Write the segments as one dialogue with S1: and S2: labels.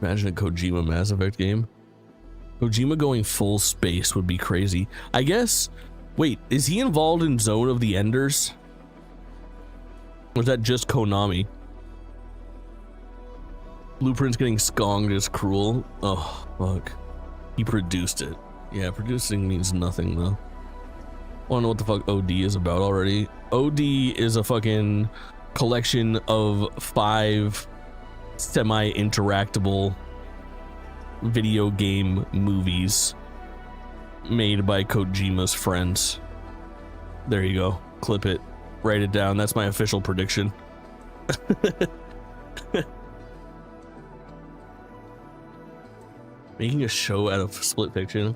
S1: Imagine a Kojima Mass Effect game. Kojima going full space would be crazy. I guess. Wait, is he involved in Zone of the Enders? Or is that just Konami? Blueprint's getting skonged is cruel. Oh, fuck. He produced it. Yeah, producing means nothing, though. I don't know what the fuck OD is about already. OD is a fucking collection of 5 semi-interactable video game movies made by Kojima's friends. There you go. Clip it. Write it down. That's my official prediction. Making a show out of split fiction.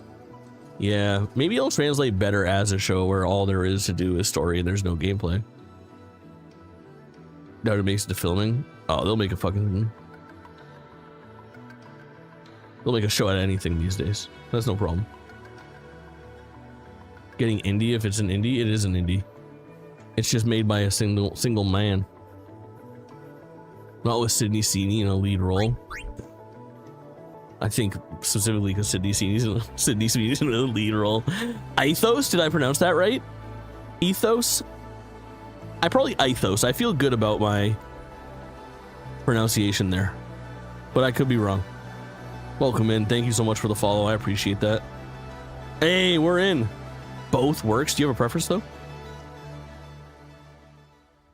S1: Yeah, maybe it'll translate better as a show where all there is to do is story and there's no gameplay. Doubt it makes it to filming. Oh, they'll make a fucking... They'll make a show out of anything these days. That's no problem. Getting indie, if it's an indie, it is an indie. It's just made by a single man. Not with Sidney Sweeney in a lead role. I think specifically because Sidney Sweeney's in a lead role. Ethos, did I pronounce that right? Ethos? Ethos. I feel good about my pronunciation there, but I could be wrong. Welcome in. Thank you so much for the follow. I appreciate that. Hey, we're in. Both works. Do you have a preference though?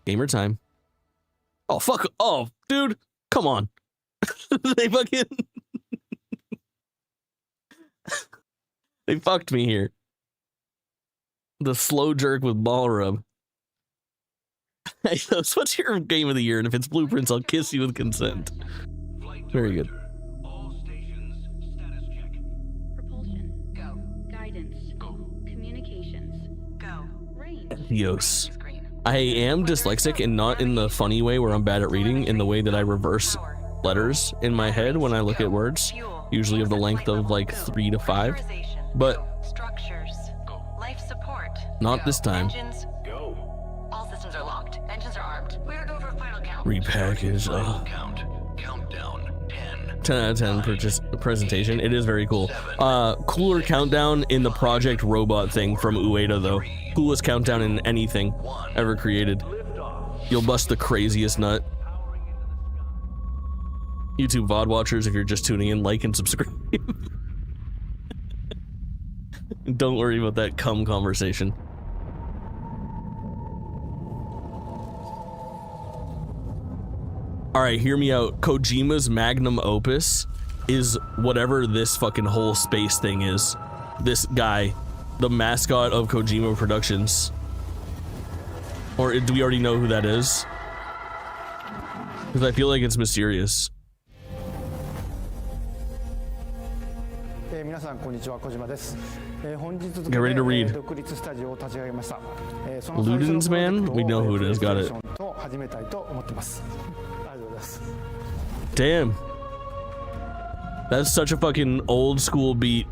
S1: Gamer time. Oh, fuck. Oh, dude. Come on. They fucking... They fucked me here. The slow jerk with ball rub. What's your game of the year? And if it's Blueprints, I'll kiss you with consent. Very good.
S2: All stations, status check.
S3: Propulsion. Go. Guidance. Go. Communications. Go. Range.
S1: Dios. I am dyslexic and not in the funny way where I'm bad at reading, in the way that I reverse letters in my head when I look at words, usually of the length of like 3 to 5. But
S4: structures. Life support.
S1: not this time.
S4: Engines.
S2: Go.
S4: All systems are locked. Engines are armed. We're go for final count.
S1: Repackage.
S2: Final count. Countdown. 10.
S1: 10 out of 10 presentation. It is very cool. Cooler countdown in the Project Robot thing from Ueda though. Coolest countdown in anything ever created. You'll bust the craziest nut. YouTube VOD watchers, if you're just tuning in, like and subscribe. Don't worry about that cum conversation. Alright, hear me out. Kojima's magnum opus is whatever this fucking whole space thing is. This guy, the mascot of Kojima Productions. Or do we already know who that is? Because I feel like it's mysterious. Get ready to read. Ludens Man? We know who it is, got it. Damn. That's such a fucking old school beat.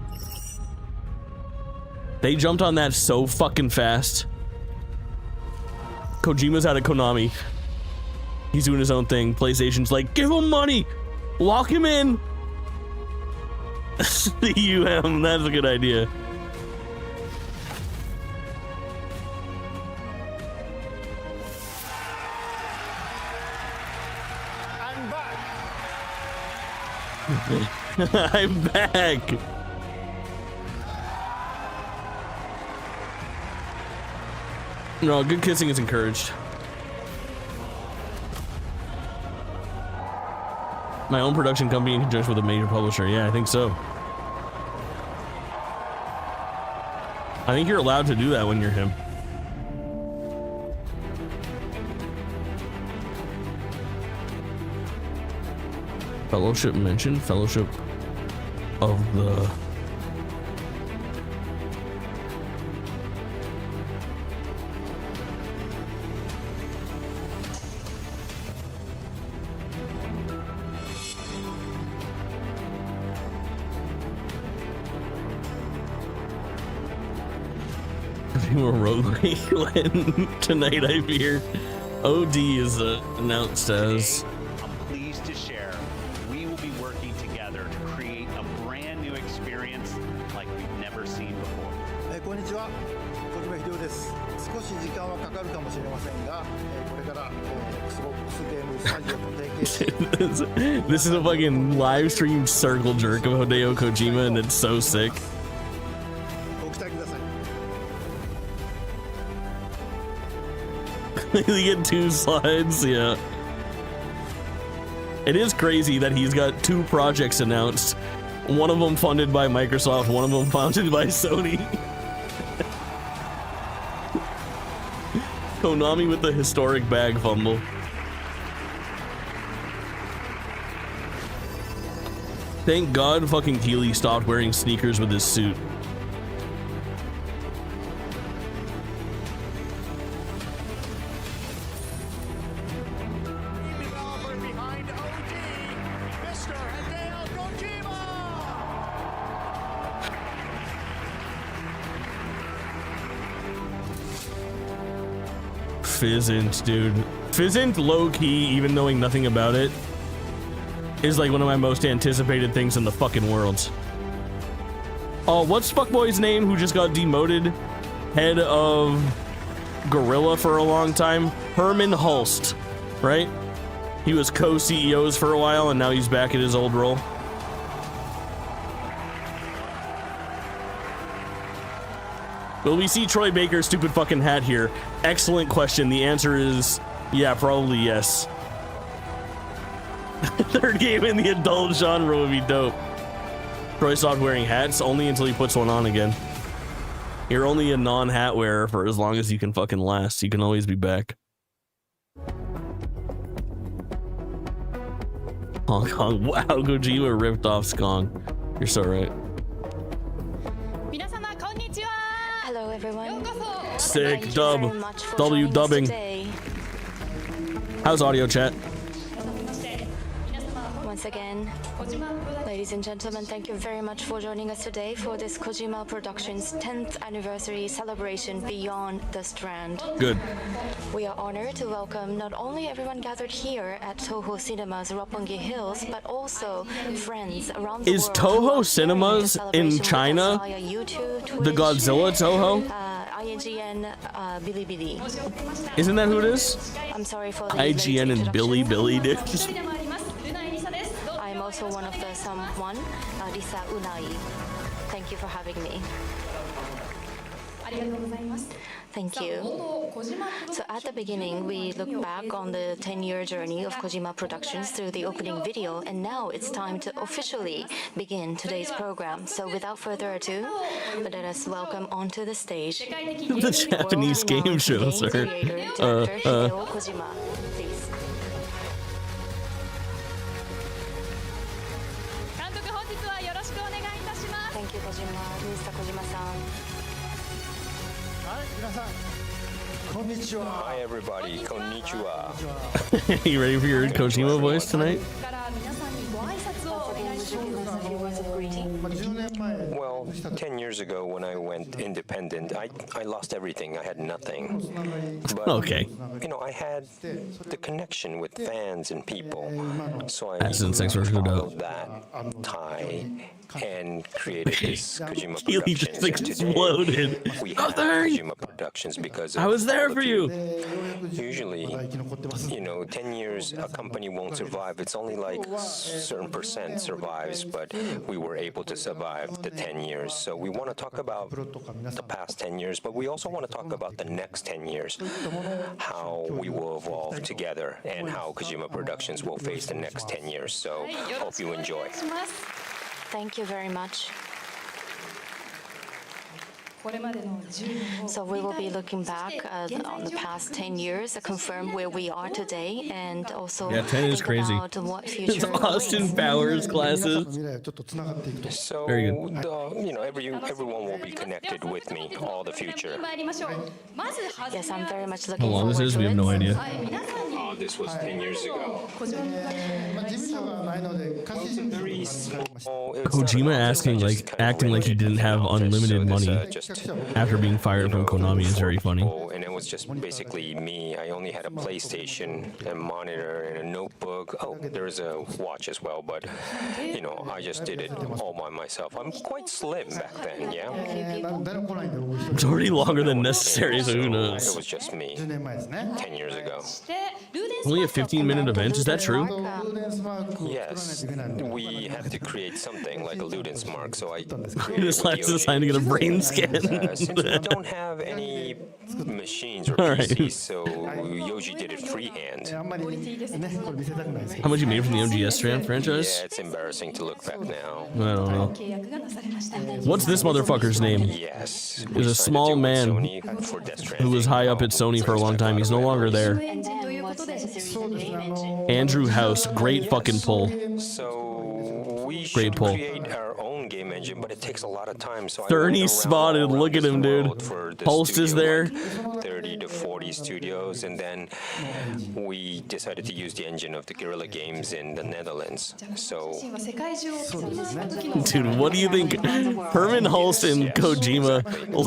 S1: They jumped on that so fucking fast. Kojima's out of Konami. He's doing his own thing. PlayStation's like, give him money! Lock him in! The that's a good idea.
S2: I'm back.
S1: I'm back. No, good kissing is encouraged. My own production company in conjunction with a major publisher. Yeah, I think so. I think you're allowed to do that when you're him. Fellowship mentioned? Fellowship of the... More roguelike when tonight I fear. OD is announced as...
S5: I'm pleased to share we will be working together to create a brand new experience like we've never seen before.
S6: こんにちは、小島秀夫です。少し時間はかかるかもしれませんが、これから Xbox ゲームスタジオと提携し
S1: This is a fucking live stream circle jerk of Hideo Kojima, and it's so sick.
S6: ご期待ください。
S1: You get 2 slides, yeah. It is crazy that he's got 2 projects announced. One of them funded by Microsoft, one of them funded by Sony. Konami with the historic bag fumble. Thank God fucking Keeley stopped wearing sneakers with his suit.
S2: Developer behind OG, Mr. Hideo Kojima!
S1: Fizzant, dude. Fizzant, low-key, even knowing nothing about it, is like one of my most anticipated things in the fucking world. Oh, what's Fuckboy's name who just got demoted? Head of Gorilla for a long time? Herman Hulst, right? He was co-CEOs for a while, and now he's back at his old role. Will we see Troy Baker's stupid fucking hat here? Excellent question. The answer is, yeah, probably yes. Third game in the adult genre would be dope. Troy stopped wearing hats only until he puts one on again. You're only a non-hat wearer for as long as you can fucking last. You can always be back. Hong Kong. Wow, Kojima ripped off Skong. You're so right.
S7: Hello everyone.
S1: Sick
S7: Thank you
S1: dub.
S7: very much for
S1: W
S7: joining us
S1: dubbing.
S7: today.
S1: How's audio chat?
S7: Once again, ladies and gentlemen, thank you very much for joining us today for this Kojima Productions 10th anniversary celebration Beyond the Strand.
S1: Good.
S7: We are honored to welcome not only everyone gathered here at Toho Cinemas Roppongi Hills, but also friends around the
S1: Is
S7: world.
S1: Toho
S7: who are
S1: Cinemas
S7: sharing
S1: in
S7: the celebration with us
S1: China
S7: via YouTube,
S1: the
S7: Twitch,
S1: Godzilla Toho?
S7: IGN, Bilibili.
S1: Isn't that who it is?
S7: I'm sorry for the
S1: IGN
S7: late
S1: and Billy
S7: introduction.
S1: dude.
S7: I am also one of the someone, Lisa Unai. Thank you for having me. Thank you. So at the beginning, we look back on the 10-year journey of Kojima Productions through the opening video, and now it's time to officially begin today's program. So without further ado, let us welcome onto the stage
S1: The Japanese game show, sir.
S7: Director Hideo Kojima. Please. Thank you, Kojima. Mr. Kojima-san.
S6: はい、皆さん、こんにちは。
S8: Hi everybody, konnichiwa.
S1: You ready for your Kojima voice tonight?
S8: Well, 10 years ago when I went independent, I lost everything. I had nothing. But,
S1: Okay.
S8: you know, I had the connection with fans and people. So I
S1: That's in 6 version
S8: followed that tie and created this Kojima
S1: Keely just
S8: Productions. And
S1: exploded.
S8: today we have Kojima Productions because
S1: I was there
S8: of
S1: for you.
S8: Usually, you know, 10 years a company won't survive. It's only like a certain percent survives, but we were able to survive the 10 years. So we want to talk about the past 10 years, but we also want to talk about the next 10 years, how we will evolve together and how Kojima Productions will face the next 10 years. So hope you enjoy.
S7: Thank you very much. So we will be looking back on the past 10 years, confirm where we are today, and also
S1: Yeah, 10 is
S7: think
S1: crazy.
S7: about what
S1: It's
S7: future
S1: Austin
S7: awaits.
S1: Powers classes.
S6: 未来をちょっとつながっていくと。
S8: So,
S1: Very good.
S8: you know, everyone will be connected with me all the future.
S7: Yes, I'm very much
S1: How
S7: looking
S1: long
S7: forward
S1: this is,
S7: to
S1: we have
S7: it.
S1: no idea.
S8: now this was 10 years ago.
S6: 事務所がないので貸し事務所
S8: Very
S6: とかに
S8: small.
S6: 借りました
S1: Kojima asking, like, acting like he didn't have unlimited money after being fired from Konami is very funny.
S8: And it was just basically me. I only had a PlayStation, a monitor, and a notebook. Oh, there's a watch as well, but I just did it all by myself. I'm quite slim back then, yeah.
S6: 誰も来ないんで僕一人
S1: It's already longer than necessary, so who
S8: It
S1: knows?
S8: was just me
S6: 10年前ですね
S8: 10 years ago.
S1: Only a 15-minute event? Is that true?
S6: ルーデンスマークを作らない
S8: Yes,
S6: といけないので
S8: we had to create something like a Ludens mark, so I
S1: This
S8: created it with
S1: last is time to get a brain scan.
S8: Since we don't have any machines or
S1: All right.
S8: PCs, so Yoji did it freehand.
S6: あんまりねこれ見せたくないですけ
S1: How
S6: ど
S1: much you made from the MGS Strand
S8: Yeah,
S1: franchise?
S8: it's embarrassing to look back now.
S1: I don't know. What's this motherfucker's name?
S8: Yes, we
S1: Is a
S8: signed
S1: small
S8: deal with
S1: man
S8: Sony for Death
S1: Who was
S8: Stranding.
S1: high up at Sony for a long time. He's no longer there.
S7: And then what's necessary to game engine?
S1: Andrew House, great fucking pull.
S8: So we
S1: Great
S8: should
S1: pull.
S8: create our own game engine, but it takes a lot of time. So I
S1: 30
S8: went around
S1: spotted,
S8: all
S1: look at
S8: around
S1: him,
S8: this
S1: dude.
S8: world for the
S1: Pulse is
S8: studio,
S1: there.
S8: like 30 to 40 studios, and then we decided to use the engine of the Guerrilla Games in the Netherlands. So
S1: Dude, what do you think? Herman Hulst and Kojima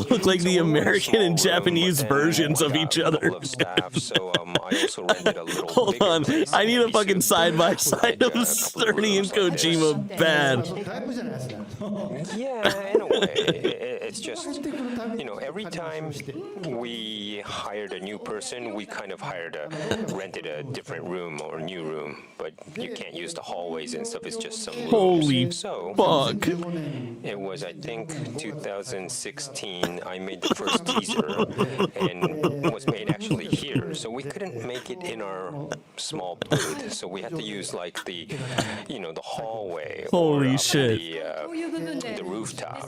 S1: look like the American and Japanese versions of each other.
S8: So I also rented a little
S1: Hold
S8: bigger
S1: on,
S8: place
S1: I need a
S8: in
S1: fucking
S8: Isu.
S1: side by side of Sturdy and Kojima bad.
S6: ライブじゃないですね
S8: Yeah, in a way. It's just, every time we hired a new person, we kind of rented a different room or a new room. But you can't use the hallways and stuff, it's just some rooms.
S1: Holy
S8: So,
S1: fuck.
S8: it was, I think, 2016, I made the first teaser, and it was made actually here. So we couldn't make it in our small booth, so we had to use like the hallway.
S1: Holy
S8: or
S1: shit.
S8: the rooftop.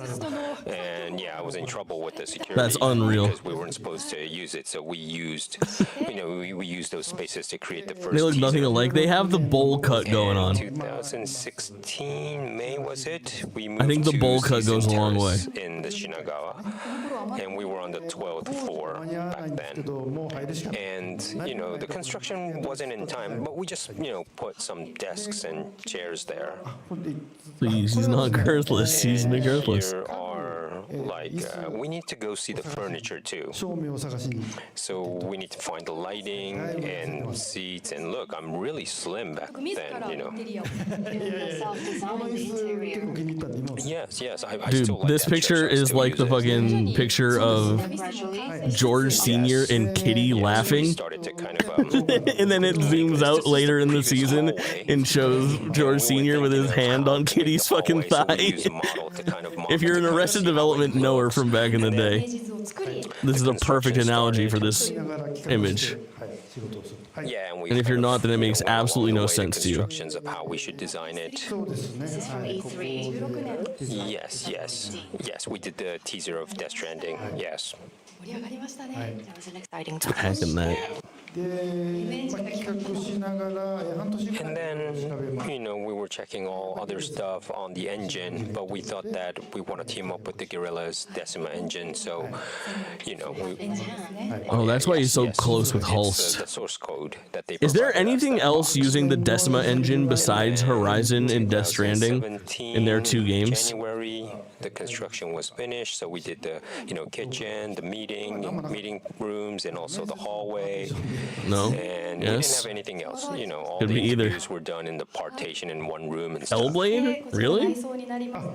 S8: And yeah, I was in trouble with the security.
S1: That's unreal.
S8: Because we weren't supposed to use it, so we used, we used those spaces to create the first
S1: They look nothing
S8: teaser.
S1: alike. They have the bowl cut going on.
S8: 2016 May was it? We moved
S1: I think the
S8: to
S1: bowl cut
S8: Season
S1: goes a long way.
S8: Terrace in the Shinagawa, and we were on the 12th floor
S6: 間に合わないん
S8: back
S6: ですけ
S8: then.
S6: どもう入るしかない
S8: And the construction wasn't in time, but we just put some desks and chairs there.
S1: Please, he's not girthless. He's
S8: And
S1: girthless.
S8: here are like we need to go see the furniture too.
S6: 照明を探しに
S8: So we need to find the lighting and seats. And look, I'm really slim back then,
S7: Self-designed the interior.
S6: お気に入ったんで今も
S8: Yes, I
S1: Dude,
S8: still like
S1: this
S8: that chair,
S1: picture
S8: so I
S1: is
S8: still
S1: like
S8: use
S1: the
S8: it.
S1: fucking picture of
S7: Congratulations.
S1: George Sr. and Kitty
S8: We
S1: laughing.
S8: started to kind of
S1: And then it zooms out later in the season and shows George Sr. with his hand on Kitty's fucking thigh. If you're an Arrested Development knower from back in the day, this is a perfect analogy for this
S6: ながら企画
S1: image.
S6: してはい仕事をするはい
S8: Yeah, and we
S1: And if
S8: kind
S1: you're
S8: of,
S1: not, then it makes
S8: went along
S1: absolutely
S8: the
S1: no
S8: way,
S1: sense
S8: the
S1: to you.
S8: instructions of how we should design it.
S6: そうですね
S7: This is from
S6: はいここ
S7: E3.
S8: Yes, we did the teaser of Death Stranding. Yes.
S7: That was an exciting time.
S1: Heck in that.
S6: で、企画しながら半年ぐら
S8: And
S6: い調べま
S8: then, we were checking all other stuff on the engine, but we thought that we want to team up with the Guerrilla's Decima engine, so, we...
S1: Oh, that's why he's so
S8: Yes,
S1: close with
S8: it's,
S1: Hulst.
S8: the source code that they
S1: Is there
S8: provided us,
S1: anything
S8: that
S1: else
S8: box.
S1: using the Decima engine besides Horizon and Death Stranding in their two games?
S8: January, the construction was finished, so we did the, kitchen, the meeting rooms, and also the hallway.
S1: No?
S8: And we didn't
S1: Yes?
S8: have anything else. All
S1: Could
S8: the
S1: be either.
S8: interviews were done in the partition in one room and stuff.
S1: Hellblade? Really?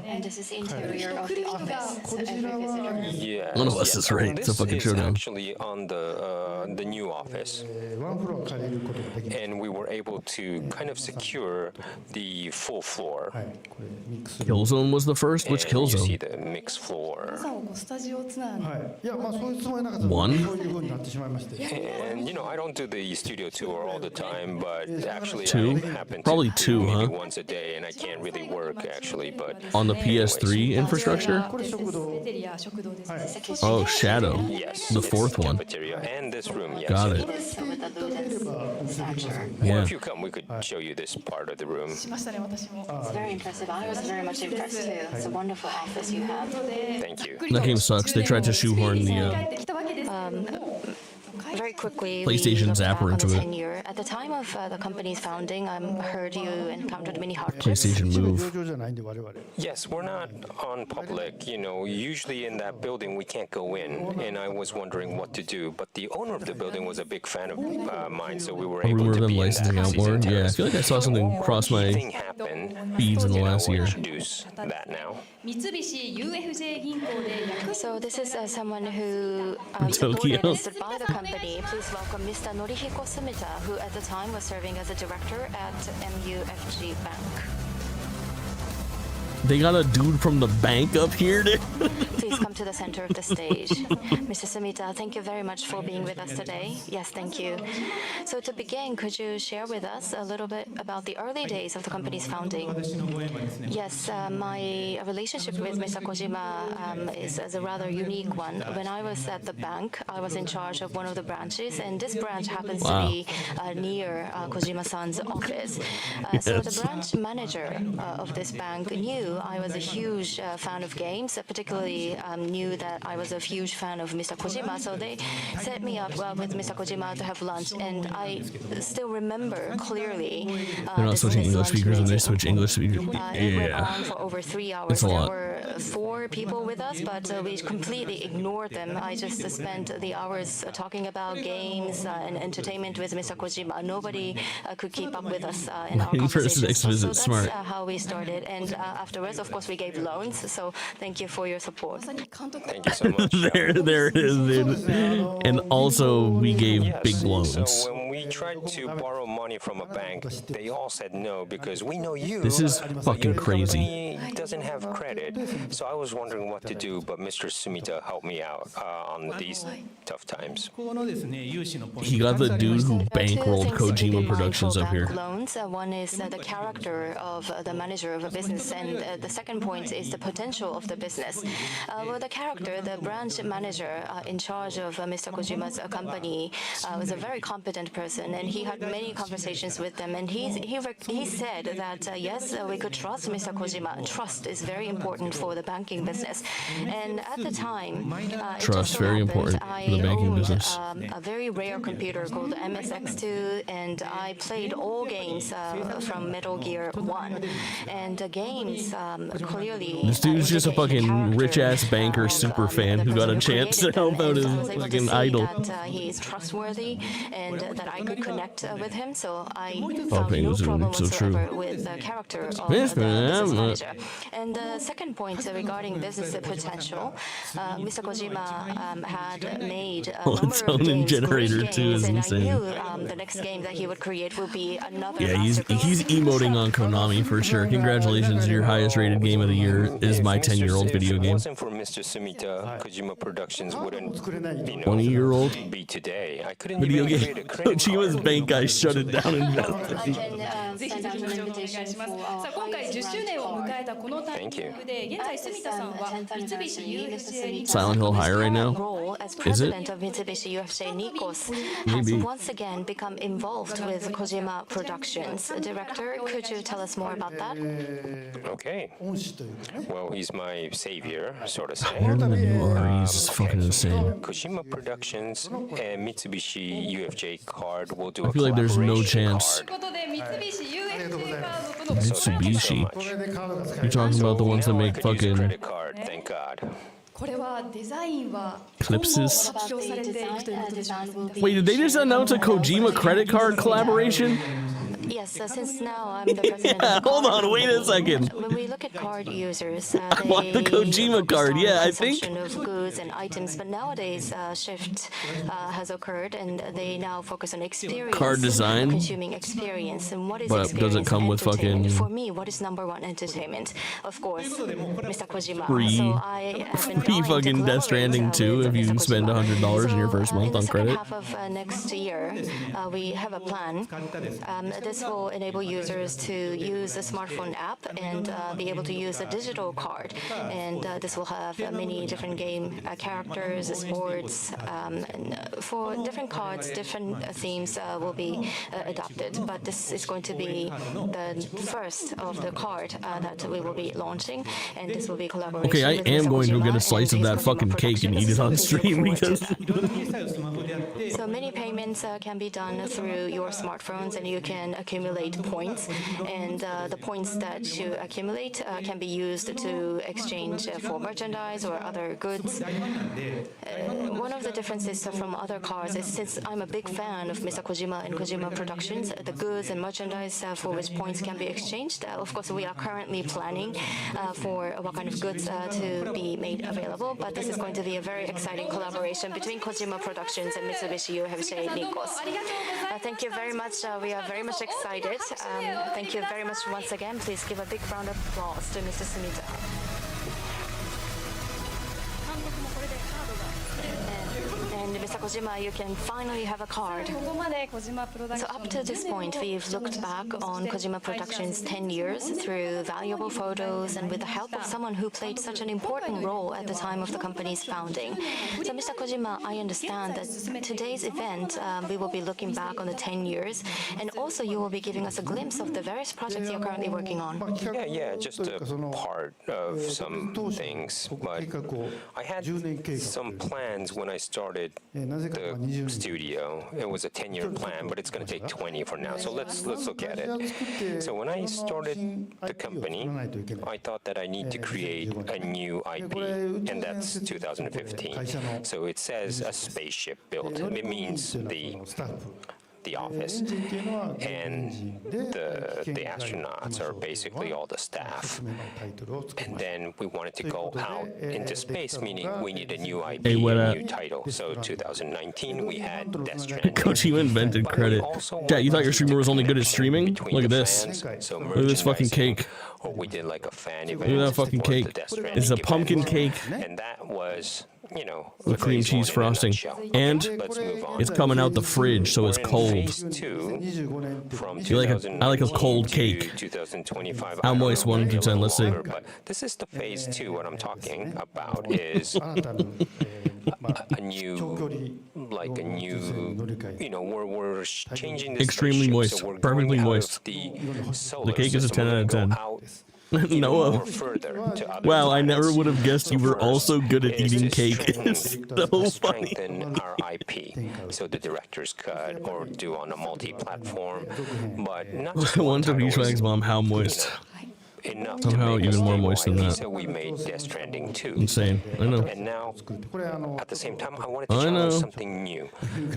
S7: And this is the interior of the office. So every visitor.
S8: Yes,
S1: None of us
S8: yes.
S1: is right. It's a
S8: This
S1: fucking
S8: is
S1: showdown.
S8: actually on the new office,
S6: ワンフロア借りることができます
S8: and we were able to kind of secure the full floor.
S6: はいこれミックス
S1: Killzone was the first? Which
S8: And you see
S1: Killzone?
S8: the mixed floor.
S6: はいいやまあそういうつもりなかった
S1: One?
S6: そういう風になってしまいまして
S8: And I don't do the studio tour all the time, but actually
S1: Two?
S8: I happen to
S1: Probably two,
S8: maybe
S1: huh?
S8: once a day, and I can't really work actually. But
S1: On the PS3 infrastructure?
S6: これ食堂はい
S1: Oh, Shadow.
S8: yes,
S1: The
S8: it's
S1: fourth one.
S8: cafeteria and this room. Yes.
S1: Got it.
S7: So with the Ludens stature.
S8: Well,
S1: Yeah.
S8: if you come, we could show you this part of the room.
S7: It's very impressive. I was very much impressed too. It's a wonderful office you have.
S8: Thank you.
S1: That game sucks. They tried to shoehorn the
S7: Very quickly,
S1: PlayStation
S7: we look back
S1: Zapper
S7: on the
S1: into it.
S7: tenure. At the time of the company's founding, I heard you encountered many hardships.
S1: PlayStation
S6: 一部
S1: Move.
S6: 上場じゃないんで我々
S8: Yes, we're not on public. You know, usually in that building we can't go in, and I was wondering what to do. But the owner of the building was a big fan of mine, so we were
S1: A
S8: able
S1: rumor
S8: to
S1: of them
S8: be in
S1: licensing
S8: that
S1: out more.
S8: season
S1: Yeah, I
S8: terrace.
S1: feel like I saw something cross my
S8: Thing happened.
S1: feeds in the
S8: And I
S1: last
S8: will
S1: year.
S8: introduce that now.
S7: So this is someone who
S1: Tokyo.
S7: supported and stood by the company. Please welcome Mr. Norihiko Sumita, who at the time was serving as a director at MUFG Bank.
S1: They got a dude from the bank up here, dude.
S7: Please come to the center of the stage. Mr. Sumita, thank you very much for being with us today. Yes, thank you. So to begin, could you share with us a little bit about the early days of the company's founding? Yes, my relationship with Mr. Kojima is a rather unique one. When I was at the bank, I was in charge of one of the branches, and this branch happens to be near Kojima-san's office. So the branch manager of this bank knew I was a huge fan of games, particularly knew that I was a huge fan of Mr. Kojima. So they set me up with Mr. Kojima to have lunch, and I still remember clearly.
S1: They're not switching English speakers when they switch English speakers.
S7: It went
S1: Yeah.
S7: on for over 3 hours.
S1: It's a lot.
S7: There were 4 people with us, but we completely ignored them. I just spent the hours talking about games and entertainment with Mr. Kojima. Nobody could keep up with us in our
S1: Waiting for his
S7: conversations.
S1: next
S7: So
S1: visit.
S7: that's
S1: Smart.
S7: how we started. And afterwards, of course, we gave loans. So thank you for your support.
S8: Thank you so much.
S1: There it is, dude. And also, we gave
S8: Yes,
S1: big loans.
S8: So when we tried to borrow money from a bank, they all said no because we know you.
S1: This is
S8: but
S1: fucking
S8: your
S1: crazy.
S8: company doesn't have credit. So I was wondering what to do, but Mr. Sumita helped me out on these tough times.
S6: このですね融資のポイント
S1: He got the dude who
S7: There are two
S1: bankrolled
S7: things to keep
S1: Kojima
S7: in mind
S1: Productions
S7: for
S1: up here.
S7: bank loans. One is the character of the manager of a business, and the second point is the potential of the business. Well, the character, the branch manager in charge of Mr. Kojima's company, was a very competent person, and he had many conversations with them. And he said that yes, we could trust Mr. Kojima. Trust is very important for the banking business. And at the time, it
S1: Trust,
S7: just so
S1: very
S7: happened
S1: important for the
S7: I
S1: banking
S7: owned,
S1: business.
S7: A very rare computer called MSX2, and I played all games from Metal Gear 1. And the games clearly.
S1: This dude's just a
S7: indicate the
S1: fucking
S7: character
S1: rich-ass banker
S7: of,
S1: super fan
S7: the
S1: who got a
S7: person
S1: chance to
S7: created them,
S1: help out
S7: and
S1: his
S7: I was able to
S1: fucking
S7: see
S1: idol.
S7: that he is trustworthy and that I could connect with him. So I
S1: Oh,
S7: found
S1: okay,
S7: no
S1: those are
S7: problem
S1: so true.
S7: whatsoever with the character of
S1: Yes,
S7: the business
S1: ma'am.
S7: manager. And the second point regarding business potential, Mr. Kojima had made a
S1: Oh,
S7: number
S1: its
S7: of
S1: own
S7: games,
S1: generator
S7: great
S1: too
S7: games,
S1: is
S7: and
S1: insane.
S7: I knew the next game that he would create would be another
S1: Yeah, he's
S7: masterpiece.
S1: emoting on Konami for sure. Congratulations, your highest rated game of the year is my 10-year-old video
S8: If
S1: game.
S8: it wasn't for Mr. Sumita, Kojima Productions wouldn't,
S1: 20-year-old
S8: be today. I couldn't
S1: video
S8: even
S1: game.
S8: create a credit
S1: Kojima's
S8: card.
S1: bank guy shut it down and
S7: I
S1: melted.
S7: can send out an invitation for
S9: さあ今回10周年を迎えたこのタイミングで現在住田さんは三菱 UFJ に
S1: Silent Hill Higher right now?
S7: role as
S1: Is it?
S7: president of Mitsubishi UFJ Nikos has
S1: Maybe.
S7: once again become involved with Kojima Productions. Director, could you tell us more about that?
S8: Okay.
S6: 恩師というかね
S8: Well, he's my savior, so to say.
S1: Better than the new R, he's fucking insane.
S8: Kojima Productions and Mitsubishi UFJ card will do a
S1: I feel like there's no
S8: collaboration
S1: chance.
S9: ということで三菱 UFJ カードとの
S1: Mitsubishi.
S6: これでカードが使え
S1: You're
S6: る
S1: talking about the ones that
S8: Now I
S1: make
S8: could use a
S1: fucking
S8: credit card, thank God.
S9: これはデザインは
S1: Clipses.
S9: 発表されていくということでしょうか
S1: Wait, did they just announce a Kojima credit card collaboration?
S7: Yes, since now I'm the president
S1: Yeah,
S7: of the
S1: hold
S7: card
S1: on, wait a
S7: pool,
S1: second.
S7: When we look at card users,
S1: want the
S7: they
S1: Kojima
S7: focused
S1: card,
S7: on
S1: yeah, I think.
S7: consumption of goods and items, but nowadays shift has occurred, and they now focus on experience.
S1: Card design?
S7: Consuming experience, and what is
S1: But
S7: experience?
S1: does it come with
S7: Entertainment.
S1: fucking-
S7: For me, what is number one entertainment? Of course, Mr. Kojima.
S1: Free-
S7: So I have been
S1: free
S7: dying to
S1: fucking Death
S7: collaborate,
S1: Stranding too
S7: with
S1: if you
S7: Mr.
S1: spend
S7: Kojima.
S1: $100 in your first month
S7: in the
S1: on
S7: second
S1: credit.
S7: half of next year, we have a plan. This this will enable users to use a smartphone app and be able to use a digital card. And this will have many different game characters, sports. And for different cards, different themes will be adopted. But this is going to be the first of the card that we will be launching, and this will be collaboration.
S1: Okay, I am going to get a slice of that fucking cake and eat it on stream because.
S7: So many payments can be done through your smartphones, and you can accumulate points. And the points that you accumulate can be used to exchange for merchandise or other goods. One of the differences from other cards is, since I'm a big fan of Mr. Kojima and Kojima Productions, the goods and merchandise for which points can be exchanged. Of course, we are currently planning for what kind of goods to be made available, but this is going to be a very exciting collaboration between Kojima Productions and Mitsubishi UFJ Nikos. Thank you very much. We are very much excited. Thank you very much once again. Please give a big round of applause to Mr. Sumita. And Mr. Kojima, you can finally have a card. So up to this point, we've looked back on Kojima Productions' 10 years through valuable photos and with the help of someone who played such an important role at the time of the company's founding. So Mr. Kojima, I understand that today's event, we will be looking back on the 10 years, and also you will be giving us a glimpse of the various projects you're currently working on.
S8: Yeah, just a part of some things, but I had some plans when I started the studio. It was a 10-year plan, but it's going to take 20 for now. So let's look at it. So when I started the company, I thought that I need to create a new IP, and that's 2015. So it says a spaceship built. It means the office, and the astronauts are basically all the staff. And then we wanted to go out into space, meaning we need a new IP, a new title. So 2019 we had Death Stranding.
S1: Kojima invented credit. Yeah, you thought your streamer was only good at streaming? Look at this. Look at this fucking cake.
S8: Or we did like a fan event.
S1: Look at that fucking cake. It's a pumpkin cake.
S8: And that was,
S1: with cream cheese frosting, and it's coming out the fridge, so it's cold. I like a cold cake. How moist? 1 to 10. Let's see.
S8: But this is the phase 2. What I'm talking about is a new, we're changing this.
S1: Extremely moist,
S8: so
S1: perfectly moist.
S8: The
S1: cake is a 10 out of 10. Noah. Wow, I never would have guessed you were also good at eating cake. It's so funny.
S8: Strengthen our IP, so the director's cut or do on a multi-platform, but not just
S1: one to Beachwax Mom, how moist.
S8: Enough
S1: somehow even more moist than that.
S8: So we made Death Stranding 2.
S1: Insane, I know.
S8: And now, at the same time, I wanted to challenge something new.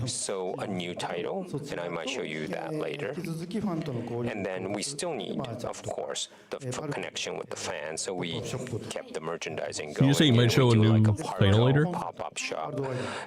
S8: So a new title, and I might show you that later. And then we still need, of course, the connection with the fans. So we kept the merchandising going.
S1: You say you might show a new title later?
S8: Pop-up shop.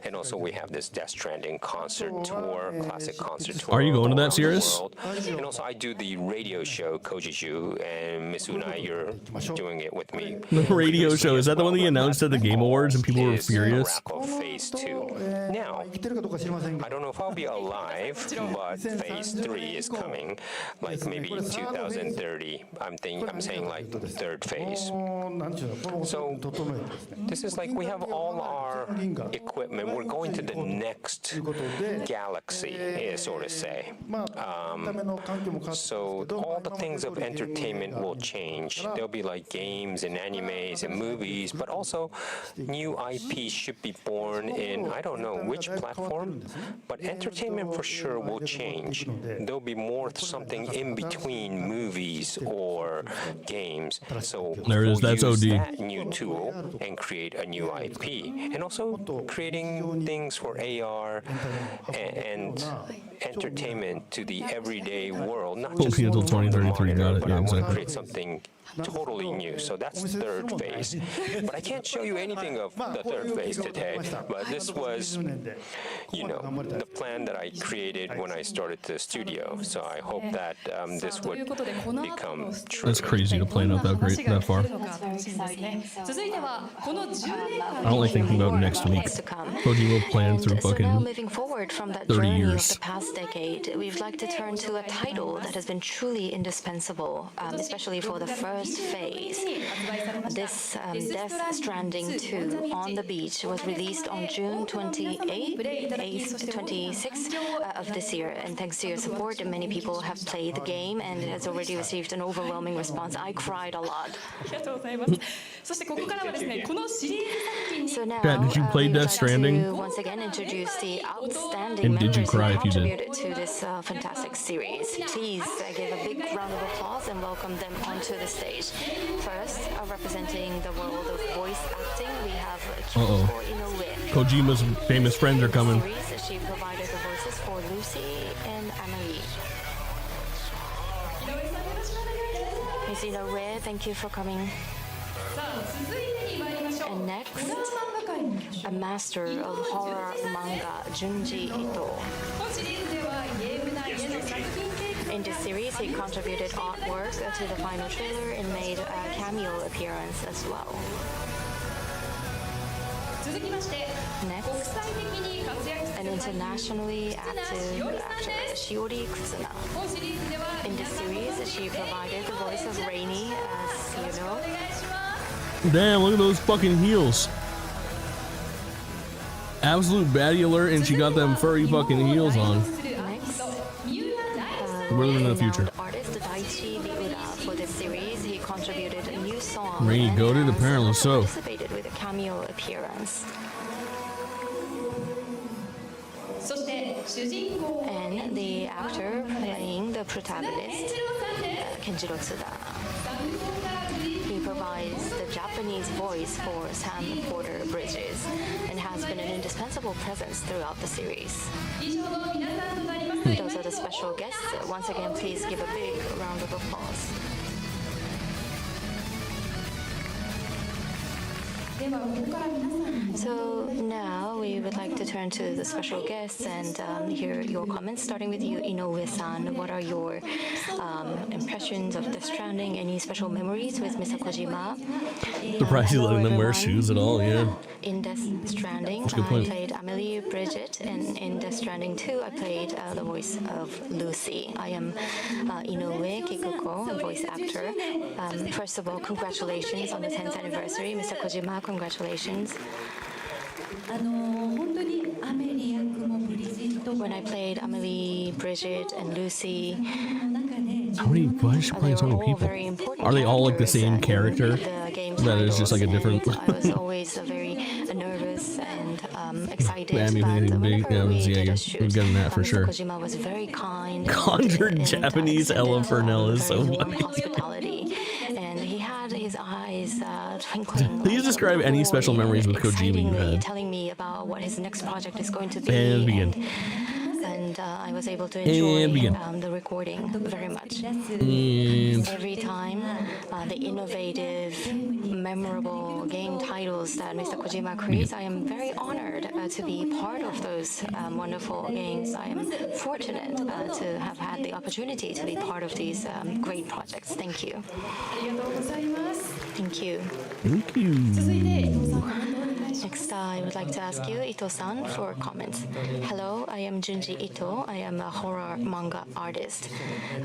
S8: And also we have this Death Stranding concert tour, classic concert tour.
S1: Are you going to that, Sirius?
S8: And also I do the radio show, Kojiju, and Miss you're doing it with me.
S1: The radio show, is that the one that you announced at the Game Awards and people were furious?
S8: Phase 2. Now, I don't know if I'll be alive, but phase 3 is coming, like maybe 2030. I'm saying like the third phase. So this is like we have all our equipment. We're going to the next galaxy, so to say. So all the things of entertainment will change. There'll be like games and animes and movies, but also new IP should be born in, I don't know which platform, but entertainment for sure will change. There'll be more something in between movies or games. So
S1: there it is, that's
S8: use
S1: OD.
S8: That new tool and create a new IP. And also creating things for AR and entertainment to the everyday world, not just
S1: until 2033, got it.
S8: but
S1: Yeah,
S8: I want to
S1: exactly.
S8: create something totally new. So that's third phase. But I can't show you anything of the third phase today. But this was, the plan that I created when I started the studio. So I hope that this would become true.
S1: That's crazy to plan out that far.
S7: That's very exciting.
S1: I don't like thinking about next week. Kojima planned through
S7: So now
S1: fucking
S7: moving forward from that
S1: 30
S7: journey
S1: years.
S7: of the past decade, we'd like to turn to a title that has been truly indispensable, especially for the first phase. This Death Stranding 2 on the Beach was released on June 26th of this year, and thanks to your support, many people have played the game and it has already received an overwhelming response. I cried a lot. So now,
S1: Dad, did you play
S7: we would
S1: Death
S7: like
S1: Stranding?
S7: to once again introduce the outstanding
S1: And did you
S7: members
S1: cry
S7: who
S1: if you did?
S7: contributed to this fantastic series. Please give a big round of applause and welcome them onto the stage. First, representing the world of voice acting, we have Kyoko Inoue.
S1: Kojima's famous friends are coming.
S7: Series, she provided the voices for Lucy and Amelie. Ms. Inoue, thank you for coming. And next, a master of horror manga, Junji Ito. In this series, he contributed artwork to the final trailer and made a cameo appearance as well. Next, an internationally active actor, Shiori Kutsuna. In this series, she provided the voice of Rainy, as you know.
S1: Damn, look at those fucking heels. Absolute baddie alert, and she got them furry fucking heels on.
S7: Next,
S1: We're living in the future.
S7: artist Daichi Miura. For this series, he contributed a new song.
S1: Rainy
S7: and
S1: goated?
S7: has
S1: Apparently
S7: also
S1: so.
S7: participated with a cameo appearance. And the actor playing the protagonist, Kenjiro Tsuda. He provides the Japanese voice for Sam Porter Bridges and has been an indispensable presence throughout the series. Those are the special guests. Once again, please give a big round of applause. So now we would like to turn to the special guests and hear your comments, starting with you, Inoue-san. What are your impressions of Death Stranding? Any special memories with Mr. Kojima?
S1: Surprised he's
S7: Hello,
S1: letting them wear
S7: everyone.
S1: shoes at all, yeah.
S7: In Death Stranding,
S1: That's a good
S7: I
S1: point.
S7: played Amelie Bridget, and in Death Stranding 2, I played the voice of Lucy. I am Inoue Kikuko, a voice actor. First of all, congratulations on the 10th anniversary. Mr. Kojima, congratulations. When I played Amelie, Bridget, and Lucy,
S1: Why is she playing so
S7: they were
S1: many
S7: all
S1: people?
S7: very important
S1: Are they all like the
S7: characters,
S1: same
S7: and
S1: character?
S7: the game
S1: That is just like a
S7: titles,
S1: different.
S7: and I was always very nervous and excited.
S1: Yeah, I mean,
S7: but
S1: anything big,
S7: whenever we
S1: yeah,
S7: did a
S1: you're
S7: shoot,
S1: getting that for
S7: Mr.
S1: sure.
S7: Kojima was very kind.
S1: Conjured
S7: and
S1: Japanese
S7: extended,
S1: Ella Furnell is so
S7: very warm
S1: funny.
S7: hospitality, and he had his eyes twinkling.
S1: Please
S7: like
S1: describe
S7: joy
S1: any special
S7: and
S1: memories with Kojima you
S7: excitingly
S1: had.
S7: telling me about what his next project is going to be.
S1: And begin.
S7: And I was able to enjoy
S1: And begin.
S7: the recording very much.
S1: And
S7: Every time, the innovative, memorable game titles that Mr. Kojima creates, I am very honored to be part of those wonderful games. I am fortunate to have had the opportunity to be part of these great projects. Thank you. Thank you.
S1: thank you.
S7: Next, I would like to ask you, Ito-san, for comments. Hello, I am Junji Ito. I am a horror manga artist.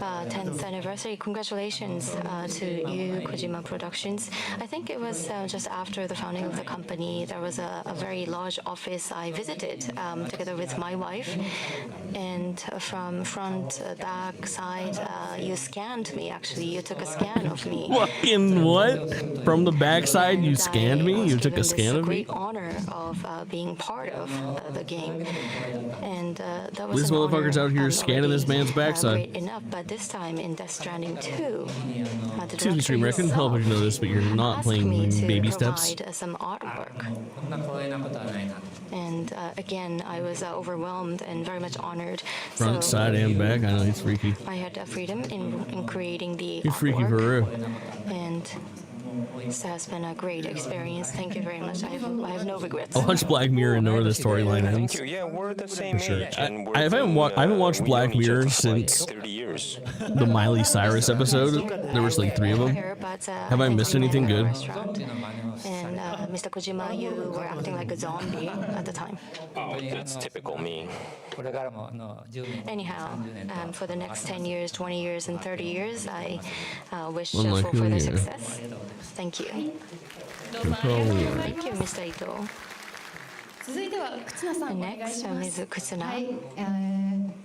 S7: 10th anniversary, congratulations to you, Kojima Productions. I think it was just after the founding of the company. There was a very large office I visited together with my wife. And from front, back, side, you scanned me, actually. You took a scan of me.
S1: Fucking what? From the backside, you scanned me? You took a scan of me?
S7: Great honor of being part of the game, and that was
S1: This
S7: an
S1: motherfucker's
S7: honor,
S1: out here scanning this
S7: already,
S1: man's backside.
S7: great enough, but this time in Death Stranding 2, the
S1: Excuse me, streamer, I couldn't
S7: director
S1: help but know this, but you're not
S7: asked me
S1: playing
S7: to
S1: baby steps.
S7: provide some artwork. And again, I was overwhelmed and very much honored.
S1: Front, side, and back. I know he's freaky.
S7: I had freedom in creating the
S1: He's freaky
S7: artwork,
S1: for real.
S7: and this has been a great experience. Thank you very much. I have no regrets.
S1: I'll watch Black Mirror and know where the storyline ends.
S8: Thank you. Yeah, we're the same
S1: Sure.
S8: age. And
S1: I haven't watched Black Mirror since
S8: 30 years.
S1: the Miley Cyrus episode. There was like 3 of them. Have I missed anything good?
S7: And Mr. Kojima, you were acting like a zombie at the time.
S8: Oh, that's typical me.
S7: Anyhow, for the next 10 years, 20 years, and 30 years, I wish
S1: Unlike
S7: for
S1: who
S7: further
S1: here?
S7: success. Thank you. Thank you, Mr. Ito.
S9: 続いては忽那さんお願い
S7: Next,
S9: します
S7: Ms. Kutsuna.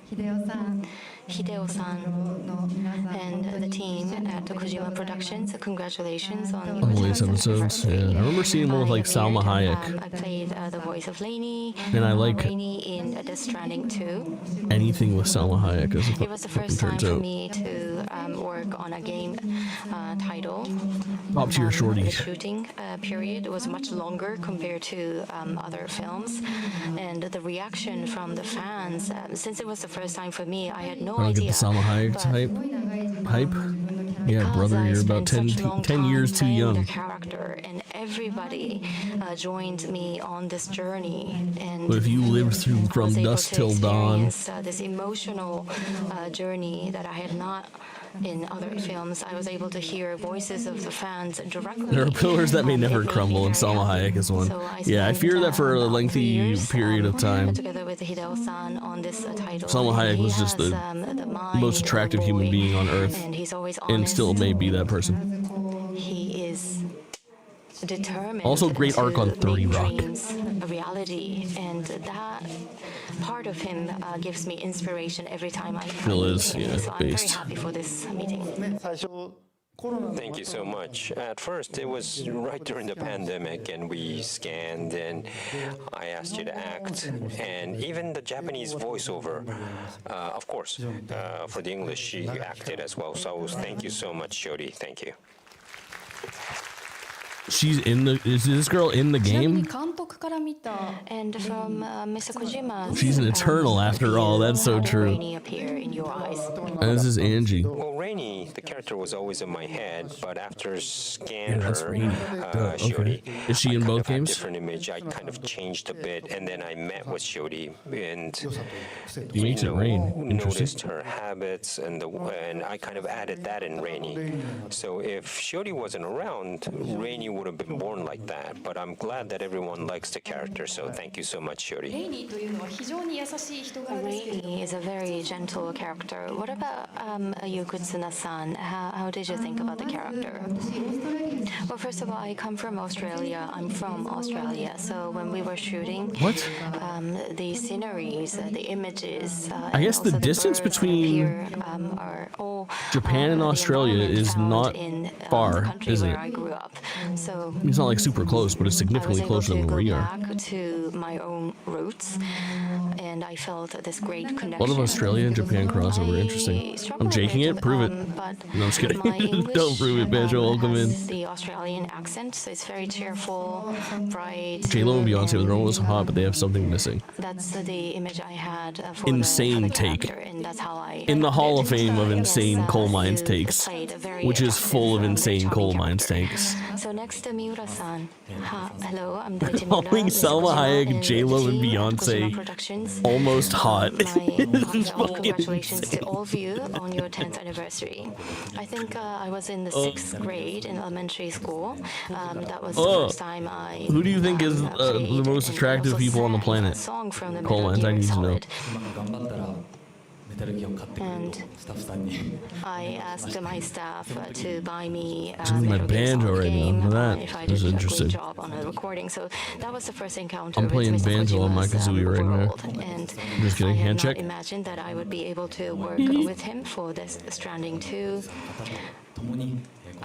S9: 秀夫さん
S7: Hideo-san
S9: の皆さん
S7: and the team at Kojima Productions. Congratulations on
S1: On
S7: your
S1: the latest episodes. Yeah, I remember seeing one with like Salma Hayek.
S7: I played the voice of Lainey.
S1: And I like
S7: Lainey in Death Stranding 2.
S1: anything with Salma Hayek, as
S7: It was the
S1: it
S7: first time
S1: turns
S7: for
S1: out.
S7: me to work on a game title.
S1: Top tier shorty.
S7: The shooting period was much longer compared to other films, and the reaction from the fans, since it was the first time for me, I had no
S1: I don't get
S7: idea.
S1: the Salma Hayek hype. Yeah,
S7: Because
S1: brother,
S7: I
S1: you're about
S7: spent
S1: 10,
S7: such a long
S1: 10
S7: time
S1: years too
S7: playing
S1: young.
S7: The character, and everybody joined me on this journey. And
S1: But if you lived through
S7: I was
S1: From
S7: able
S1: Dusk
S7: to
S1: Till Dawn,
S7: experience, this emotional journey that I had not in other films. I was able to hear voices of the fans directly.
S1: there are pillars that may
S7: It
S1: never
S7: made me
S1: crumble, and
S7: very
S1: Salma
S7: happy.
S1: Hayek is one.
S7: So
S1: Yeah, I
S7: spent,
S1: fear that for a
S7: about 3
S1: lengthy
S7: years,
S1: period of time.
S7: together with Hideo-san on this title.
S1: Salma Hayek
S7: He
S1: was just
S7: has,
S1: the
S7: mind
S1: most
S7: of a
S1: attractive human
S7: boy,
S1: being on earth,
S7: and he's always
S1: and
S7: honest.
S1: still may be that person.
S7: He is determined.
S1: Also great arc on
S7: to
S1: 30
S7: make
S1: Rock.
S7: dreams a reality, and that part of him gives me inspiration every time I
S1: Still is, yeah,
S7: so I'm very
S1: based.
S7: happy for this meeting.
S6: 最初コロナの
S8: Thank you so much. At first, it was right during the pandemic, and we scanned, and I asked you to act, and even the Japanese voiceover, of course, for the English, you acted as well. So thank you so much, Shodi. Thank you.
S1: She's in the. Is this girl in the
S9: ちなみに
S1: game?
S9: 監督から見た
S7: And from Mr. Kojima,
S1: She's an eternal after all. That's so
S7: how did
S1: true.
S7: Rainy appear in your eyes?
S1: And this is Angie.
S8: Well, Rainy, the character was always in my head, but after
S1: Yeah,
S8: scan
S1: that's
S8: her,
S1: Rainy. Duh,
S8: Shodi,
S1: okay. Is she
S8: I
S1: in
S8: kind
S1: both
S8: of had
S1: games?
S8: different image. I kind of changed a bit, and then I met with Shodi, and
S1: He makes it rain.
S8: noticed
S1: Interesting.
S8: her habits, and I kind of added that in Rainy. So if Shodi wasn't around, Rainy would have been born like that. But I'm glad that everyone likes the character. So thank you so much, Shodi.
S9: レイニーというのは非常に優しい人柄ですけれど
S7: Rainy is a very gentle character. What about you, Kutsuna-san? How did you think about the character? Well, first of all, I come from Australia. I'm from Australia. So when we were shooting,
S1: What?
S7: the sceneries, the images,
S1: I guess the
S7: also
S1: distance
S7: birds
S1: between
S7: appear, are all,
S1: Japan and
S7: the
S1: Australia
S7: environment
S1: is
S7: found
S1: not
S7: in,
S1: far,
S7: the country
S1: is
S7: where
S1: it?
S7: I grew up. So
S1: It's not like super close, but it's
S7: I was
S1: significantly
S7: able
S1: closer
S7: to
S1: than
S7: go
S1: where we are.
S7: back to my own roots, and I felt this great connection.
S1: A lot of Australia and Japan crossover.
S7: I
S1: Interesting.
S7: struggle
S1: I'm
S7: a
S1: jaking
S7: bit,
S1: it. Prove it.
S7: but
S1: No, I'm just kidding.
S7: my English,
S1: Don't prove it, Banjo. Welcome in.
S7: has the Australian accent, so it's very cheerful, bright.
S1: J-Lo and Beyonce, they're always hot, but they have something missing.
S7: That's the image I had for
S1: Insane
S7: the
S1: take.
S7: character, and that's how I
S1: In the Hall of Fame of
S7: Yes,
S1: insane coal mines
S7: you
S1: takes,
S7: played a very
S1: which is
S7: attractive,
S1: full of insane
S7: charming
S1: coal mines
S7: character.
S1: tanks.
S7: So next, Miura-san. Hello, I'm Daichi Miura.
S1: Calling
S7: Mr.
S1: Salma
S7: Kojima
S1: Hayek,
S7: and
S1: J-Lo,
S7: the
S1: and
S7: team at
S1: Beyonce
S7: Kojima Productions.
S1: Almost hot.
S7: My
S1: It's fucking
S7: congratulations to
S1: insane.
S7: all of you on your 10th anniversary. I think I was in the 6th grade in elementary school. That was the
S1: Oh.
S7: first time I.
S1: Who do you think is
S7: played
S1: the most
S7: and
S1: attractive
S7: also
S1: people on the
S7: sang
S1: planet?
S7: a song from the
S1: Coal
S7: Metal
S1: mines, I
S7: Gear
S1: need to know.
S7: Solid. And I asked my staff to buy me
S1: She's in my
S7: Metal Gear
S1: banjo
S7: Solid
S1: right now.
S7: game
S1: Look at that.
S7: if I
S1: This
S7: did
S1: is
S7: a
S1: interesting.
S7: great job on a recording. So that was the first encounter
S1: I'm
S7: with
S1: playing
S7: Mr.
S1: banjo on my
S7: Kojima's,
S1: kazooie right now.
S7: world. And
S1: Just kidding,
S7: I had
S1: hand
S7: not
S1: check.
S7: imagined that I would be able to work with him for this Stranding 2.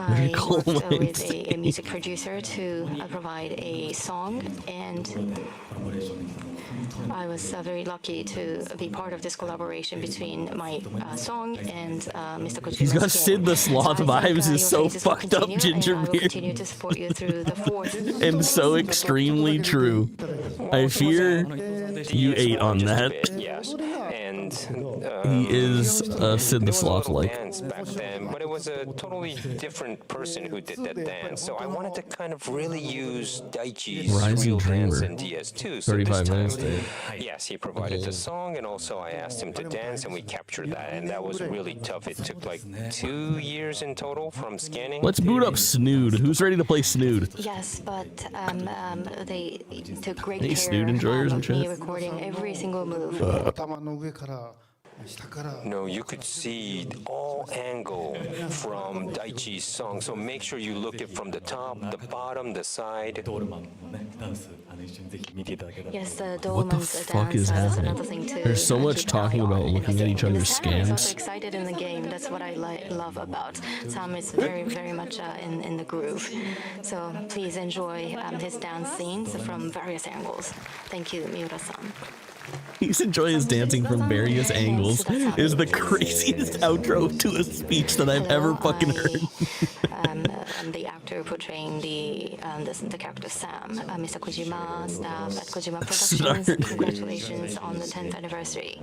S7: I
S1: coal
S7: worked
S1: mines
S7: with a music producer to provide a song, and I was very lucky to be part of this collaboration between my song and Mr. Kojima's
S1: He's got
S7: game.
S1: Sid the Sloth
S7: So I think,
S1: vibes,
S7: your
S1: is so
S7: phases will
S1: fucked up,
S7: continue, and I will
S1: Gingerbeard.
S7: continue to support you through the 4th.
S1: And so extremely true. I fear you ate on that.
S8: Yes, and
S1: he is Sid the Sloth like.
S8: Back then, but it was a totally different person who did that dance. So I wanted to kind of really use Daichi's real dance in DS2. So
S1: 35 minutes.
S8: Yes, he provided the song, and also I asked him to dance, and we captured that, and that was really tough. It took like 2 years in total from scanning.
S1: Let's boot up Snood. Who's ready to play Snood?
S7: Yes, but they took great
S1: Any
S7: care
S1: Snood enjoyers in
S7: of me
S1: chat?
S7: recording every single move.
S8: No, you could see all angle from Daichi's song, so make sure you look it from the top, the bottom, the side.
S7: Yes, the
S1: What the
S7: Dolman's
S1: fuck
S7: dance
S1: is
S7: another
S1: happening?
S7: thing to
S1: There's so much
S7: keep
S1: talking
S7: eye
S1: about
S7: on.
S1: looking at each other's
S7: Sam is also
S1: scans.
S7: excited in the game. That's what I love about Sam. Is very much in the groove. So please enjoy his dance scenes from various angles. Thank you, Miura-san.
S1: He's enjoying his dancing from various angles. It is the craziest outro to a speech that I've ever fucking heard.
S7: I'm the actor portraying the character Sam, Mr. Kojima, staff at Kojima Productions. Congratulations on the 10th anniversary.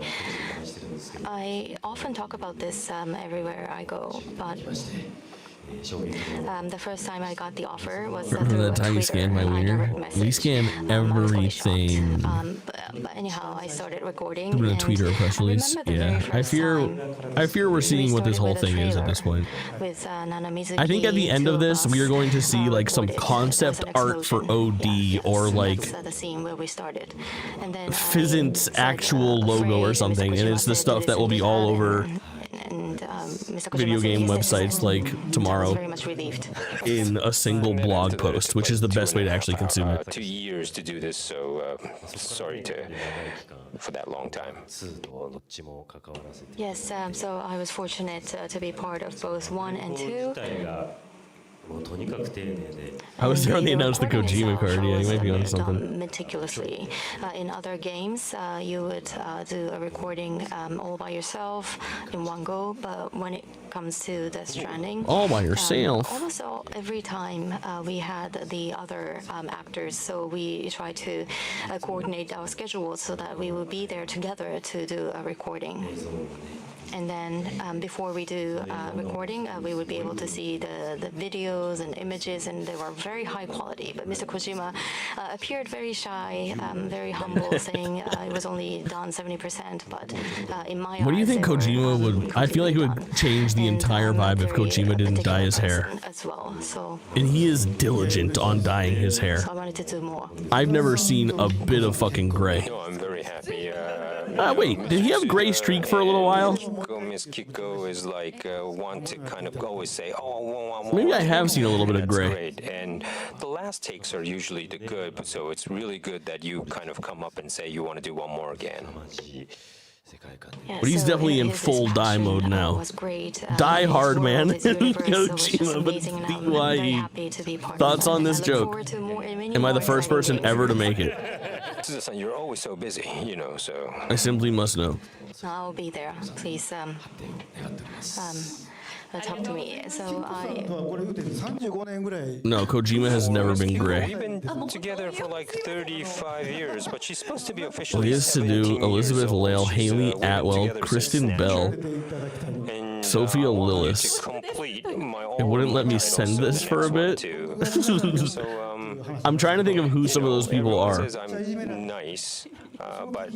S7: I often talk about this everywhere I go, but the first time I got the offer was
S1: Remember
S7: through
S1: that time you
S7: Twitter,
S1: scanned my
S7: a
S1: wiener?
S7: direct
S1: We
S7: message.
S1: scan
S7: I was quite
S1: everything.
S7: shocked. But anyhow, I started recording.
S1: Put in a
S7: and
S1: tweet or a press
S7: I
S1: release.
S7: remember the
S1: Yeah,
S7: very
S1: I
S7: first time
S1: fear we're seeing what this
S7: we
S1: whole
S7: started
S1: thing
S7: with a
S1: is at this
S7: trailer
S1: point.
S7: With Nana Mizuki,
S1: I think at the end of this,
S7: two
S1: we are
S7: us,
S1: going to see like some
S7: recorded.
S1: concept
S7: There was an
S1: art for
S7: explosion.
S1: OD
S7: Yeah,
S1: or
S7: yes,
S1: like
S7: that's, the scene where we started. And then
S1: Fizzant's
S7: said,
S1: actual logo or
S7: afraid,
S1: something,
S7: Mr.
S1: and it's the
S7: Kojima
S1: stuff
S7: said
S1: that will be
S7: this
S1: all
S7: and
S1: over
S7: that, and Mr. Kojima
S1: video
S7: said
S1: game
S7: yes,
S1: websites like
S7: I was
S1: tomorrow
S7: very much relieved.
S1: in a single blog post, which is the best way to actually consume it.
S8: 2 years to do this, so sorry for that long time.
S7: Yes, so I was fortunate to be part of both 1 and 2.
S1: I was there when they announced the
S7: recording
S1: Kojima
S7: itself
S1: card. Yeah, you might be onto
S7: was done
S1: something.
S7: meticulously. In other games, you would do a recording all by yourself in one go, but when it comes to the Stranding,
S1: All by yourself.
S7: almost every time we had the other actors, so we tried to coordinate our schedules so that we would be there together to do a recording. And then before we do recording, we would be able to see the videos and images, and they were very high quality. But Mr. Kojima appeared very shy, very humble, saying it was only done 70%. But in my
S1: What do you
S7: eyes,
S1: think
S7: they were,
S1: Kojima would? I feel like it would
S7: completely
S1: change the
S7: done.
S1: entire
S7: And I'm
S1: vibe if
S7: a very
S1: Kojima didn't dye his hair.
S7: particular person as well. So
S1: And he is diligent on dyeing his hair.
S7: I wanted to do more.
S1: I've never seen a bit of fucking gray.
S8: No, I'm very happy.
S1: Wait, did he have gray streak for a little while?
S8: Miss Kiko is like one to kind of always say, "Oh,
S1: Maybe I have seen a little bit of
S8: that's
S1: gray.
S8: great." And the last takes are usually the good, but so it's really good that you kind of come up and say you want to do one more again.
S7: Yeah,
S1: But he's
S7: so
S1: definitely in
S7: his
S1: full dye
S7: passion,
S1: mode now.
S7: was great.
S1: Die
S7: His
S1: hard,
S7: world,
S1: man.
S7: his universe was just
S1: Kojima, but
S7: amazing, and I'm
S1: DYE.
S7: very happy to be part
S1: Thoughts
S7: of it.
S1: on this
S7: I look
S1: joke?
S7: forward to many
S1: Am I the
S7: more
S1: first
S7: exciting
S1: person
S7: games.
S1: ever to make it?
S8: Suzuki-san, you're always so busy, so.
S1: I simply must know.
S7: I'll be there. Please talk to me. So I.
S1: No, Kojima has never been
S8: We've
S1: gray.
S8: been together for like 35 years, but she's supposed to be officially
S1: Leah
S8: 17
S1: Sadu,
S8: years
S1: Elizabeth
S8: old.
S1: Lale,
S8: She's,
S1: Haley
S8: we've been
S1: Atwell,
S8: together
S1: Kristen
S8: since
S1: Bell,
S8: Snatcher. And,
S1: Sophia
S8: I want you to
S1: Lillis.
S8: complete my
S1: It wouldn't let me
S8: title,
S1: send
S8: so
S1: this
S8: the
S1: for a
S8: next
S1: bit.
S8: one, too. So,
S1: I'm trying to think of who some of those people
S8: everyone
S1: are.
S8: says I'm nice, but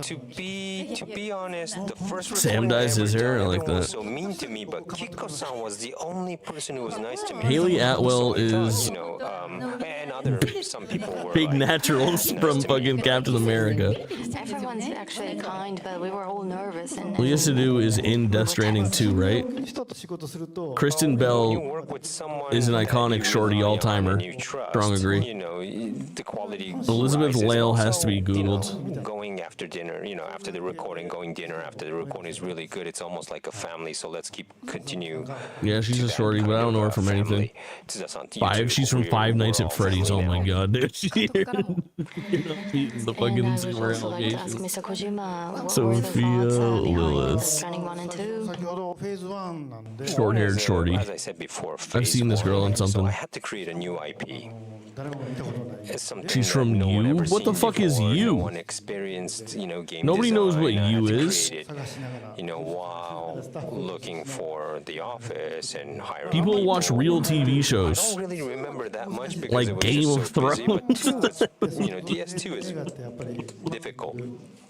S8: to be honest, the first
S1: Sam
S8: recording
S1: dyes
S8: I
S1: his
S8: ever
S1: hair,
S8: done,
S1: I like
S8: everyone was
S1: that.
S8: so mean to me, but Kiko-san was the only person who was nice to me.
S1: Haley Atwell
S8: So I thought,
S1: is
S8: and some people were
S1: big
S8: like,
S1: naturals
S8: nice
S1: from
S8: to me.
S1: fucking Captain America.
S7: Everyone's actually kind, but we were all nervous. And
S1: Leah Sadu is in Death Stranding 2, right? Kristen
S8: When you
S1: Bell
S8: work with someone
S1: is an
S8: that
S1: iconic
S8: you
S1: shorty
S8: rely on
S1: all-timer.
S8: and you trust,
S1: Strong agree.
S8: The quality
S1: Elizabeth
S8: rises.
S1: Lale has
S8: Also,
S1: to be Googled.
S8: Going after dinner, after the recording, going dinner after the recording is really good. It's almost like a family, so let's continue.
S1: Yeah, she's
S8: to
S1: a
S8: that
S1: shorty, but I
S8: kind
S1: don't know
S8: of,
S1: her from
S8: family.
S1: anything.
S8: Tsuda-san, you
S1: Five,
S8: too.
S1: she's from
S8: We're
S1: Five Nights
S8: all
S1: at Freddy's. movies. Oh my god, dude. You're the
S7: And I
S1: fucking
S7: would
S1: super
S7: also like to ask
S1: allegations.
S7: Mr. Kojima, what were the
S1: Sophia
S7: thoughts behind
S1: Lilith.
S7: Stranding 1 and 2?
S6: 先ほどフェーズ1なんで
S1: Short-haired shorty.
S8: As I said before,
S1: I've
S8: phase
S1: seen this girl
S8: one,
S1: in something.
S8: So I had to create a new IP.
S6: 誰も見たことない
S8: It's something
S1: She's
S8: that
S1: from
S8: no one
S1: You?
S8: ever
S1: What the
S8: seen
S1: fuck is
S8: before,
S1: You?
S8: No one experienced, game
S1: Nobody knows what
S8: design. I had
S1: You
S8: to
S1: is.
S8: create it, while looking for The Office and hiring
S1: People watch real TV
S8: I
S1: shows.
S8: don't really remember that much because
S1: Like
S8: it was
S1: Game
S8: just
S1: of
S8: so busy, but
S1: Thrones.
S8: DS2 is
S6: 映画ってやっぱり
S8: difficult.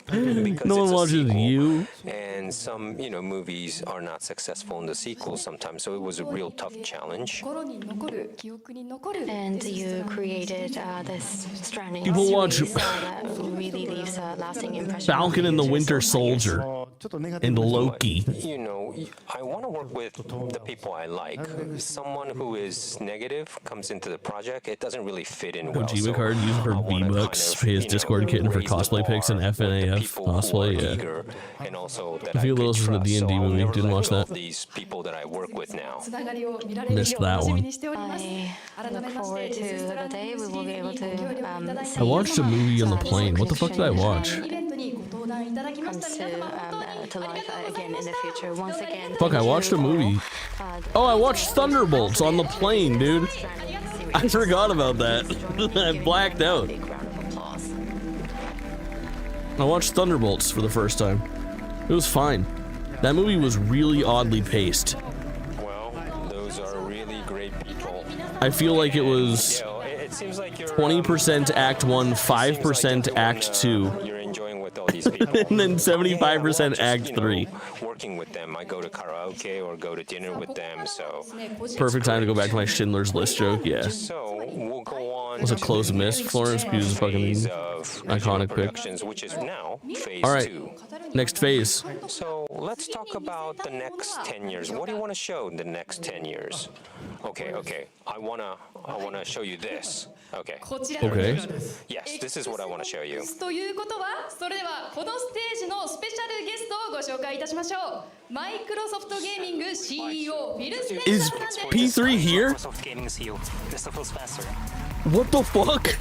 S8: Because
S1: No one
S8: it's a
S1: watches
S8: sequel,
S1: You.
S8: and some movies are not successful in the sequel sometimes, so it was a real tough challenge.
S9: 心に残る記憶に残る
S7: And you created this Stranding
S1: People watch-
S7: series that really leaves a lasting impression.
S1: Falcon and the Winter Soldier
S6: ちょっとネガティ
S1: and
S6: ブな人は
S1: Loki.
S8: I want to work with the people I like. Someone who is negative comes into the project, it doesn't really fit in well.
S1: Kojima
S8: So
S1: card used for
S8: I wanna
S1: V-Bucks,
S8: kind of,
S1: pay his Discord kitten for
S8: raise the
S1: cosplay pics and
S8: bar with the
S1: FNAF
S8: people who
S1: cosplay,
S8: are
S1: yeah.
S8: eager, and also that
S1: I feel
S8: could
S1: those was in the
S8: trust.
S1: D&D
S8: So I'll
S1: movie,
S8: never
S1: didn't
S8: let
S1: watch
S8: go of
S1: that.
S8: these people that I work with now.
S9: つながりを見られるよう
S1: Missed that
S9: 楽しみ
S1: one.
S9: にしております。
S7: I
S9: 改め
S7: look
S9: まし
S7: forward
S9: て、
S7: to
S9: デスストラン
S7: the
S9: ディ
S7: day
S9: ング
S7: we
S9: シ
S7: will
S9: リ
S7: be
S9: ーズ
S7: able
S9: に
S7: to
S9: ご協力いただいた
S1: I watched a movie on the plane. What the fuck did I watch?
S9: イベントにご登壇いただきまし
S7: comes
S9: た
S7: to
S9: 皆様本当にあり
S7: to
S9: が
S7: life
S9: とうござい
S7: again
S9: ま
S7: in
S9: し
S7: the
S9: た。
S7: future. Once again,
S1: Fuck, I watched a movie. Oh, I watched Thunderbolts on the plane, dude. I forgot about that. I blacked out. I watched Thunderbolts for the first time. It was fine. That movie was really oddly paced.
S8: Well, those are really great people.
S1: I feel like it was
S8: It seems like you're
S1: 20% Act 1, 5% Act 2.
S8: You're enjoying with all these people.
S1: And then 75%
S8: Yeah, well, just,
S1: Act 3.
S8: Working with them, I go to karaoke or go to dinner with them, so
S1: Perfect time to go back to my Schindler's List joke, yeah.
S8: so we'll go on.
S1: It was a close miss. Florence Pugh's a fucking
S8: phase of
S1: iconic pick.
S8: productions, which is now phase
S1: All right,
S8: 2.
S1: next phase.
S8: So let's talk about the next 10 years. What do you want to show in the next 10 years? Okay. I wanna show you this. Okay.
S9: こちら
S1: Okay.
S8: Yes, this is what I want to show you.
S9: ということは、それではこのステージのスペシャルゲストをご紹介いたしましょう。マイクロソフトゲーミング CEO フィル・スペンサー
S1: Is
S9: さんです
S1: P3 here?
S5: Microsoft Gaming CEO, Christopher Spencer.
S1: What the fuck?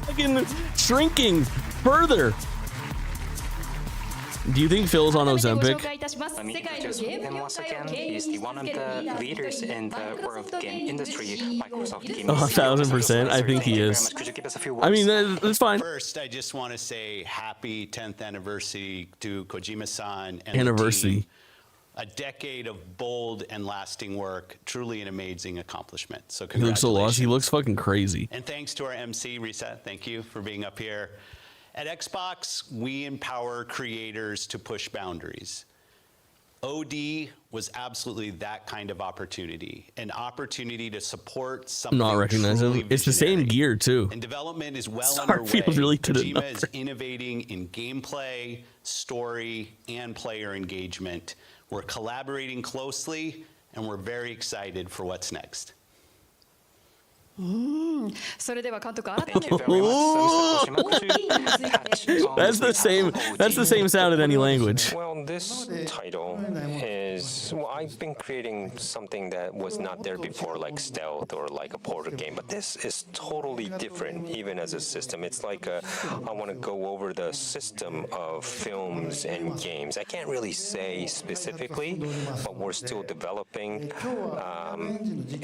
S1: Fucking shrinking further. Do you think Phil's on
S9: ご紹
S1: Ozempic?
S9: 介いたします。
S5: Let me
S9: 世界の
S5: introduce
S9: ゲーム
S5: him
S9: 業
S5: once
S9: 界を
S5: again.
S9: 牽引
S5: He's
S9: し
S5: the
S9: 続
S5: one of
S9: ける
S5: the
S9: リーダー
S5: leaders in the world game industry, Microsoft Gaming
S1: Oh, 1000%. I think he
S5: Thank you very
S1: is.
S5: much. Could you give us a few words?
S1: I mean, that's fine.
S10: First, I just want to say happy 10th anniversary to Kojima-san and
S1: Anniversary.
S10: the team. A decade of bold and lasting work, truly an amazing accomplishment. So
S1: He looks so lost. He
S10: congratulations.
S1: looks fucking crazy.
S10: And thanks to our MC, Risa. Thank you for being up here. At Xbox, we empower creators to push boundaries. OD was absolutely that kind of opportunity, an opportunity to support something
S1: Not recognizing
S10: truly
S1: him. It's the same
S10: visionary.
S1: gear too.
S10: And development is well
S1: Starfield
S10: underway.
S1: really did it
S10: Kojima is
S1: number.
S10: innovating in gameplay, story, and player engagement. We're collaborating closely, and we're very excited for what's next.
S9: それでは監督改め
S5: Thank
S9: て
S5: you very much. So, Mr. Kojima, could you touch on
S1: That's the same. That's the same sound in any language.
S8: Well, this title is, I've been creating something that was not there before, like stealth or like a portal game, but this is totally different, even as a system. It's like I want to go over the system of films and games. I can't really say specifically, but we're still developing.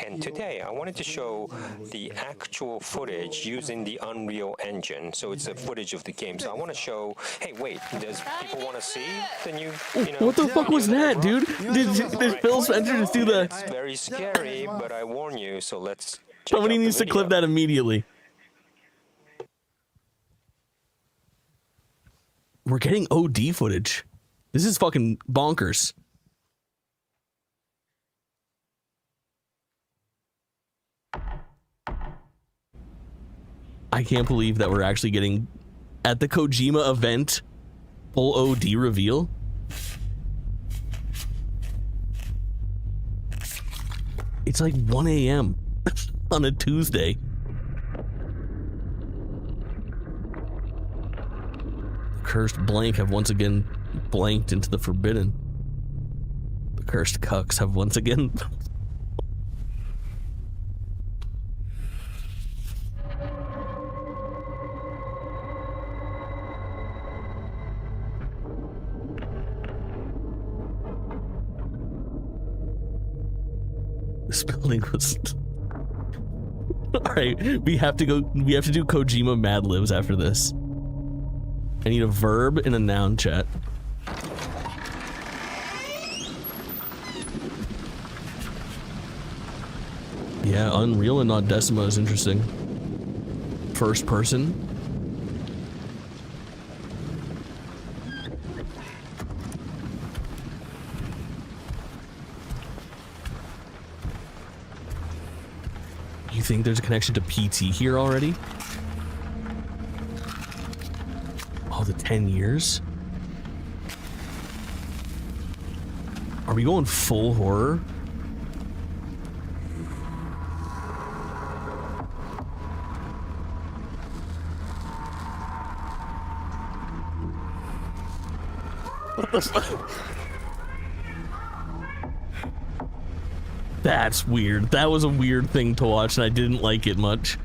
S8: And today, I wanted to show the actual footage using the Unreal Engine. So it's the footage of the game. So I want to show, hey, wait, does people want to see the new,
S1: What the fuck was that, dude? Did Phil Spencer just do the?
S8: It's very scary, but I warn you, so let's check
S1: Somebody
S8: out the
S1: needs to clip
S8: video.
S1: that immediately. We're getting OD footage. This is fucking bonkers. I can't believe that we're actually getting, at the Kojima event, full OD reveal. It's like 1 a.m. on a Tuesday. The cursed blank have once again blanked into the forbidden. The cursed cucks have once again This building was. All right, we have to do Kojima Mad Libs after this. I need a verb and a noun, chat. Yeah, Unreal and not Decima is interesting. First person. You think there's a connection to PT here already? Oh, the 10 years? Are we going full horror? What the fuck? That's weird. That was a weird thing to watch, and I didn't like it much.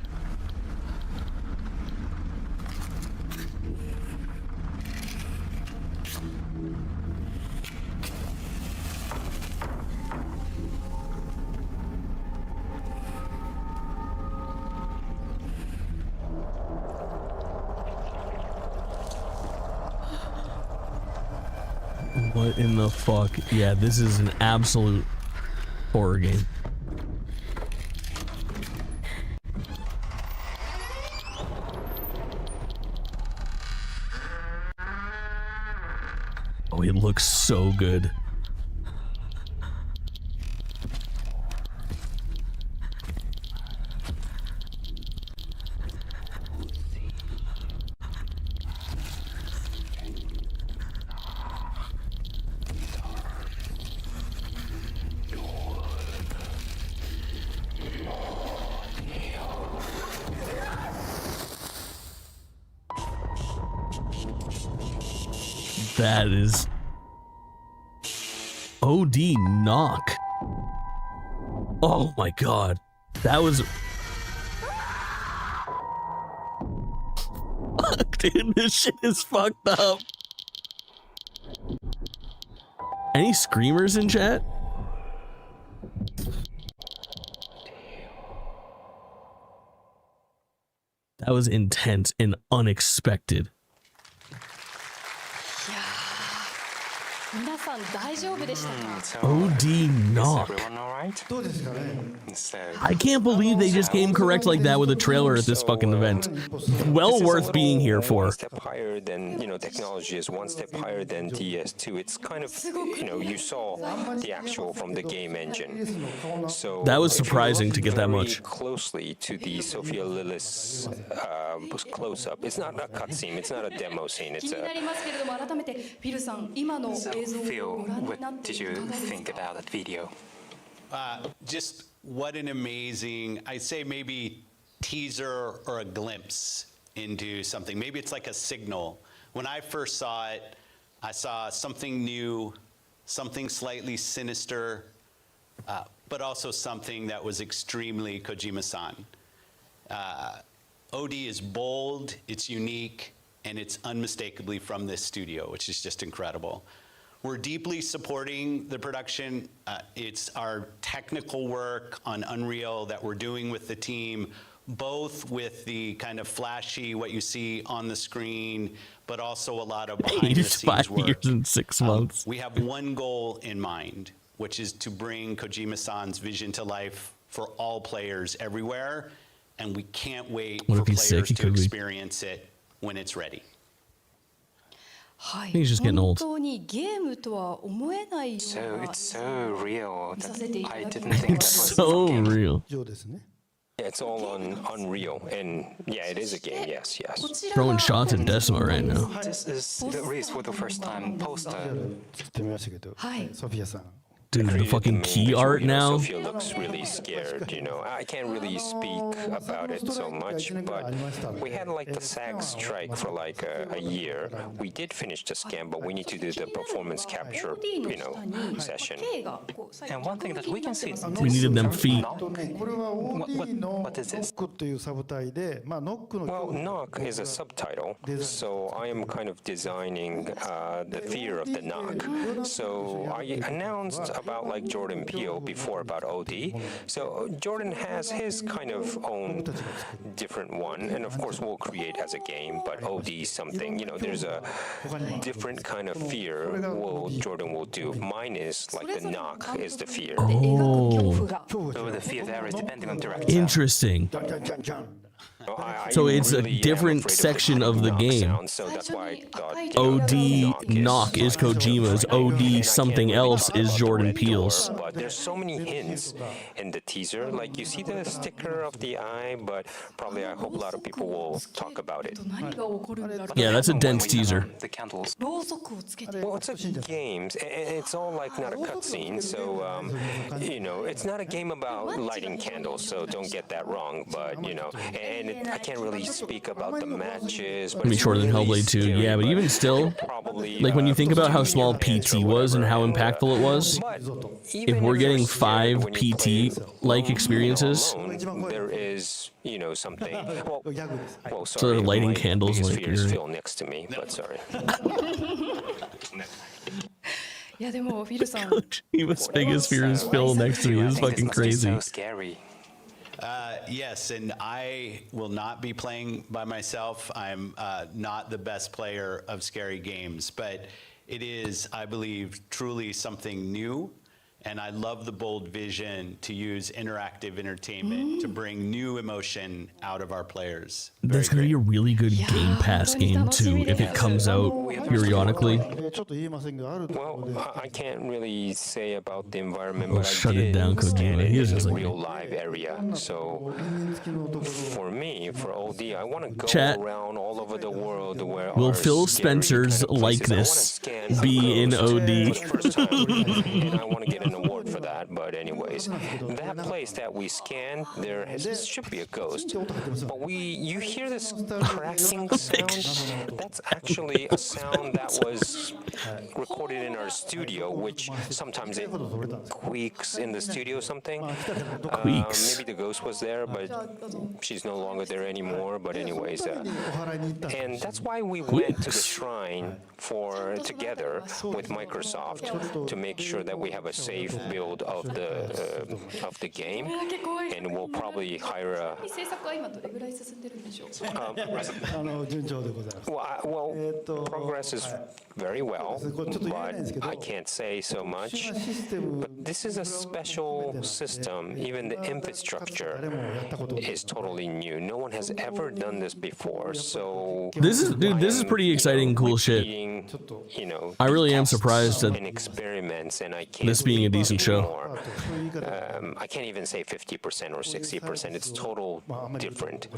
S1: What in the fuck? Yeah, this is an absolute horror game. Oh, it looks so good. That is OD knock. Oh my god. That was fuck, dude, this shit is fucked up. Any screamers in chat? That was intense and unexpected. OD knock. I can't believe they just came correct like that with a trailer at this fucking event. Well worth being here for.
S8: One step higher than, technology is one step higher than DS2. It's kind of, you saw the actual from the game engine. So
S1: that was surprising to get that much.
S8: Closely to the Sophia Lillis close-up. It's not a cutscene. It's not a demo scene. It's a.
S11: Phil, what did you think about that video?
S10: Just what an amazing, I'd say maybe teaser or a glimpse into something. Maybe it's like a signal. When I first saw it, I saw something new, something slightly sinister, but also something that was extremely Kojima-san. OD is bold, it's unique, and it's unmistakably from this studio, which is just incredible. We're deeply supporting the production. It's our technical work on Unreal that we're doing with the team, both with the kind of flashy, what you see on the screen, but also a lot of behind the scenes
S1: 5
S10: work.
S1: years and 6 months.
S10: We have one goal in mind, which is to bring Kojima-san's vision to life for all players everywhere, and we can't wait for players to experience it when it's ready.
S1: He's just getting old.
S11: So it's so real that I didn't think that was
S1: so real.
S8: Yeah, it's all on Unreal, and yeah, it is a game. Yes.
S1: Throwing shots at Decima right now.
S11: This is the release for the first time poster.
S1: Dude, the fucking key art now.
S8: Sophia looks really scared, I can't really speak about it so much, but we had like the SAG strike for like a year. We did finish the scan, but we need to do the performance capture, session.
S11: And one thing that we can see,
S1: we needed them feet.
S11: What is this?
S8: Well, knock is a subtitle, so I am kind of designing the fear of the knock. So I announced about like Jordan Peele before about OD. So Jordan has his kind of own different one, and of course we'll create as a game, but OD something, there's a different kind of fear Jordan will do. Mine is like the knock is the fear.
S1: Oh,
S11: So the fear varies depending on director.
S1: interesting. So it's a different section of the game.
S8: So that's why I thought
S1: OD knock is Kojima's. OD something else is Jordan Peele's.
S8: But there's so many hints in the teaser. Like you see the sticker of the eye, but probably I hope a lot of people will talk about it.
S1: Yeah, that's a dense teaser.
S11: The candles.
S8: Well, it's a game, and it's all like not a cutscene, so it's not a game about lighting candles. So don't get that wrong. But I can't really speak about the matches. But
S1: Be shorter than Hellblade 2, yeah, but even still, like when you think about how small PT was and how impactful it was, if we're getting 5 PT-like experiences,
S8: there is, something. Well, sorry.
S1: so they're lighting candles
S8: biggest
S1: like
S8: fears
S1: you're...
S8: Phil next to me, but sorry.
S9: いやでもフィルさん
S1: Kojima's biggest fear is Phil next to me. It's fucking crazy.
S11: So scary.
S10: Yes, and I will not be playing by myself. I'm not the best player of scary games, but it is, I believe, truly something new. And I love the bold vision to use interactive entertainment to bring new emotion out of our players.
S1: That's going to be a really good Game Pass game, too, if it comes out periodically.
S8: Well, I can't really say about the environment,
S1: Oh,
S8: but
S1: shut
S8: I
S1: it
S8: did
S1: down, Kojima.
S8: scan it
S1: He is
S8: in
S1: just
S8: a
S1: like-
S8: real live area. So for me, for OD, I want to go
S1: Chat.
S8: around all over the world where
S1: Will
S8: our
S1: Phil
S8: scary
S1: Spencer's
S8: kind of
S1: like
S8: places. I wanna
S1: this
S8: scan
S1: be in
S8: those
S1: OD?
S8: for the first time, and I want to get an award for that. But anyways, that place that we scanned, there should be a ghost. But you hear this cracking sound? That's actually a sound that was recorded in our studio, which sometimes it squeaks in the studio or something.
S1: Squeaks.
S8: Maybe the ghost was there, but she's no longer there anymore. But anyways, and that's why we went to the shrine together with Microsoft to make sure that we have a safe build of the game, and we'll probably hire a.
S9: 制作は今どれぐらい進んでるんでしょう
S6: 順調でございます。
S8: Well, progress is very well, but I can't say so much. But this is a special system. Even the infrastructure is totally new. No one has ever done this before. So
S1: This is pretty exciting, cool shit. I really am surprised at
S8: experiments, and I can't
S1: this being a decent show.
S8: more. I can't even say 50% or 60%. It's total different.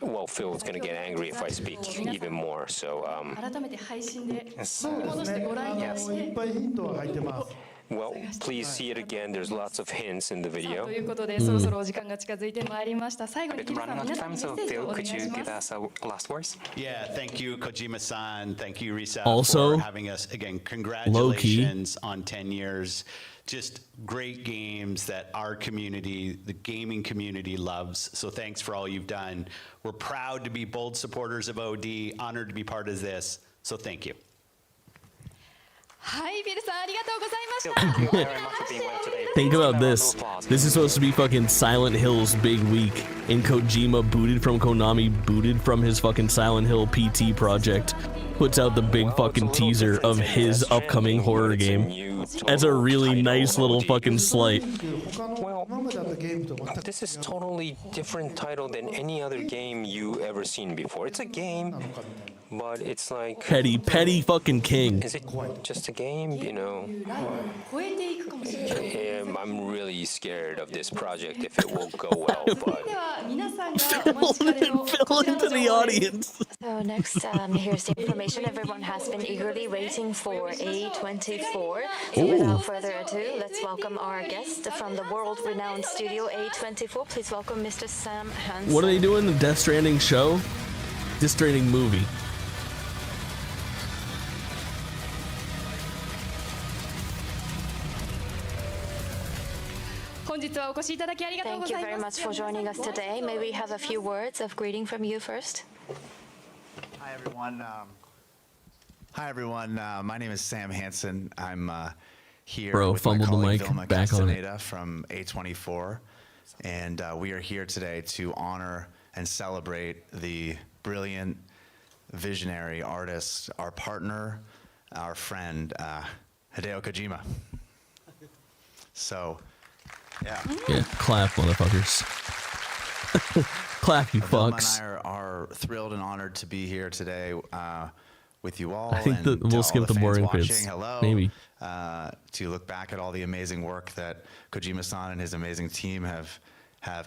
S8: Well, Phil's gonna get angry if I speak even more. So,
S9: 改めて配信で戻してご覧いただいて
S6: いっぱいヒントは入ってます。
S8: well, please see it again. There's lots of hints in the
S9: と
S8: video.
S9: いうことでそろそろお時間が近づいてまいりました最後に
S11: It's
S9: フィルさん
S11: running out
S9: 皆
S11: of
S9: さん
S11: time,
S9: にメッ
S11: so
S9: セージを
S11: Phil,
S9: お願い
S11: could
S9: し
S11: you
S9: ま
S11: give
S9: す
S11: us last words?
S10: Yeah, thank you, Kojima-san. Thank you, Risa,
S1: Also,
S10: for having us. Again, congratulations on 10 years. Just great games that our community, the gaming community, loves. So thanks for all you've done. We're proud to be bold supporters of OD, honored to be part of this. So thank you.
S9: はいフィルさんありがとうございました
S11: Thank you very much for being with us today.
S1: Think about
S11: Round of
S1: this.
S11: applause.
S1: This is supposed to be fucking Silent Hill's big week, and Kojima, booted from Konami, booted from his fucking Silent Hill PT project, puts out the big fucking teaser of his upcoming horror game as a really nice little fucking slight.
S8: Well, this is totally different title than any other game you ever seen before. It's a game, but it's like,
S1: Petty fucking king.
S8: is it just a game?
S9: 超えていくかもしれない
S8: I'm really scared of this project if it will go well.
S9: それ
S8: But
S9: では皆さんがお待ちかねのこ
S1: Fell
S9: ちらの
S1: into
S9: 情
S1: the
S9: 報です
S1: audience.
S7: So next, here's the information everyone has been eagerly waiting for, A24. So without further ado, let's welcome our guest from the world-renowned studio A24. Please welcome Mr. Sam Hansen.
S1: What are they doing? The Death Stranding show? Death Stranding movie.
S9: Thank
S7: you very much for joining us today. May we have a few words of greeting from you first?
S12: Hi, everyone. My name is Sam Hansen. I'm
S13: here
S1: Bro,
S13: with my
S1: fumbled the
S13: colleague
S1: mic,
S13: Vilma
S1: back on it.
S13: Castaneda from A24, and we are here today to honor and celebrate the brilliant, visionary artist, our partner, our friend, Hideo Kojima. So, yeah.
S1: Yeah, clap, motherfuckers. Clap, you
S13: Vilma
S1: fucks.
S13: and I are thrilled and honored to be here today with you all.
S1: I think
S13: and
S1: that
S13: to
S1: we'll
S13: all
S1: skip the
S13: fans
S1: boring
S13: watching,
S1: bits.
S13: hello.
S1: Maybe.
S13: To look back at all the amazing work that Kojima-san and his amazing team have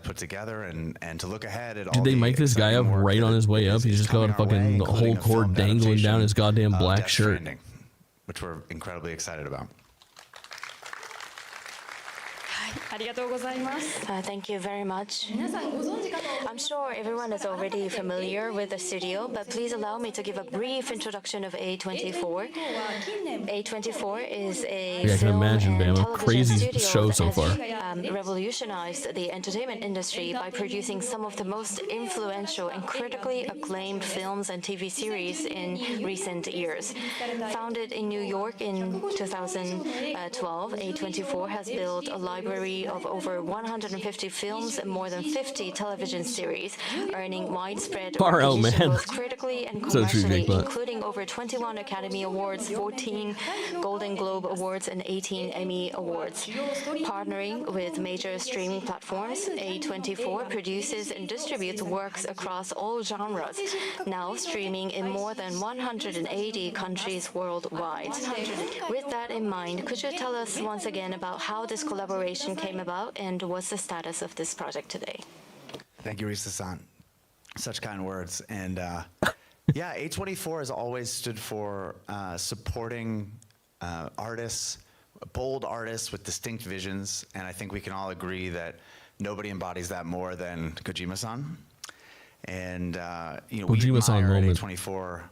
S13: put together, and to look ahead at all.
S1: Did they
S13: the
S1: mic this guy up
S13: exciting work
S1: right
S13: that
S1: on his way up?
S13: is
S1: He's just got a
S13: coming our way,
S1: fucking
S13: including
S1: whole
S13: a
S1: cord
S13: filmed
S1: dangling down his goddamn
S13: adaptation of
S1: black
S13: Death
S1: shirt.
S13: Stranding, which we're incredibly excited about.
S7: Thank you very much. I'm sure everyone is already familiar with the studio, but please allow me to give a brief introduction of A24. A24 is a
S1: Yeah, I can
S7: film
S1: imagine,
S7: and
S1: Bama.
S7: television
S1: Crazy
S7: studio
S1: show
S7: that
S1: so
S7: has
S1: far.
S7: revolutionized the entertainment industry by producing some of the most influential and critically acclaimed films and TV series in recent years. Founded in New York in 2012, A24 has built a library of over 150 films and more than 50 television series, earning widespread
S1: Far out,
S7: recognition
S1: man.
S7: both critically and
S1: So true,
S7: commercially,
S1: Jake, but-
S7: including over 21 Academy Awards, 14 Golden Globe Awards, and 18 Emmy Awards. Partnering with major streaming platforms, A24 produces and distributes works across all genres, now streaming in more than 180 countries worldwide. With that in mind, could you tell us once again about how this collaboration came about and what's the status of this project today?
S13: Thank you, Risa-san. Such kind words. And yeah, A24 has always stood for supporting artists, bold artists with distinct visions. And I think we can all agree that nobody embodies that more than Kojima-san. And you know, we
S1: Kojima-san
S13: admire at
S1: moment.
S13: A24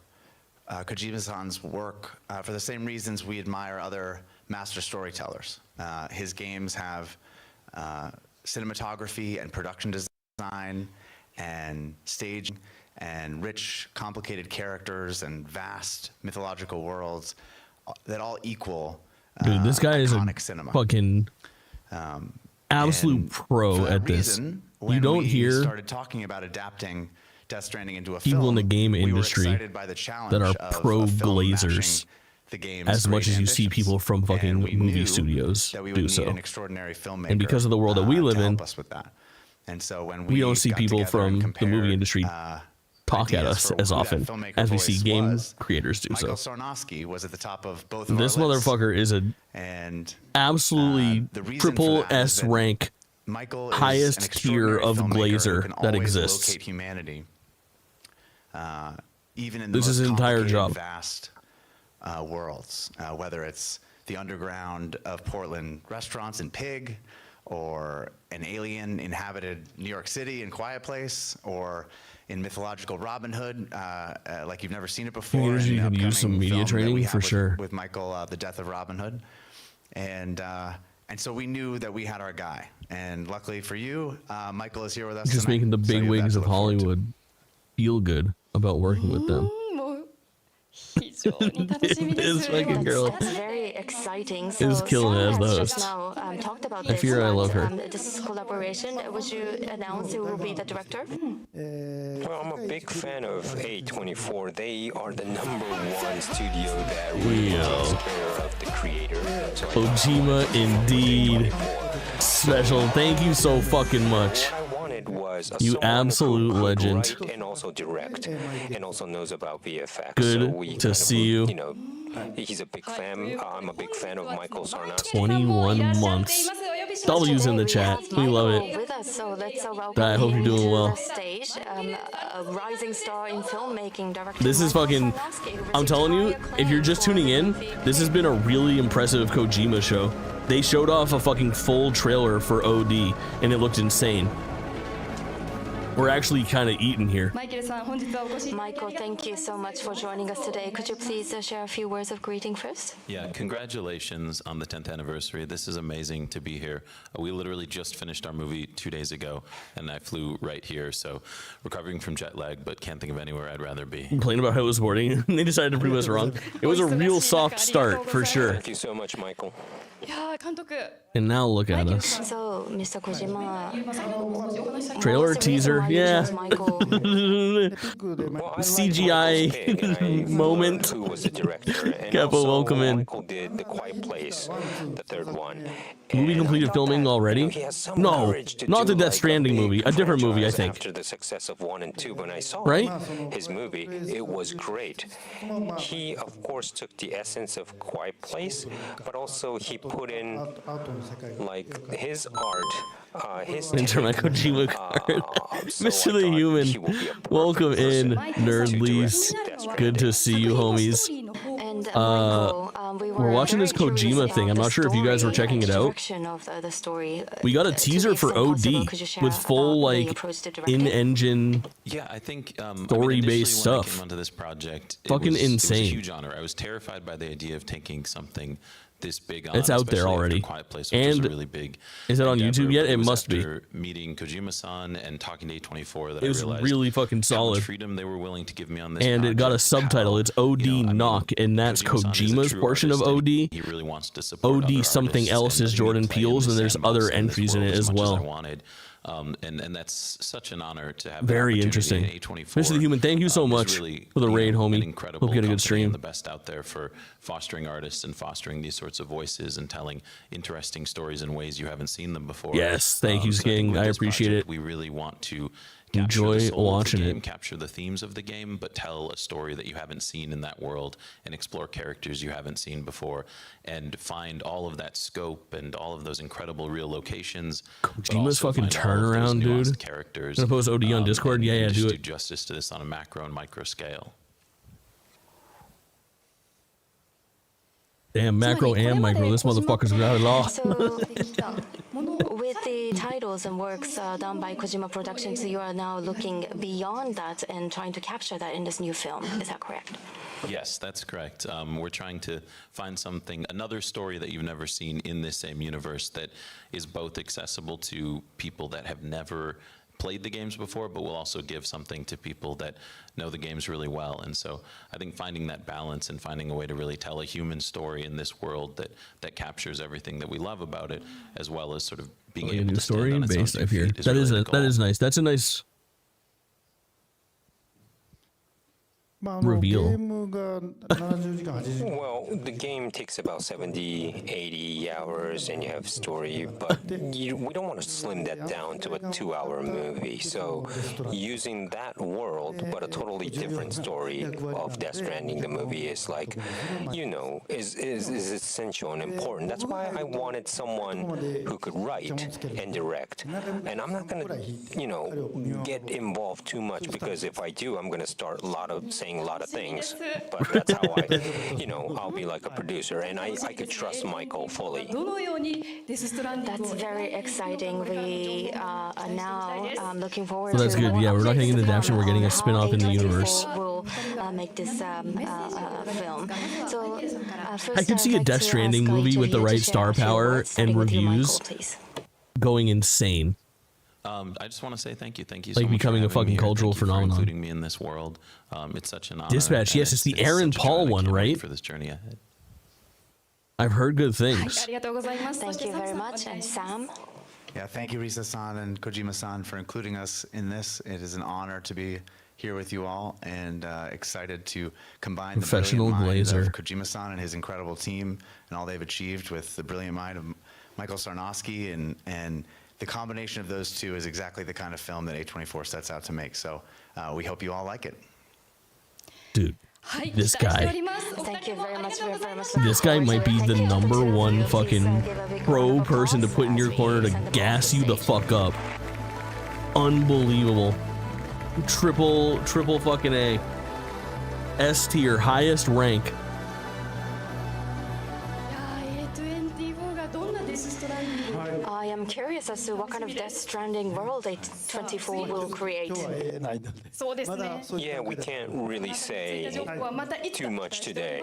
S13: Kojima-san's work for the same reasons we admire other master storytellers. His games have cinematography and production design and staging and rich, complicated characters and vast mythological worlds that all equal
S1: Dude, this guy is a
S13: iconic cinema.
S1: fucking absolute
S13: And
S1: pro
S13: for that
S1: at this.
S13: reason,
S1: You
S13: when
S1: don't
S13: we
S1: hear
S13: started talking about adapting Death Stranding into a
S1: people
S13: film,
S1: in the game
S13: we were
S1: industry
S13: excited by the challenge
S1: that are
S13: of
S1: pro
S13: a film
S1: glazers
S13: matching the game's
S1: as much
S13: great
S1: as you see
S13: ambitions.
S1: people from fucking
S13: And we
S1: movie
S13: knew
S1: studios
S13: that we would
S1: do
S13: need
S1: so.
S13: an extraordinary filmmaker,
S1: And because of the world that we live
S13: to
S1: in,
S13: help us with that. And so when
S1: we don't see
S13: got
S1: people
S13: together and
S1: from the movie
S13: compared,
S1: industry talk at
S13: ideas
S1: us
S13: for
S1: as
S13: who that
S1: often
S13: filmmaker
S1: as we see
S13: voice
S1: game
S13: was,
S1: creators do
S13: Michael
S1: so.
S13: Sarnowski was at the top of both of
S1: This
S13: our lists.
S1: motherfucker is a
S13: And
S1: absolutely
S13: the reason
S1: triple
S13: for that is
S1: S
S13: that
S1: rank
S13: Michael is an
S1: highest tier
S13: extraordinary
S1: of
S13: filmmaker who
S1: glazer
S13: can
S1: that
S13: always
S1: exists.
S13: locate humanity, even in the
S1: This is
S13: most
S1: his entire
S13: complicated,
S1: job.
S13: vast worlds, whether it's the underground of Portland restaurants in Pig, or an alien inhabited New York City in Quiet Place, or in mythological Robin Hood, like you've never seen it before.
S1: Community
S13: in the
S1: could use some
S13: upcoming
S1: media
S13: film that we
S1: training
S13: have
S1: for
S13: with,
S1: sure.
S13: with Michael, The Death of Robin Hood, and so we knew that we had our guy. And luckily for you, Michael is here with us.
S1: Just
S13: tonight.
S1: making the
S13: So you
S1: big
S13: have that
S1: wigs
S13: to
S1: of
S13: look forward to.
S1: Hollywood feel good about working with them. This fucking girl
S7: That's very exciting.
S1: is killing it as the
S7: Someone has
S1: host.
S7: just now talked about
S1: I
S7: this.
S1: fear I love her.
S7: This collaboration. Would you announce who will be the director?
S8: Well, I'm a big fan of A24. They are the #1 studio that
S1: Yo.
S8: really takes care of the creator. So I
S1: Kojima indeed. Special. Thank you so fucking much.
S8: What I wanted was
S1: You
S8: someone
S1: absolute
S8: who could
S1: legend.
S8: write and also direct, and also knows about VFX.
S1: Good
S8: so we
S1: to
S8: kind of,
S1: see you.
S8: You know, he's a big fan. I'm a big fan of Michael Sarnowski.
S1: 21 months. W's in the chat. We love it.
S7: With us, so let's welcome
S1: I hope you're
S7: him
S1: doing
S7: to
S1: well.
S7: the stage. A rising star in filmmaking, director.
S1: This is
S7: Michael
S1: fucking.
S7: Sarnowski, who
S1: I'm
S7: received
S1: telling you,
S7: high
S1: if you're just
S7: acclaim
S1: tuning in,
S7: for
S1: this has been a really impressive Kojima show. They showed off a fucking full trailer for OD, and it looked insane. we're actually kind of eating here.
S7: Michael, thank you so much for joining us today. Could you please share a few words of greeting first?
S14: Yeah, congratulations on the 10th anniversary. This is amazing to be here. We literally just finished our movie 2 days ago, and I flew right here, so recovering from jet lag, but can't think of anywhere I'd rather be.
S1: Complain about how it was boarding. They decided to prove us wrong. It was a real soft start, for sure.
S8: Thank you so much, Michael.
S1: And now look at us.
S7: So, Mr. Kojima,
S1: Trailer teaser, yeah. CGI moment.
S8: Who was the director? And
S1: Capo,
S8: also,
S1: welcome in.
S8: Michael did The Quiet Place, the third one.
S1: Movie
S8: And
S1: completed
S8: I thought
S1: filming
S8: that,
S1: already?
S8: he has some
S1: No,
S8: courage to
S1: not
S8: do
S1: the Death
S8: like
S1: Stranding
S8: big
S1: movie. A different movie, I
S8: franchise
S1: think.
S8: After the success of 1 and 2, when I saw
S1: Right?
S8: his movie, it was great. He, of course, took the essence of Quiet Place, but also he put in like his art, his
S1: Enter my
S8: take,
S1: Kojima card.
S8: so
S1: Mr.
S8: I
S1: the
S8: thought
S1: Human,
S8: he would be a perfect
S1: welcome in,
S8: person
S1: Nerdleys.
S8: to direct Death
S1: Good to see you, homies.
S7: and Michael,
S1: We're watching this
S7: very curious
S1: Kojima thing. I'm
S7: about
S1: not sure if you guys were
S7: the story
S1: checking it
S7: and
S1: out.
S7: direction of the story.
S1: We got a
S7: To the
S1: teaser for
S7: extent possible,
S1: OD
S7: could you share
S1: with full,
S7: about the
S1: like,
S7: approach to directing?
S1: in-engine
S14: Yeah, I think
S1: story-based
S14: initially
S1: stuff.
S14: When I came onto this project,
S1: Fucking
S14: it was
S1: insane.
S14: a huge honor. I was terrified by the idea of taking something this big on.
S1: It's out there
S14: especially after
S1: already.
S14: Quiet Place, which was
S1: And
S14: a really big.
S1: is it on
S14: endeavor,
S1: YouTube yet?
S14: but
S1: It
S14: was
S1: must be.
S14: after meeting Kojima-san and talking to A24 that
S1: It
S14: I
S1: was
S14: realized
S1: really fucking
S14: how much
S1: solid.
S14: freedom they were willing to give me on this.
S1: And it got a
S14: project,
S1: subtitle.
S14: how,
S1: It's OD Knock, and that's
S14: Kojima-san is a
S1: Kojima's
S14: true
S1: portion of
S14: artist, and
S1: OD.
S14: He really wants to support other
S1: OD something
S14: artists
S1: else
S14: and
S1: is
S14: let me
S1: Jordan
S14: play in
S1: Peele's,
S14: the
S1: and there's
S14: sandbox
S1: other
S14: in this
S1: entries in
S14: world
S1: it as
S14: much I
S1: well.
S14: wanted. And that's such an honor to have.
S1: Very
S14: that
S1: interesting.
S14: opportunity. A24,
S1: Mr. the Human, thank you so
S14: is
S1: much
S14: really,
S1: for the raid,
S14: an
S1: homie.
S14: incredible
S1: Hope you had a good
S14: company
S1: stream.
S14: and the best out there for fostering artists and fostering these sorts of voices and telling interesting stories in ways you haven't seen them before.
S1: Yes, thank you,
S14: So I think
S1: Sking.
S14: with
S1: I
S14: this
S1: appreciate
S14: project,
S1: it.
S14: We really want to capture
S1: Enjoy
S14: the soul
S1: watching
S14: of the game,
S1: it.
S14: capture the themes of the game, but tell a story that you haven't seen in that world and explore characters you haven't seen before and find all of that scope and all of those incredible real locations. but
S1: Kojima's
S14: also
S1: fucking
S14: find all of those
S1: turnaround,
S14: nuanced
S1: dude.
S14: Characters.
S1: Gonna post OD on Discord? Yeah,
S14: and
S1: do
S14: just
S1: it.
S14: justice to this on a macro and micro scale.
S1: Damn, macro and micro. This motherfucker's got it all.
S7: So, with the titles and works done by Kojima Productions, you are now looking beyond that and trying to capture that in this new film. Is that correct?
S14: Yes, that's correct. We're trying to find another story that you've never seen in this same universe that is both accessible to people that have never played the games before, but will also give something to people that know the games really well. And so I think finding that balance and finding a way to really tell a human story in this world that captures everything that we love about it, as well as sort of being
S1: Like a
S14: able
S1: new
S14: to stand
S1: story
S14: on its own
S1: based,
S14: two
S1: I hear.
S14: feet is
S1: That is
S14: really the
S1: that
S14: goal.
S1: is nice. That's a nice reveal.
S8: Well, the game takes about 70, 80 hours, and you have story, but we don't want to slim that down to a 2-hour movie. So using that world, but a totally different story of Death Stranding, the movie is like, is essential and important. That's why I wanted someone who could write and direct. And I'm not going to, get involved too much, because if I do, I'm going to start saying a lot of things. But that's how I'll be like a producer, and I could trust Michael fully.
S7: That's very exciting. We are now looking forward
S1: So that's
S7: to
S1: good. Yeah, we're not getting an adaptation. We're getting a spin-off in the universe.
S7: Will make this film. So,
S1: I could see a Death Stranding movie with the right star power and reviews going insane.
S14: I just want to say thank you. Thank you so
S1: Like
S14: much for
S1: becoming a
S14: having
S1: fucking
S14: me here.
S1: cultural
S14: Thank you for
S1: phenomenon.
S14: including me in this world. It's such an honor.
S1: Dispatch,
S14: and
S1: yes, it's the Aaron
S14: such a joy.
S1: Paul
S14: I
S1: one,
S14: can't wait
S1: right?
S14: For this journey ahead.
S1: I've heard good things.
S7: Thank you very much. And Sam?
S13: Yeah, thank you, Risa-san and Kojima-san, for including us in this. It is an honor to be here with you all, and excited to combine
S1: Professional
S13: the brilliant mind
S1: glazer.
S13: of Kojima-san and his incredible team and all they've achieved with the brilliant mind of Michael Sarnowski, and the combination of those two is exactly the kind of film that A24 sets out to make. So we hope you all like it.
S1: Dude, this guy.
S7: Thank you very much.
S1: This guy might be the #1 fucking pro person to put in your corner to gas you the fuck up. Unbelievable. Triple fucking A. S tier, highest rank.
S7: I am curious guess as to what kind of Death Stranding world A24 will create.
S8: Yeah, we can't really say too much today.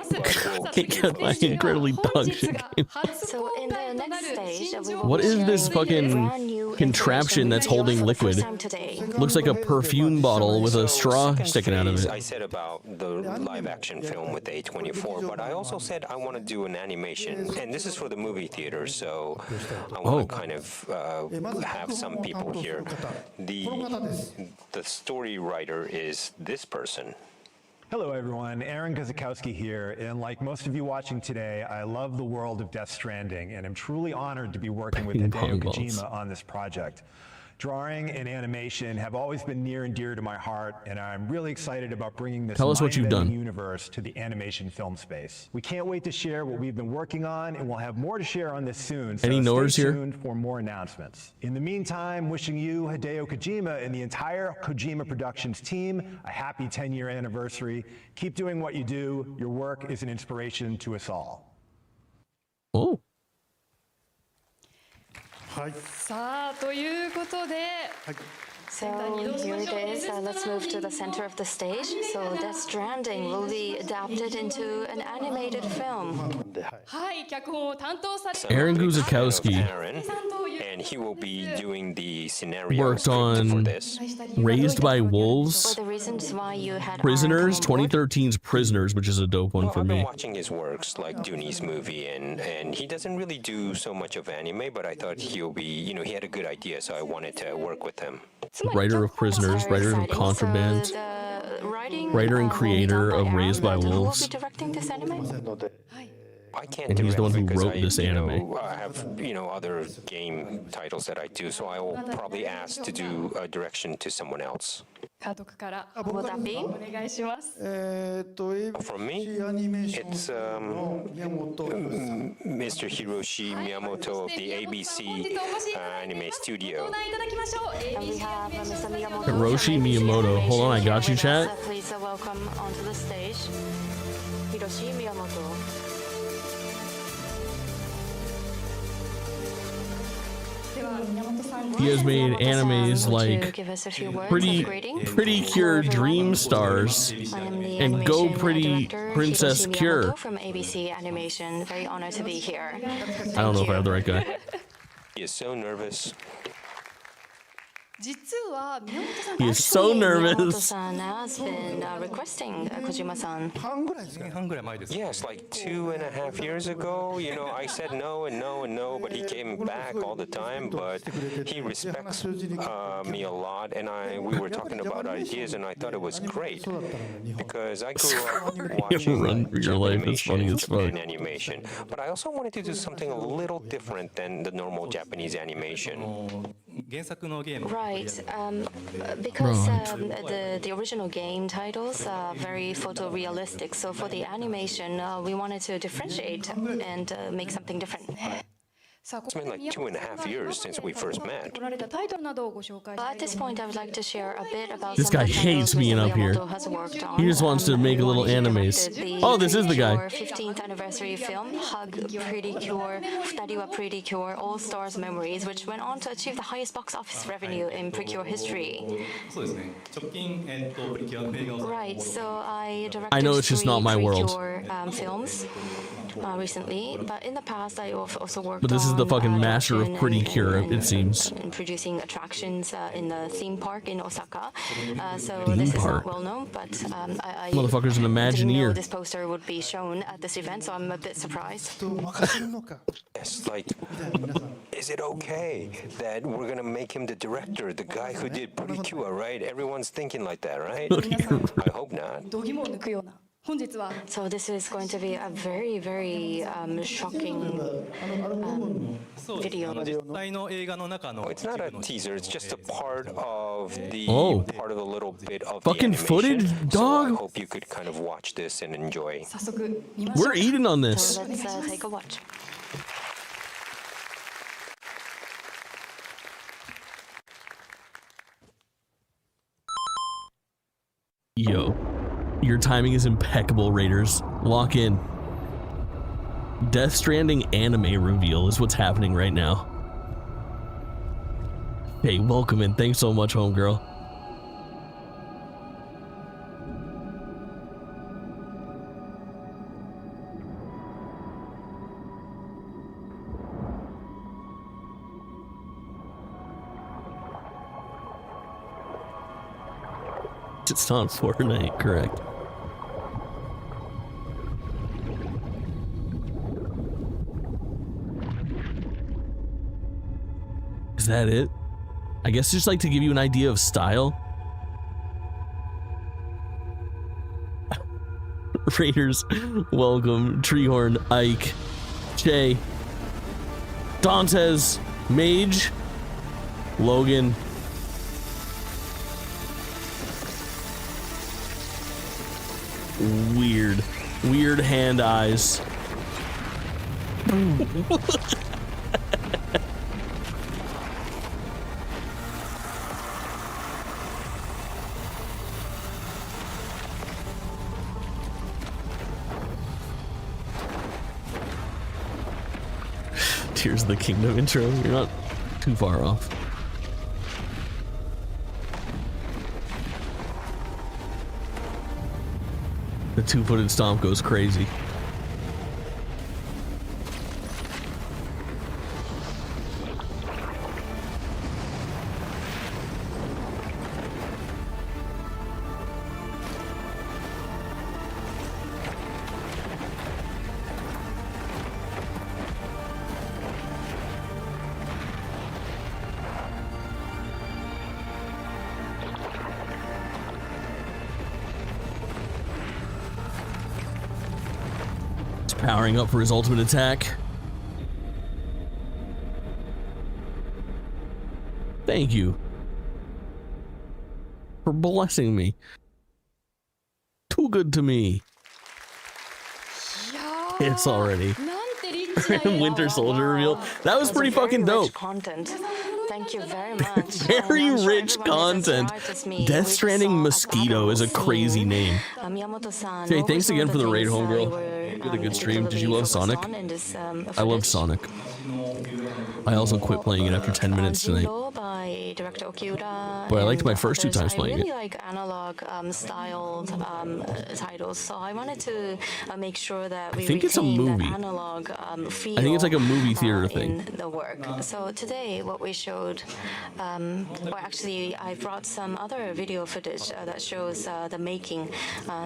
S1: It got my incredibly dog shit game.
S7: So in the next stage, we will
S1: What
S7: be
S1: is
S7: sharing
S1: this fucking
S7: brand new
S1: contraption that's
S7: information
S1: holding
S7: for the first
S1: liquid?
S7: time today.
S1: Looks like a perfume bottle with a straw sticking out of it.
S8: I said about the live-action film with A24, but I also said I want to do an animation, and this is for the movie theater, so I want to kind of have some people here. The story writer is this person.
S15: Hello everyone, Aaron Guzikowski here, and like most of you watching today, I love the world of Death Stranding, and I'm truly honored to be working with Hideo Kojima on this project. Drawing and animation have always been near and dear to my heart, and I'm really excited about bringing this mind-bending universe to the animation film space. We can't wait to share what we've been working on, and we'll have more to share on this soon, so stay tuned for more announcements. In the meantime, wishing you, Hideo Kojima, and the entire Kojima Productions team a happy 10-year anniversary. Keep doing what you do. Your work is an inspiration to us all.
S1: Oh.
S9: さあということで、
S7: So here it is. Let's move to the center of the stage. So Death Stranding will be adapted into an animated film.
S9: はい脚本を担当された
S1: Aaron Guzikowski
S8: and he will be doing the scenario
S1: worked
S8: script for
S1: on
S8: this.
S1: Raised by Wolves,
S7: For the reasons why you had
S1: Prisoners, 2013's Prisoners, which is a dope one for
S8: I've been
S1: me.
S8: watching his works, like Dooney's movie, and he doesn't really do so much of anime, but I thought he'll be, you know, he had a good idea, so I wanted to work with him.
S1: Writer of Prisoners, writer of Contraband, writer and creator of Raised by Wolves.
S8: I can't
S1: And he's the one who
S8: because
S1: wrote this anime.
S8: I have, you know, other game titles that I do, so I will probably ask to do a direction to someone else.
S9: 監督から
S7: Will that be?
S9: お願いします。
S8: From me, it's Mr. Hiroshi Miyamoto of the ABC Anime Studio.
S9: いただきましょう。
S7: And we have Mr. Miyamoto.
S1: Hiroshi Miyamoto. Hold on, I got you, chat.
S7: Please welcome onto the stage Hiroshi Miyamoto.
S1: He has made animes like Pretty Cure Dream Stars and Go Pretty Princess Cure.
S7: From ABC Animation. Very honored to be here.
S1: I don't know if I have the right guy.
S8: He is so nervous.
S9: 実は宮本さん
S1: He is so nervous.
S7: Miyamoto-san has been requesting Kojima-san.
S8: Yes, like 2.5 years ago, you know, I said no and no and no, but he came back all the time. But he respects me a lot, and we were talking about ideas, and I thought it was great because I grew up watching
S1: Run for your life. It's funny as fuck.
S8: Japan animation, but I also wanted to do something a little different than the normal Japanese animation.
S7: Right, because the original game titles are very photorealistic. So for the animation, we wanted to differentiate and make something different.
S8: It's been like 2.5 years since we first met.
S9: 取られたタイトルなどをご紹介
S7: But at this point, I would like to share a bit about
S1: This
S7: some
S1: guy
S7: of the titles
S1: hates being
S7: Mr.
S1: up here.
S7: Miyamoto has worked on.
S1: He just wants to make little animes. Oh, this is the guy.
S7: Our 15th anniversary film, Hug Pretty Cure, Futari wa Pretty Cure, All Stars Memories, which went on to achieve the highest box office revenue in Precure history. Right, so I directed
S1: I know it's just
S7: 3
S1: not my world.
S7: Precure films recently, but in the past I also worked
S1: But this is the
S7: on
S1: fucking master of
S7: direction
S1: Pretty
S7: and-
S1: Cure,
S7: and-
S1: it seems.
S7: and producing attractions in the theme park in Osaka. So
S1: Theme
S7: this is
S1: park?
S7: not well known, but I
S1: Motherfucker's an
S7: didn't know
S1: Imagineer.
S7: this poster would be shown at this event, so I'm a bit surprised.
S8: Yes, like, is it okay that we're gonna make him the director, the guy who did Pretty Cure, right? Everyone's thinking like that, right? I hope not.
S9: 度肝を抜くような本日は
S7: So this is going to be a very, very shocking video.
S8: Oh, it's not a teaser. It's just a part of the little bit of
S1: Fucking
S8: the animation.
S1: footage,
S8: So I
S1: dog.
S8: hope you could kind of watch this and enjoy.
S9: 早速見ましょう
S1: We're eating on this.
S7: So let's take a watch.
S1: Yo, your timing is impeccable, Raiders. Lock in. Death Stranding anime reveal is what's happening right now. Hey, welcome in. Thanks so much, homegirl. It's not Fortnite, correct? Is that it? I guess just like to give you an idea of style. Raiders, welcome. Treehorn, Ike, Che, Dantes, Mage, Logan. Weird hand eyes. Tears of the Kingdom intro. You're not too far off. The two-footed stomp goes crazy. Powering up for his ultimate attack. Thank you for blessing me. Too good to me. It's already Winter Soldier reveal. That was pretty fucking dope.
S7: Content. Thank you very much.
S1: Very rich content. Death Stranding Mosquito is a crazy name. Hey, thanks again for the raid, homegirl. You had a good stream. Did you love Sonic? I loved Sonic. I also quit playing it after 10 minutes tonight. But I liked my first two times playing it.
S7: I really like analog styled titles, so I wanted to make sure that we
S1: think it's a movie.
S7: Analog feel.
S1: I think it's like a movie theater thing.
S7: In the work. So today, what we showed, well, actually, I brought some other video footage that shows the making.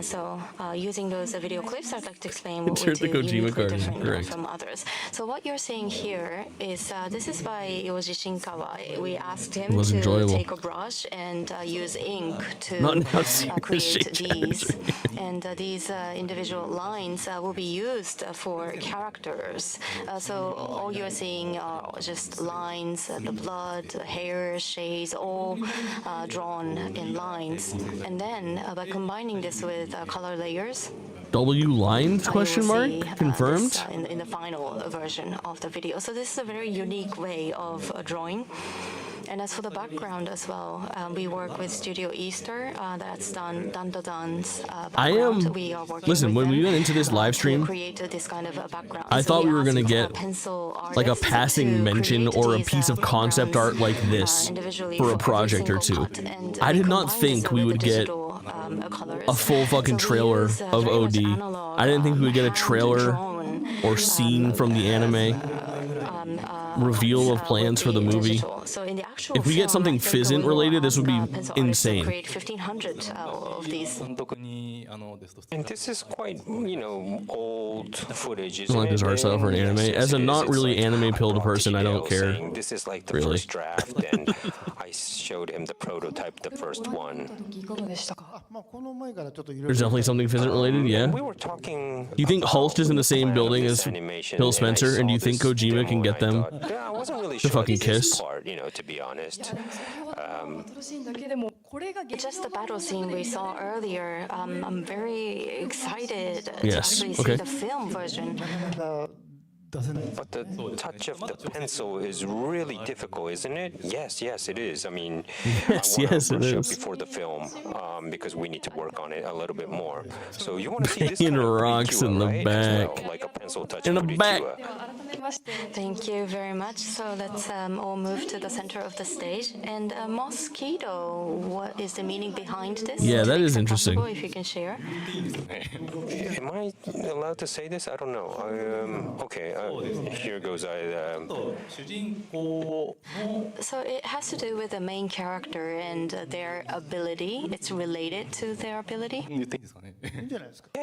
S7: So using those video clips, I'd like to explain what we do uniquely different from others. So what you're seeing here is this is by Yoji Shinkawa. We asked him to take a brush and use ink to create these. And these individual lines will be used for characters. So all you're seeing are just lines, the blood, the hair, shades, all drawn in lines. And then by combining this with color layers,
S1: W lines question mark confirmed
S7: this, in the final version of the video. So this is a very unique way of drawing. And as for the background as well, we work with Studio Easter. That's done Dan's background. We are working
S1: listen, when we went into this live stream,
S7: this kind of background.
S1: I thought we were gonna get like a passing mention or a piece of concept art like this for a project or two. I did not think we would get a full fucking trailer of OD. I didn't think we would get a trailer or scene from the anime. Reveal of plans for the movie. If we get something Fizzant related, this would be insane.
S7: Create 1,500 of these.
S8: And this is quite, old footage.
S1: I don't like this art style for an anime. As a not really anime pilled person, I don't care.
S8: This is like the first draft, and I showed him the prototype, the first one.
S1: There's definitely something Fizzant related, yeah.
S8: We were talking.
S1: You think Hulst is in the same building as Phil Spencer, and do you think Kojima can get them
S8: I wasn't really
S1: to fucking kiss?
S8: Part, to be honest.
S7: Just the battle scene we saw earlier, I'm very excited to
S1: Yes.
S7: actually see the film version.
S8: But the touch of the pencil is really difficult, isn't it? Yes, it is. I mean,
S1: yes,
S8: I want
S1: yes,
S8: to
S1: it
S8: brush up
S1: is.
S8: before the film because we need to work on it a little bit more. So you want to see this
S1: Banging
S8: kind of
S1: rocks in the
S8: right? As
S1: back.
S8: well, like a pencil touch
S1: In the
S8: for
S1: back.
S7: Thank you very much. So let's all move to the center of the stage. And mosquito, what is the meaning behind this?
S1: Yeah,
S7: To
S1: that
S7: the
S1: is
S7: extent
S1: interesting.
S7: possible, if you can share.
S8: Am I allowed to say this? I don't know. Okay, here goes.
S7: So it has to do with the main character and their ability. It's related to their ability.
S8: Yeah,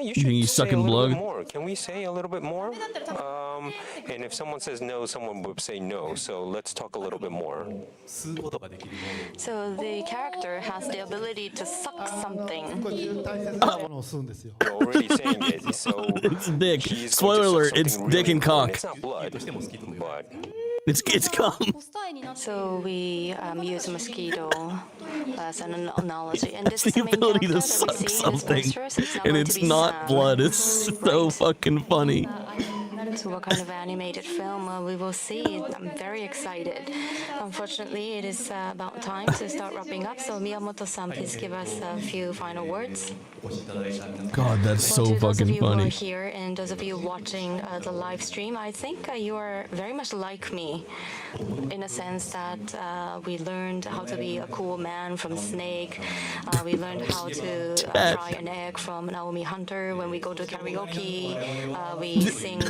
S8: you
S1: You
S8: should
S1: think he's
S8: say
S1: sucking
S8: a little
S1: blood?
S8: bit more. Can we say a little bit more? And if someone says no, someone would say no. So let's talk a little bit more.
S7: So the character has the ability to suck something.
S8: You're already saying it. So
S1: It's dick.
S8: he's going to
S1: Spoiler
S8: suck
S1: alert,
S8: something
S1: it's
S8: really
S1: dick and
S8: important.
S1: cock.
S8: It's not blood, but
S1: It's cum.
S7: So we use mosquito as an analogy. And this
S1: It's
S7: is
S1: the
S7: the main
S1: ability to
S7: character that we
S1: suck
S7: see in this
S1: something,
S7: poster, so it's not
S1: and
S7: going to
S1: it's
S7: be
S1: not
S7: Sam.
S1: blood. It's so fucking funny.
S7: So what kind of animated film we will see? I'm very excited. Unfortunately, it is about time to start wrapping up. So Miyamoto-san, please give us a few final words.
S1: God, that's so
S7: To those of
S1: fucking
S7: you who are
S1: funny.
S7: here and those of you watching the live stream, I think you are very much like me, in a sense that we learned how to be a cool man from Snake. We learned how to fry an egg from Naomi Hunter. When we go to karaoke, we sing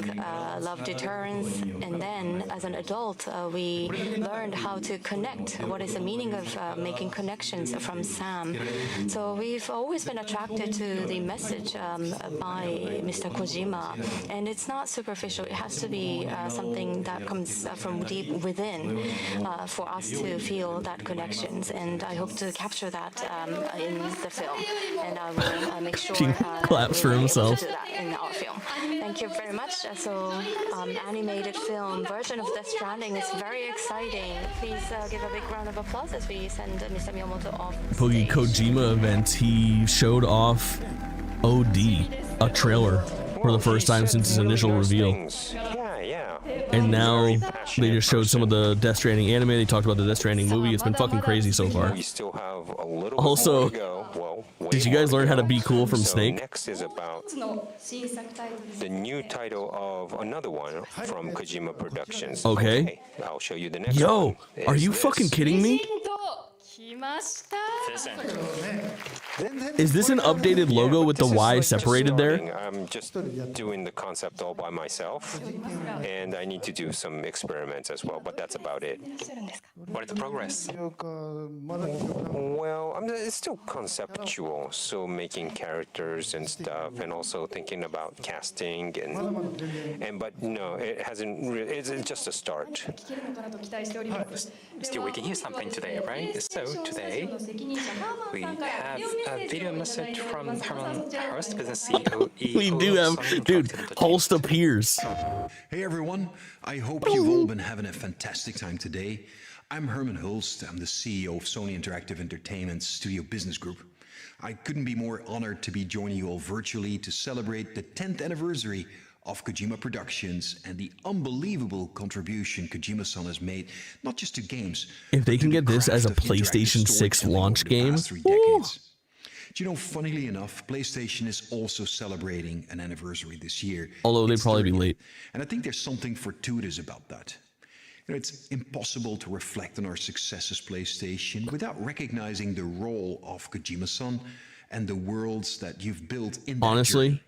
S7: Love Deterrence. And then, as an adult, we learned how to connect. What is the meaning of making connections from Sam? So we've always been attracted to the message by Mr. Kojima, and it's not superficial. It has to be something that comes from deep within for us to feel that connections. And I hope to capture that in the film, and I will make sure
S1: He claps for
S7: we're able
S1: himself.
S7: to do that in our film. Thank you very much. So, animated film version of Death Stranding is very exciting. Please give a big round of applause as we send Mr. Miyamoto off.
S1: Boogie Kojima event, he showed off OD, a trailer, for the first time since his initial reveal.
S8: yeah.
S1: And now they just showed some of the Death Stranding anime. They talked about the Death Stranding movie. It's been fucking crazy so far.
S8: We still have a little
S1: Also,
S8: bit more to go. Well, way
S1: did you
S8: more
S1: guys learn how to be cool from
S8: So
S1: Snake?
S8: Next is about the new title of another one from Kojima Productions.
S1: Okay.
S8: I'll show you the next one.
S1: Yo, are you
S8: Is
S1: fucking
S8: this.
S1: kidding me? Is this an updated logo with the
S8: This is
S1: Y
S8: like just
S1: separated there?
S8: starting. I'm just doing the concept all by myself, and I need to do some experiments as well, but that's about it.
S11: What is the progress?
S8: Well, it's still conceptual, so making characters and stuff, and also thinking about casting and but no, it hasn't really. It's just a start.
S11: Still, we can hear something today, right? So today, we have a video message from Herman Hurst, business CEO.
S1: We do have, dude, Holst appears.
S16: Hey everyone, I hope you've all been having a fantastic time today. I'm Herman Hulst, I'm the CEO of Sony Interactive Entertainment Studio Business Group. I couldn't be more honored to be joining you all virtually to celebrate the 10th anniversary of Kojima Productions and the unbelievable contribution Kojima-san has made, not just to games.
S1: If they can get this as a PlayStation 6 launch game,
S16: Do you know, funnily enough, PlayStation is also celebrating an anniversary this year.
S1: although they'd
S16: It's
S1: probably be
S16: 30th.
S1: late.
S16: And I think there's something fortuitous about that. You know, it's impossible to reflect on our success as PlayStation without recognizing the role of Kojima-san and the worlds that you've built in that
S1: Honestly,
S16: journey.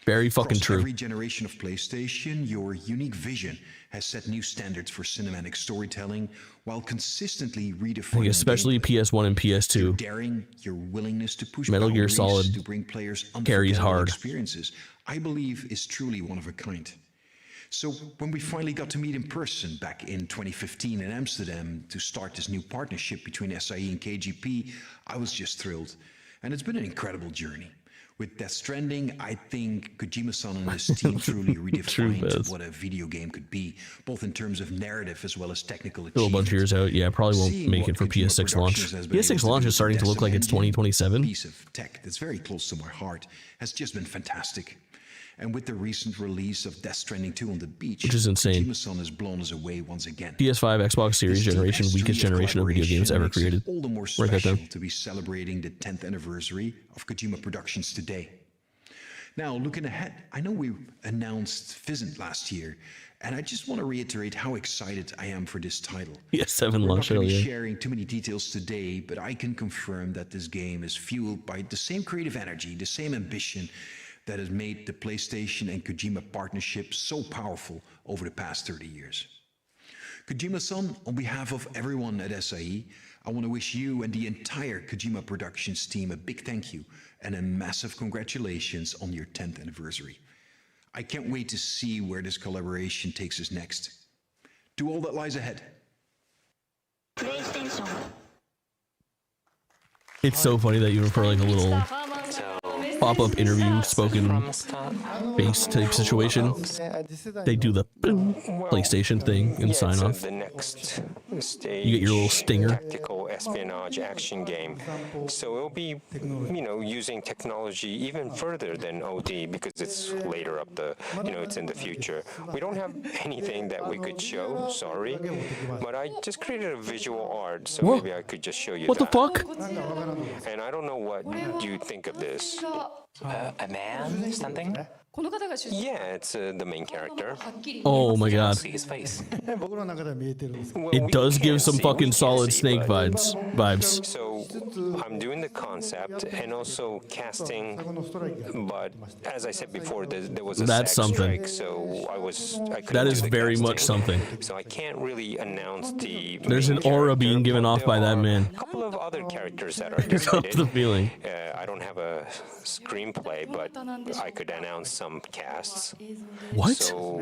S1: very fucking
S16: Across
S1: true.
S16: every generation of PlayStation, your unique vision has set new standards for cinematic storytelling while consistently redefining
S1: Like especially PS1 and PS2.
S16: daring, your willingness to push
S1: Metal Gear
S16: boundaries
S1: Solid
S16: to bring players
S1: carries
S16: unforgettable
S1: hard.
S16: experiences, I believe is truly one of a kind. So when we finally got to meet in person back in 2015 in Amsterdam to start this new partnership between SIE and KGP, I was just thrilled. And it's been an incredible journey. With Death Stranding, I think Kojima-san and his team truly redefined
S1: Biz.
S16: what a video game could be, both in terms of narrative as well as technical
S1: Still a bunch of years out. Yeah, probably won't
S16: Seeing
S1: make
S16: what
S1: it for
S16: Kojima
S1: PS6 launch.
S16: Productions has been able
S1: PS6
S16: to
S1: launch
S16: do
S1: is starting to
S16: with
S1: look like it's
S16: Decim Engine,
S1: 2027.
S16: piece of tech that's very close to my heart, has just been fantastic. And with the recent release of Death Stranding 2 on the beach,
S1: which is insane.
S16: Kojima-san has blown us away once again.
S1: PS5, Xbox Series generation, weakest generation of video games ever created.
S16: All the more special to be celebrating the 10th anniversary of Kojima Productions today. Now, looking ahead, I know we announced Fizzent last year, and I just want to reiterate how excited I am for this title.
S1: Yeah, 7
S16: We're
S1: launched
S16: not going to
S1: earlier.
S16: be sharing too many details today, but I can confirm that this game is fueled by the same creative energy, the same ambition that has made the PlayStation and Kojima partnership so powerful over the past 30 years. Kojima-san, on behalf of everyone at SIE, I want to wish you and the entire Kojima Productions team a big thank you and a massive congratulations on your 10th anniversary. I can't wait to see where this collaboration takes us next. To all that lies ahead.
S1: It's so funny that even for like a little pop-up interview, spoken face type situation, they do the boom PlayStation thing and sign off.
S8: The next stage,
S1: You get your little stinger.
S8: tactical espionage action game. So it'll be, you know, using technology even further than OD because it's later up the, you know, it's in the future. We don't have anything that we could show, sorry, but I just created a visual art, so
S1: Whoa.
S8: maybe I could just show you
S1: What the
S8: that.
S1: fuck?
S8: And I don't know what you think of this.
S11: A man? Something?
S8: Yeah, it's the main character.
S1: Oh my god.
S11: See his face.
S1: It does give some fucking solid Snake vibes.
S8: So I'm doing the concept and also casting, but as I said before, there was a
S1: That's
S8: SAG
S1: something.
S8: strike, so I couldn't
S1: That
S8: do
S1: is
S8: the
S1: very
S8: casting.
S1: much something.
S8: So I can't really announce the.
S1: There's
S8: main
S1: an aura being given off by that man.
S8: A couple of other characters that are
S1: Here comes
S8: decided.
S1: the feeling.
S8: I don't have a screenplay, but I could announce some casts.
S1: What?
S8: So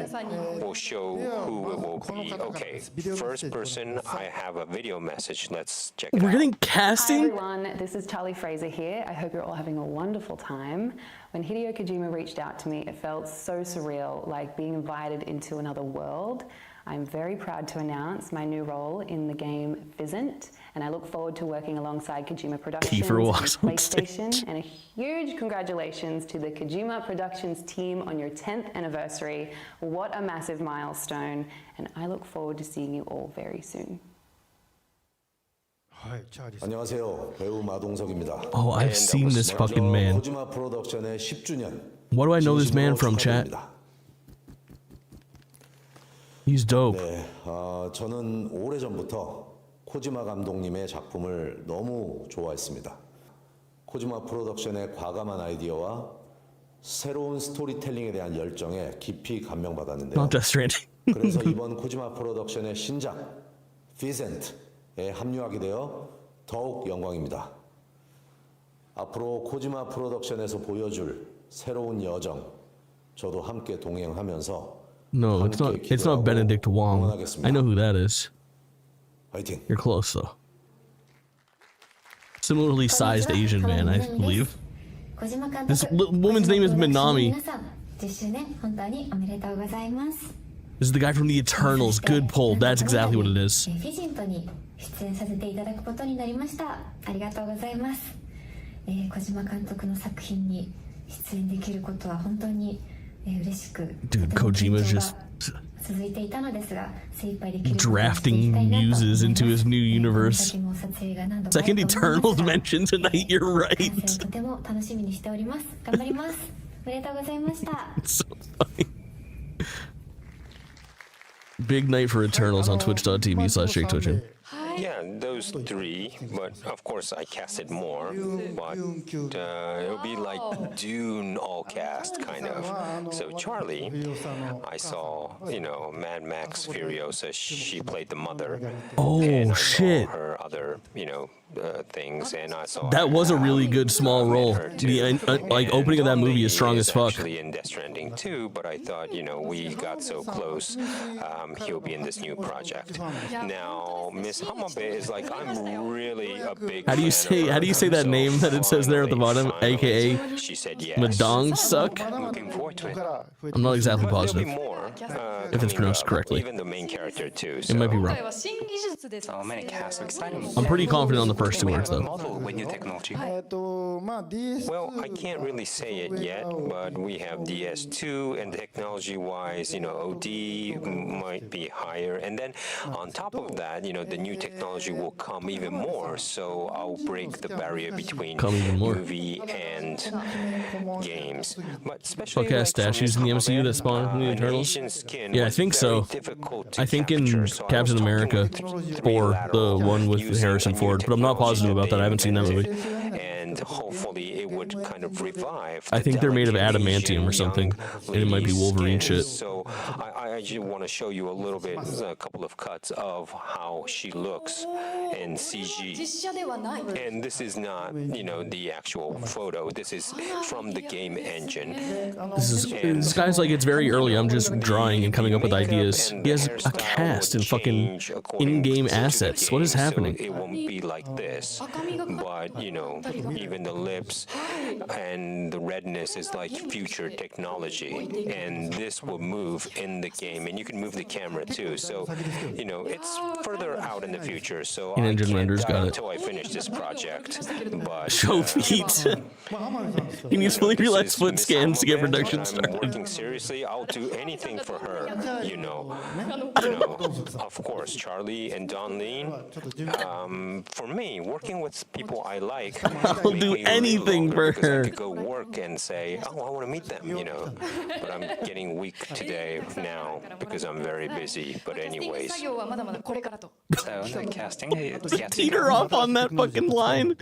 S8: we'll show who it will be. Okay, first person, I have a video message. Let's check it
S1: We're
S8: out.
S1: getting
S17: Hi
S1: casting?
S17: everyone, this is Charlie Fraser here. I hope you're all having a wonderful time. When Hideo Kojima reached out to me, it felt so surreal, like being invited into another world. I'm very proud to announce my new role in the game Fizzent, and I look forward to working alongside Kojima Productions
S1: Kiefer
S17: and
S1: walks on stage.
S17: PlayStation. And a huge congratulations to the Kojima Productions team on your 10th anniversary. What a massive milestone, and I look forward to seeing you all very soon.
S18: 안녕하세요. 배우 마동석입니다.
S1: Oh, I've seen this fucking man.
S18: 코지마 프로덕션의 10주년.
S1: What do I know this man from, chat? He's dope.
S18: 네, 저는 오래전부터 코지마 감독님의 작품을 너무 좋아했습니다. 코지마 프로덕션의 과감한 아이디어와 새로운 스토리텔링에 대한 열정에 깊이 감명받았는데요.
S1: Not Death Stranding.
S18: 그래서 이번 코지마 프로덕션의 신작 피센트에 합류하게 되어 더욱 영광입니다. 앞으로 코지마 프로덕션에서 보여줄 새로운 여정, 저도 함께 동행하면서
S1: No, it's not Benedict Wong. I know who that is.
S18: 화이팅.
S1: You're close though. Similarly sized Asian man, I believe. This woman's name is Minami. This is the guy from the Eternals. Good pull. That's exactly what it is.
S19: 出演させていただくことになりました。ありがとうございます。小島監督の作品に出演できることは本当に嬉しく、
S1: Dude, Kojima's just
S19: 続いていたのですが、精一杯できる
S1: drafting muses into his new universe. Second Eternals mention tonight, you're right.
S19: とても楽しみにしております。頑張ります。おめでとうございました。
S1: It's so funny. Big night for Eternals on twitch.tv/ShakeTwitchin.
S8: Yeah, those three, but of course I casted more, but it'll be like Dune all cast, kind of. So Charlie, I saw, you know, Mad Max Furiosa, she played the mother.
S1: Oh,
S8: and I
S1: shit.
S8: saw her other, you know, things, and I saw
S1: That was a really good small role. The like opening of that movie is strong as fuck.
S8: Actually in Death Stranding too, but I thought, you know, we got so close, he'll be in this new project. Now, Miss Hamo Watabe is like, I'm really a big
S1: How do you say that name that it says there at the bottom, aka
S8: She said yes.
S1: Madong suck?
S8: Looking forward to it.
S1: I'm not exactly
S8: But there'll
S1: positive
S8: be more,
S1: if it's
S8: coming
S1: pronounced
S8: up,
S1: correctly.
S8: Even the main character too.
S1: It might be wrong.
S11: So many casts, exciting.
S1: I'm pretty confident on the first two words though.
S11: Model with new technology.
S8: Well, I can't really say it yet, but we have DS2, and technology-wise, OD might be higher. And then on top of that, the new technology will come even more. So I'll break the barrier between movie and games. But especially
S1: Fuck ass statues in the MCU that spawn from the Eternals. Yeah, I think so. I think in Captain America or the one with Harrison Ford, but I'm not positive about that. I haven't seen that movie.
S8: And hopefully it would kind of revive.
S1: I think they're made of adamantium or something, and it might be Wolverine shit.
S8: So I just want to show you a couple of cuts of how she looks in CG. And this is not, the actual photo. This is from the game engine.
S1: This guy's like, it's very early. I'm just drawing and coming up with ideas. He has a cast and fucking in-game assets. What is happening?
S8: It won't be like this, but even the lips and the redness is like future technology, and this will move in the game, and you can move the camera too. So, it's further out in the future. So I
S1: In-engine
S8: can't
S1: renders
S8: die
S1: got it.
S8: until I finish this project. But
S1: Show feet. He needs fully realized foot scans to get production
S8: I'm
S1: started.
S8: working seriously. I'll do anything for her. Of course, Charlie and Don Lean. For me, working with people I like,
S1: I'll do anything for her.
S8: I could go work and say, oh, I want to meet them, But I'm getting weak today now because I'm very busy. But anyways.
S11: So the casting is yet to
S1: Teeter
S11: come.
S1: off on that fucking line.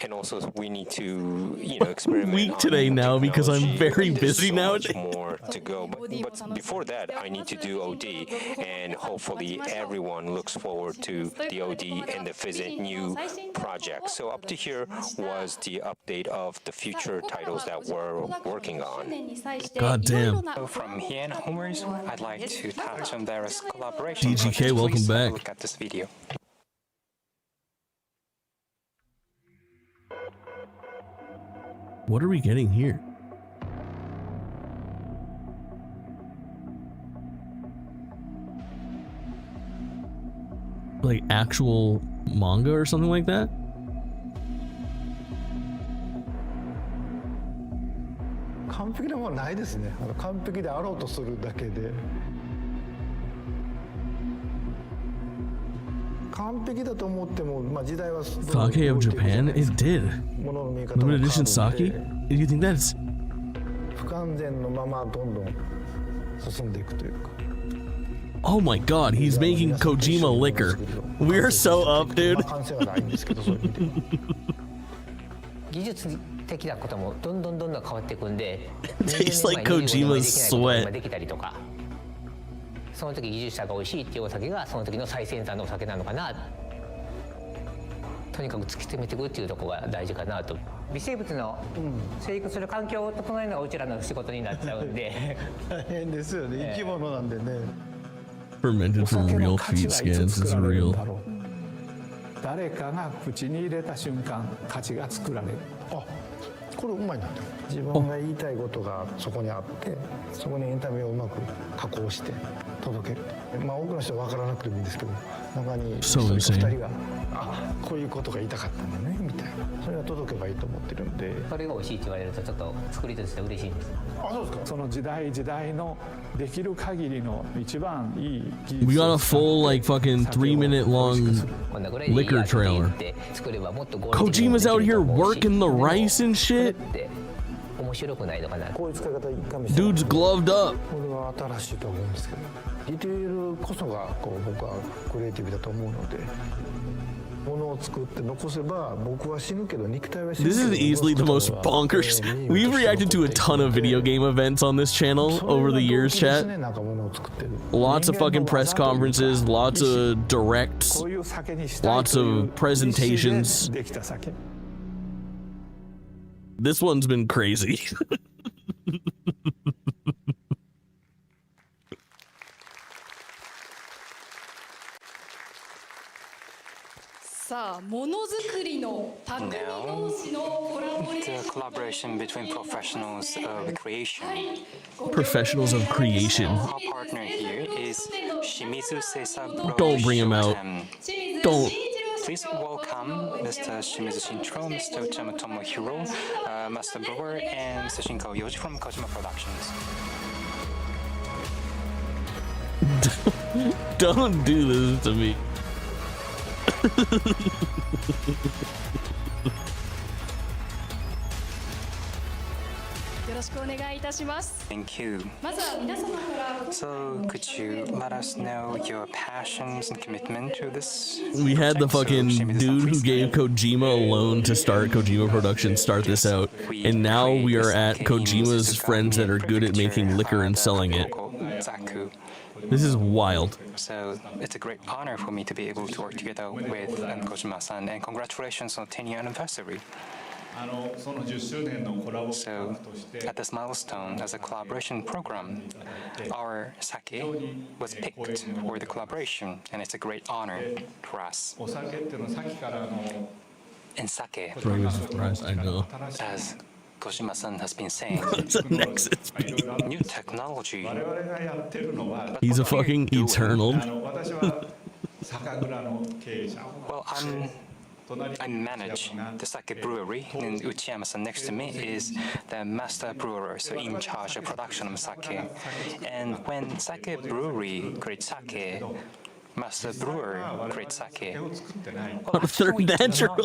S8: And also, we need to, experiment.
S1: Weak today now because I'm very busy
S8: so
S1: nowadays.
S8: much more to go. But before that, I need to do OD, and hopefully everyone looks forward to the OD and the Fizzit new project. So up to here was the update of the future titles that we're working on.
S1: God damn.
S11: So from here and onwards, I'd like to touch on various collaboration
S1: DGK,
S11: projects.
S1: welcome
S11: Please have a
S1: back.
S11: Look at this video.
S1: What are we getting here? Like actual manga or something like that? Sake of Japan? It did. Limited edition sake? Do you think that's... Oh my god, he's making Kojima liquor. We're so up, dude. Tastes like Kojima's sweat.
S20: その時技術者が美味しいっていうお酒がその時の最先端のお酒なのかな。とにかく突き詰めていくっていうところが大事かなと。微生物の生育する環境を整えるのがうちらの仕事になっちゃうんで。大変ですよね。生き物なんでね。
S1: Fermented from real feed scans is real.
S21: 誰かが口に入れた瞬間価値が作られる。
S6: これうまいなって自分が言いたいことがそこにあってそこにエンタメをうまく加工して届けるまあ多くの人は分からなくてもいいんですけど中に一人か二人がこういうことが言いたかったんだねみたいなそれが届けばいいと思ってるんで
S20: それが美味しいって言われるとちょっと作りとして嬉しいんです。
S21: そうですか。その時代時代のできる限りの一番いい技術
S1: We got a full like fucking 3-minute long liquor trailer. Kojima's out here working the rice and shit. Dude's gloved up.
S6: これは新しいと思うんですけどディテールこそがこう僕はクリエイティブだと思うので物を作って残せば僕は死ぬけど肉体は死ぬ
S1: This is easily the most bonkers. We've reacted to a ton of video game events on this channel over the years, chat. Lots of fucking press conferences, lots of directs, lots of presentations. This one's been crazy.
S9: さあ、ものづくりの匠同士のコラボレーション
S11: The collaboration between professionals of creation.
S1: Professionals of creation.
S11: Our partner here is Shimizu Seisa.
S1: Don't bring him out. Don't.
S11: Please welcome Mr. Shimizu Shintro, Mr. Uchiyama Tomohiro, Master Brewer, and Mr. Shinko Yoji from Kojima Productions.
S1: Don't do this to me.
S9: よろしくお願いいたします。
S11: Thank you.
S9: まずは皆様から
S11: So, could you let us know your passions and commitment to this?
S1: We had the fucking dude who gave Kojima a loan to start Kojima Productions start this out, and now we are at Kojima's friends that are good at making liquor and selling it.
S11: Zaku.
S1: This is wild.
S11: So it's a great honor for me to be able to work together with Kojima-san, and congratulations on 10-year anniversary. So, at this milestone, as a collaboration program, our sake was picked for the collaboration, and it's a great honor for us. And sake,
S1: I know.
S11: as Kojima-san has been saying, new technology.
S1: He's a fucking eternal.
S11: Well, I manage the sake brewery, and Uchiyama-san next to me is the master brewer, so in charge of production of sake. And when sake brewery creates sake, master brewer creates sake. Well,
S1: A third natural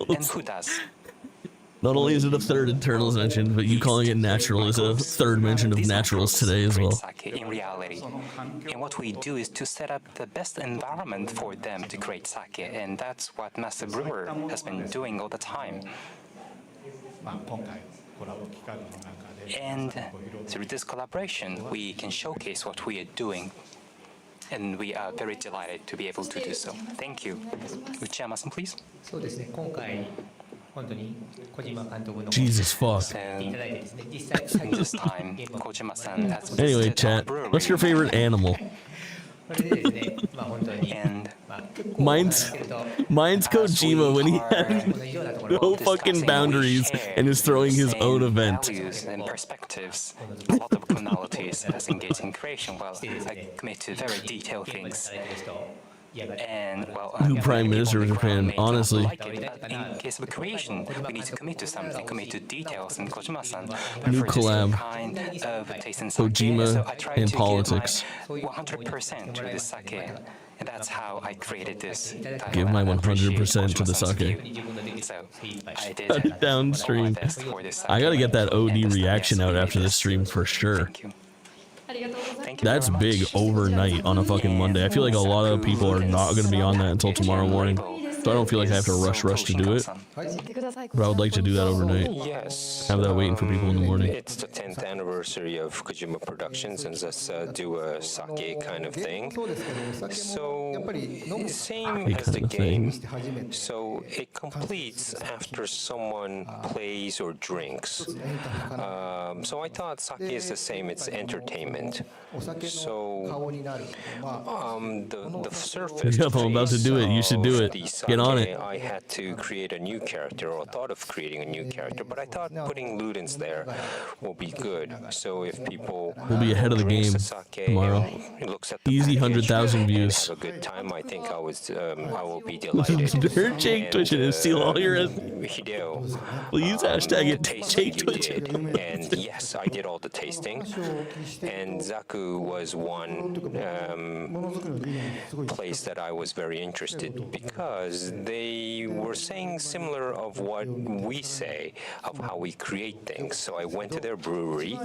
S11: and who does?
S1: Not only is it a third Eternals mention, but you calling it natural is a third mention of naturals today as well.
S11: In reality, and what we do is to set up the best environment for them to create sake, and that's what Master Brewer has been doing all the time. And through this collaboration, we can showcase what we are doing, and we are very delighted to be able to do so. Thank you. Uchiyama-san, please.
S1: Jesus fuck.
S11: This time, Kojima-san has
S1: Anyway, chat, what's your favorite animal?
S11: And
S1: Mine's Kojima when he has no fucking boundaries and is throwing his own event.
S11: Values and perspectives, a lot of commonalities as engaged in creation. Well, I commit to very detailed things. And well,
S1: New Prime Minister of Japan, honestly.
S11: In case of creation, we need to commit to something, commit to details. And Kojima-san
S1: New
S11: prefers this
S1: collab.
S11: kind of taste in sake.
S1: Kojima
S11: So I try
S1: and
S11: to
S1: politics.
S11: give my 100% to this sake. And that's how I created this.
S1: Give my 100% to the sake.
S11: So I did
S1: Downstream.
S11: my best for this
S1: I gotta get that OD reaction out after this stream for sure. That's big overnight on a fucking Monday. I feel like a lot of people are not going to be on that until tomorrow morning. So I don't feel like I have to rush to do it. But I would like to do that overnight.
S8: Yes.
S1: Have that waiting for people in the morning.
S8: It's the 10th anniversary of Kojima Productions, and let's do a sake kind of thing. So, same as the game. So, it completes after someone plays or drinks. So, I thought sake is the same, it's entertainment. So, the surface.
S1: Yep, I'm about to do it. You should do it. Get on it.
S8: I had to create a new character, or thought of creating a new character, but I thought putting Ludens there will be good. So if people
S1: We'll be ahead of the game tomorrow. Easy 100,000 views.
S8: have a good time, I think I will be delighted.
S1: Jake Twitching and steal all your.
S8: Hideo,
S1: Please hashtag it. Jake Twitching.
S8: And yes, I did all the tasting. And Zaku was one place that I was very interested, because they were saying similar of what we say of how we create things. So I went to their brewery,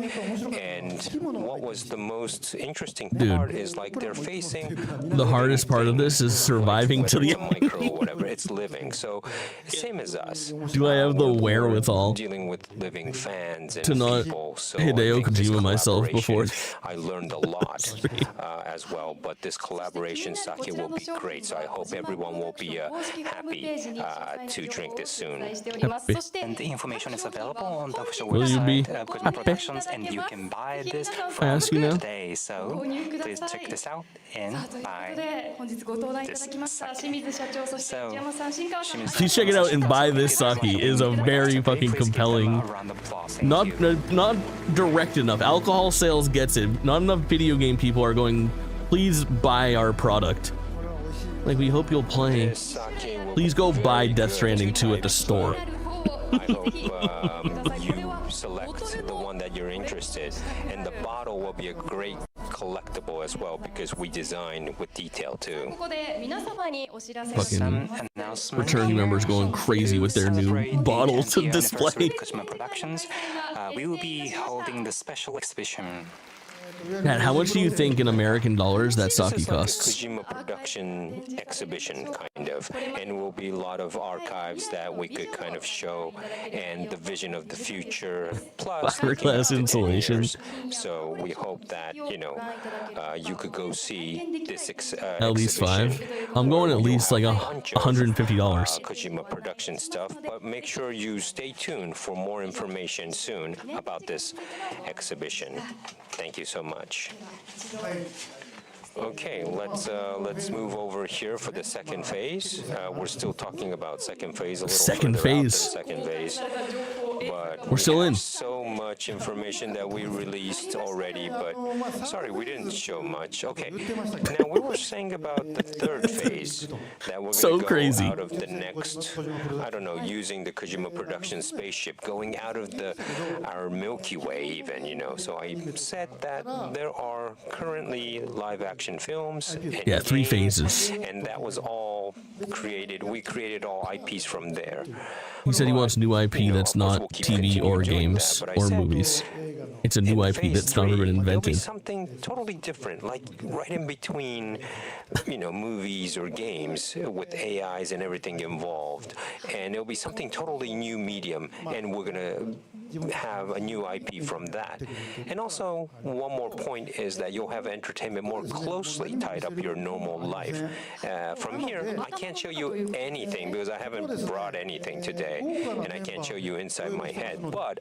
S8: and what was the most interesting part is like they're facing
S1: The hardest part of this is surviving to the
S8: micro or whatever, it's living. So same as us.
S1: Do I have the wherewithal
S8: Dealing with living fans and
S1: to not
S8: people. So
S1: Hideo Kojima myself before?
S8: I learned a lot as well, but this collaboration sake will be great. So I hope everyone will be happy to drink this soon.
S11: And the information is available on the official
S1: Will you be
S11: website of Kojima Productions, and you can buy this from
S1: ask you now?
S11: today. So please check this out and buy this sake. So
S1: Please check it out and buy this sake. It is a very fucking compelling, not direct enough. Alcohol sales gets it. Not enough video game people are going, please buy our product. Like, we hope you'll play. Please go buy Death Stranding 2 at the store.
S8: I hope you select the one that you're interested in. And the bottle will be a great collectible as well, because we designed with detail too.
S1: Fucking returning members going crazy with their new bottles to display.
S11: Kojima Productions, we will be holding the special exhibition.
S1: Matt, how much do you think in American dollars that sake costs?
S8: Kojima production exhibition, kind of, and will be a lot of archives that we could kind of show, and the vision of the future, plus
S1: fiberglass insulation.
S8: So we hope that you could go see this
S1: at least 5. I'm going at least like $150.
S8: Kojima production stuff, but make sure you stay tuned for more information soon about this exhibition. Thank you so much. Okay, let's move over here for the second phase. We're still talking about second phase a little
S1: Second
S8: further out than
S1: phase.
S8: second phase, but
S1: We're still in.
S8: so much information that we released already, but sorry, we didn't show much. Okay, now we were saying about the third phase that we're
S1: So
S8: going to go
S1: crazy.
S8: out of the next, I don't know, using the Kojima production spaceship, going out of our Milky Way even, So I said that there are currently live action films.
S1: Yeah, 3
S8: games,
S1: phases.
S8: and that was all created. We created all IPs from there.
S1: He said he wants new IP that's not TV or games or movies. It's a new IP that's never been
S8: There'll be
S1: invented.
S8: something totally different, like right in between, movies or games with AIs and everything involved. And it'll be something totally new medium, and we're gonna have a new IP from that. And also, one more point is that you'll have entertainment more closely tied up your normal life. From here, I can't show you anything because I haven't brought anything today, and I can't show you inside my head. But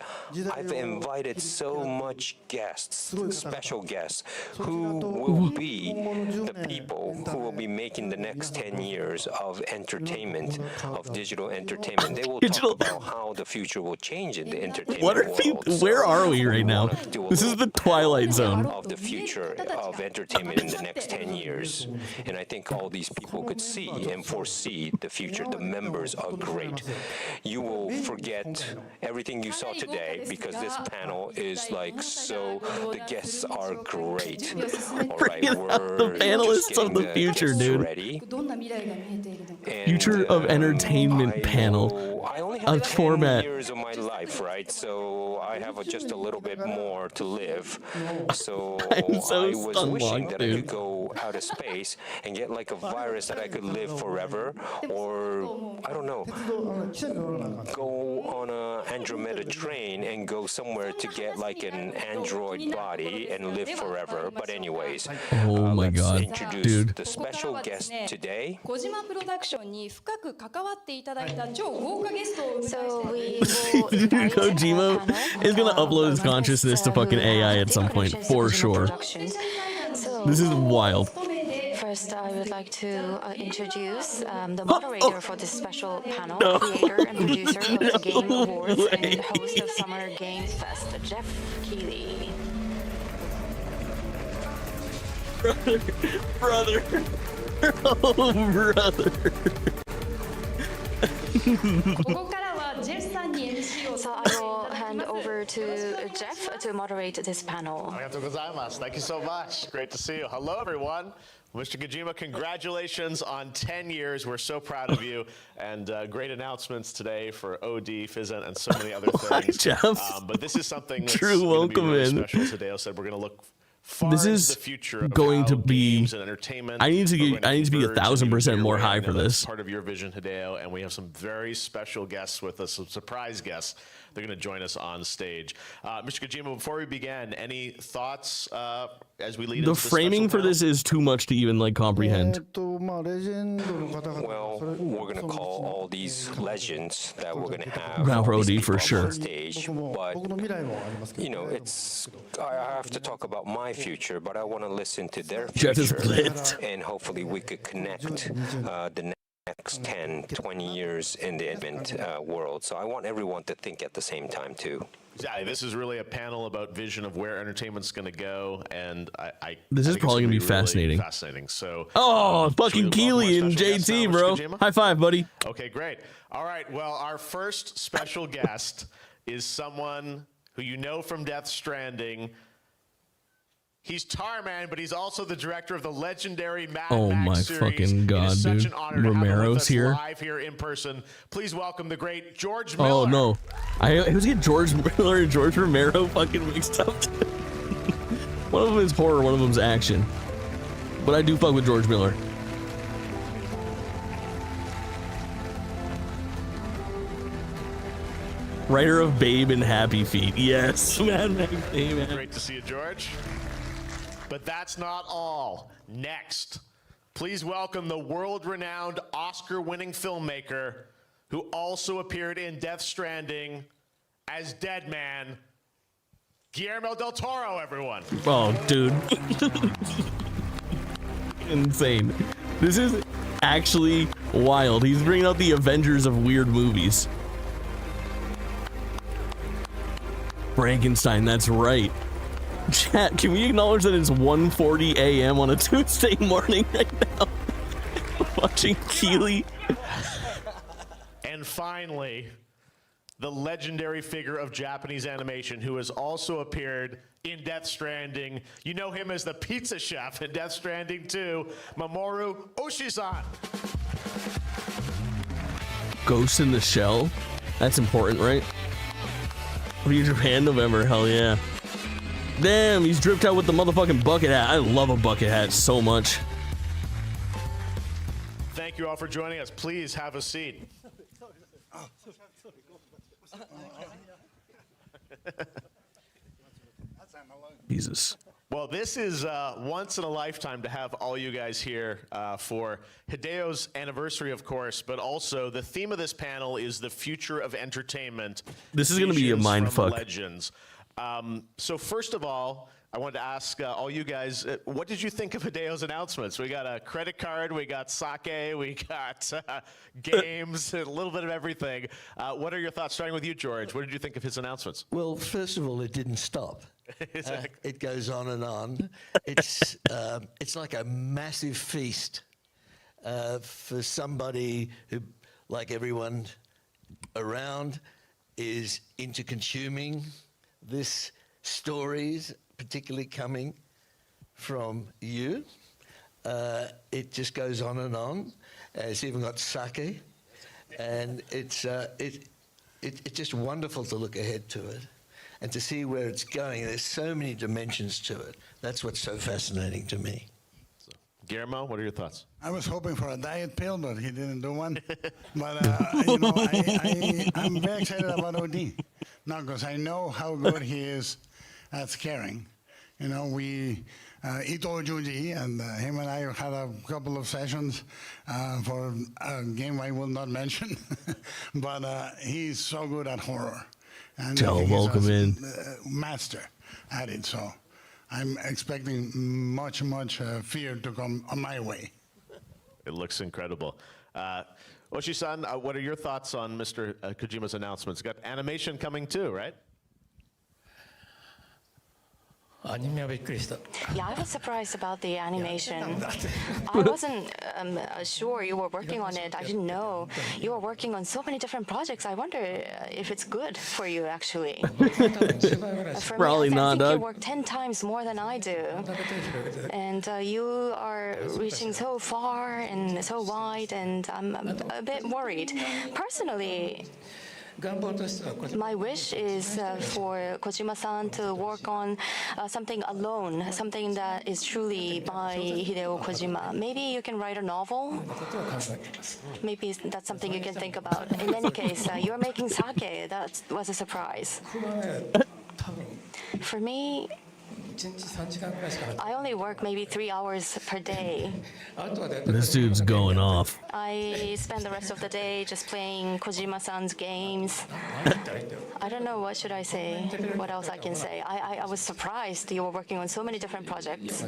S8: I've invited so much guests, special guests, who will be the people who will be making the next 10 years of entertainment, of digital entertainment. They will talk about how the future will change in the entertainment world.
S1: Where are we right now? This is the Twilight Zone.
S8: Of the future of entertainment in the next 10 years. And I think all these people could see and foresee the future. The members are great. You will forget everything you saw today because this panel is the guests are great. All right,
S1: The panelists of the future, dude.
S8: ready.
S1: Future of entertainment panel.
S8: I only
S1: A
S8: have 10
S1: format.
S8: years of my life, right? So I have just a little bit more to live. So
S1: I'm so
S8: I was wishing
S1: stunlocked,
S8: that I
S1: dude.
S8: could go out of space and get like a virus that I could live forever, or I don't know, go on a Andromeda train and go somewhere to get like an android body and live forever. But anyways,
S1: Oh my
S8: let's
S1: god,
S8: introduce
S1: dude.
S8: the special guest today.
S9: 小島プロダクションに深く関わっていただいた超豪華ゲストをお迎えして
S7: So we will
S1: Kojima is gonna upload his consciousness to fucking AI at some point, for sure.
S7: So
S1: This is wild.
S7: first, I would like to introduce the moderator for this special panel,
S1: No.
S7: creator and producer of the Game
S1: No
S7: Awards
S1: way.
S7: and host of Summer Games Fest, Jeff Keighley.
S1: Brother. Oh, brother.
S9: ここからはジェフさんに MC を
S7: So I will hand over to Jeff to moderate this panel.
S2: Arigatou gozaimasu. Thank you so much. Great to see you. Hello, everyone. Mr. Kojima, congratulations on 10 years. We're so proud of you. And great announcements today for OD, Fizzent, and so many other things.
S1: Jeff.
S2: But this is something that's
S1: True
S2: going to be
S1: welcome
S2: really
S1: in.
S2: special today. I said we're going to look far
S1: This
S2: into
S1: is
S2: the future of
S1: going
S2: how
S1: to be.
S2: games and entertainment
S1: I need to
S2: are
S1: be
S2: going converge in
S1: 1,000% more
S2: your
S1: high
S2: way.
S1: for
S2: And that's
S1: this.
S2: part of your vision, Hideo, and we have some very special guests with us, some surprise guests. They're going to join us on stage. Mr. Kojima, before we begin, any thoughts as we lead
S1: The
S2: into
S1: framing for this is too much to even like comprehend.
S8: Well, we're going to call all these legends that we're going to have
S1: Now for OD for
S8: on
S1: sure.
S8: stage, but you know, I have to talk about my future, but I want to listen to their
S1: Jeff is
S8: future,
S1: blitzed.
S8: and hopefully we could connect the next 10, 20 years in the event world. So I want everyone to think at the same time too.
S2: Exactly. This is really a panel about vision of where entertainment's going to go, and
S1: This is probably gonna be fascinating.
S2: Fascinating. So,
S1: Fucking Keely and JT, bro. High five, buddy.
S2: Okay, great. All right. Well, our first special guest is someone who you know from Death Stranding. He's Tarman, but he's also the director of the legendary Mad Max series.
S1: Fucking god,
S2: it is such
S1: dude.
S2: an honor to have him with
S1: Romero's
S2: us
S1: here.
S2: live here in person. Please welcome the great George Miller.
S1: Oh no, I was getting George Miller and George Romero fucking mixed up. One of them is horror, one of them's action. But I do fuck with George Miller. Writer of Babe and Happy Feet. Yes, Mad Max Babe.
S2: Great to see you, George. But that's not all. Next, please welcome the world-renowned Oscar-winning filmmaker who also appeared in Death Stranding as Dead Man, Guillermo del Toro, everyone.
S1: Oh, dude. Insane. This is actually wild. He's bringing out the Avengers of weird movies. Frankenstein, that's right. Chat, can we acknowledge that it's 1:40 a.m. on a Tuesday morning right now? Watching Keely.
S2: And finally, the legendary figure of Japanese animation who has also appeared in Death Stranding. You know him as the pizza chef in Death Stranding 2, Mamoru Oshii-san.
S1: Ghost in the Shell? That's important, right? Be Japan, November, hell yeah. Damn, he's dripped out with the motherfucking bucket hat. I love a bucket hat so much.
S2: Thank you all for joining us. Please have a seat.
S1: Jesus.
S2: Well, this is once in a lifetime to have all you guys here for Hideo's anniversary, of course, but also the theme of this panel is the future of entertainment.
S1: This is going to be a
S2: Visions
S1: mind
S2: from
S1: fuck.
S2: Legends. So first of all, I wanted to ask all you guys, what did you think of Hideo's announcements? We got a credit card, we got sake, we got games, a little bit of everything. What are your thoughts? Starting with you, George. What did you think of his announcements?
S3: Well, first of all, it didn't stop. It goes on and on. It's like a massive feast for somebody who, like everyone around, is into consuming this stories, particularly coming from you. It just goes on and on. It's even got sake, and it's just wonderful to look ahead to it and to see where it's going. There's so many dimensions to it. That's what's so fascinating to me.
S2: Guillermo, what are your thoughts?
S22: I was hoping for a diet pill, but he didn't do one. But I'm very excited about OD now because I know how good he is at scaring. You know, we Ito Juji and him and I had a couple of sessions for a game I will not mention, but he's so good at horror. And
S1: welcome in.
S22: Master at it, so I'm expecting much fear to come on my way.
S2: It looks incredible. Oshii-san, what are your thoughts on Mr. Kojima's announcements? Got animation coming too, right?
S7: Yeah, I was surprised about the animation. I wasn't sure you were working on it. I didn't know you were working on so many different projects. I wonder if it's good for you, actually. For
S1: Probably
S7: me,
S1: not,
S7: I think
S1: Doug.
S7: you work 10 times more than I do. And you are reaching so far and so wide, and I'm a bit worried. Personally, my wish is for Kojima-san to work on something alone, something that is truly by Hideo Kojima. Maybe you can write a novel? Maybe that's something you can think about. In any case, you're making sake. That was a surprise. For me, I only work maybe 3 hours per day.
S1: This dude's going off.
S7: I spend the rest of the day just playing Kojima-san's games. I don't know, what should I say? What else I can say? I was surprised you were working on so many different projects.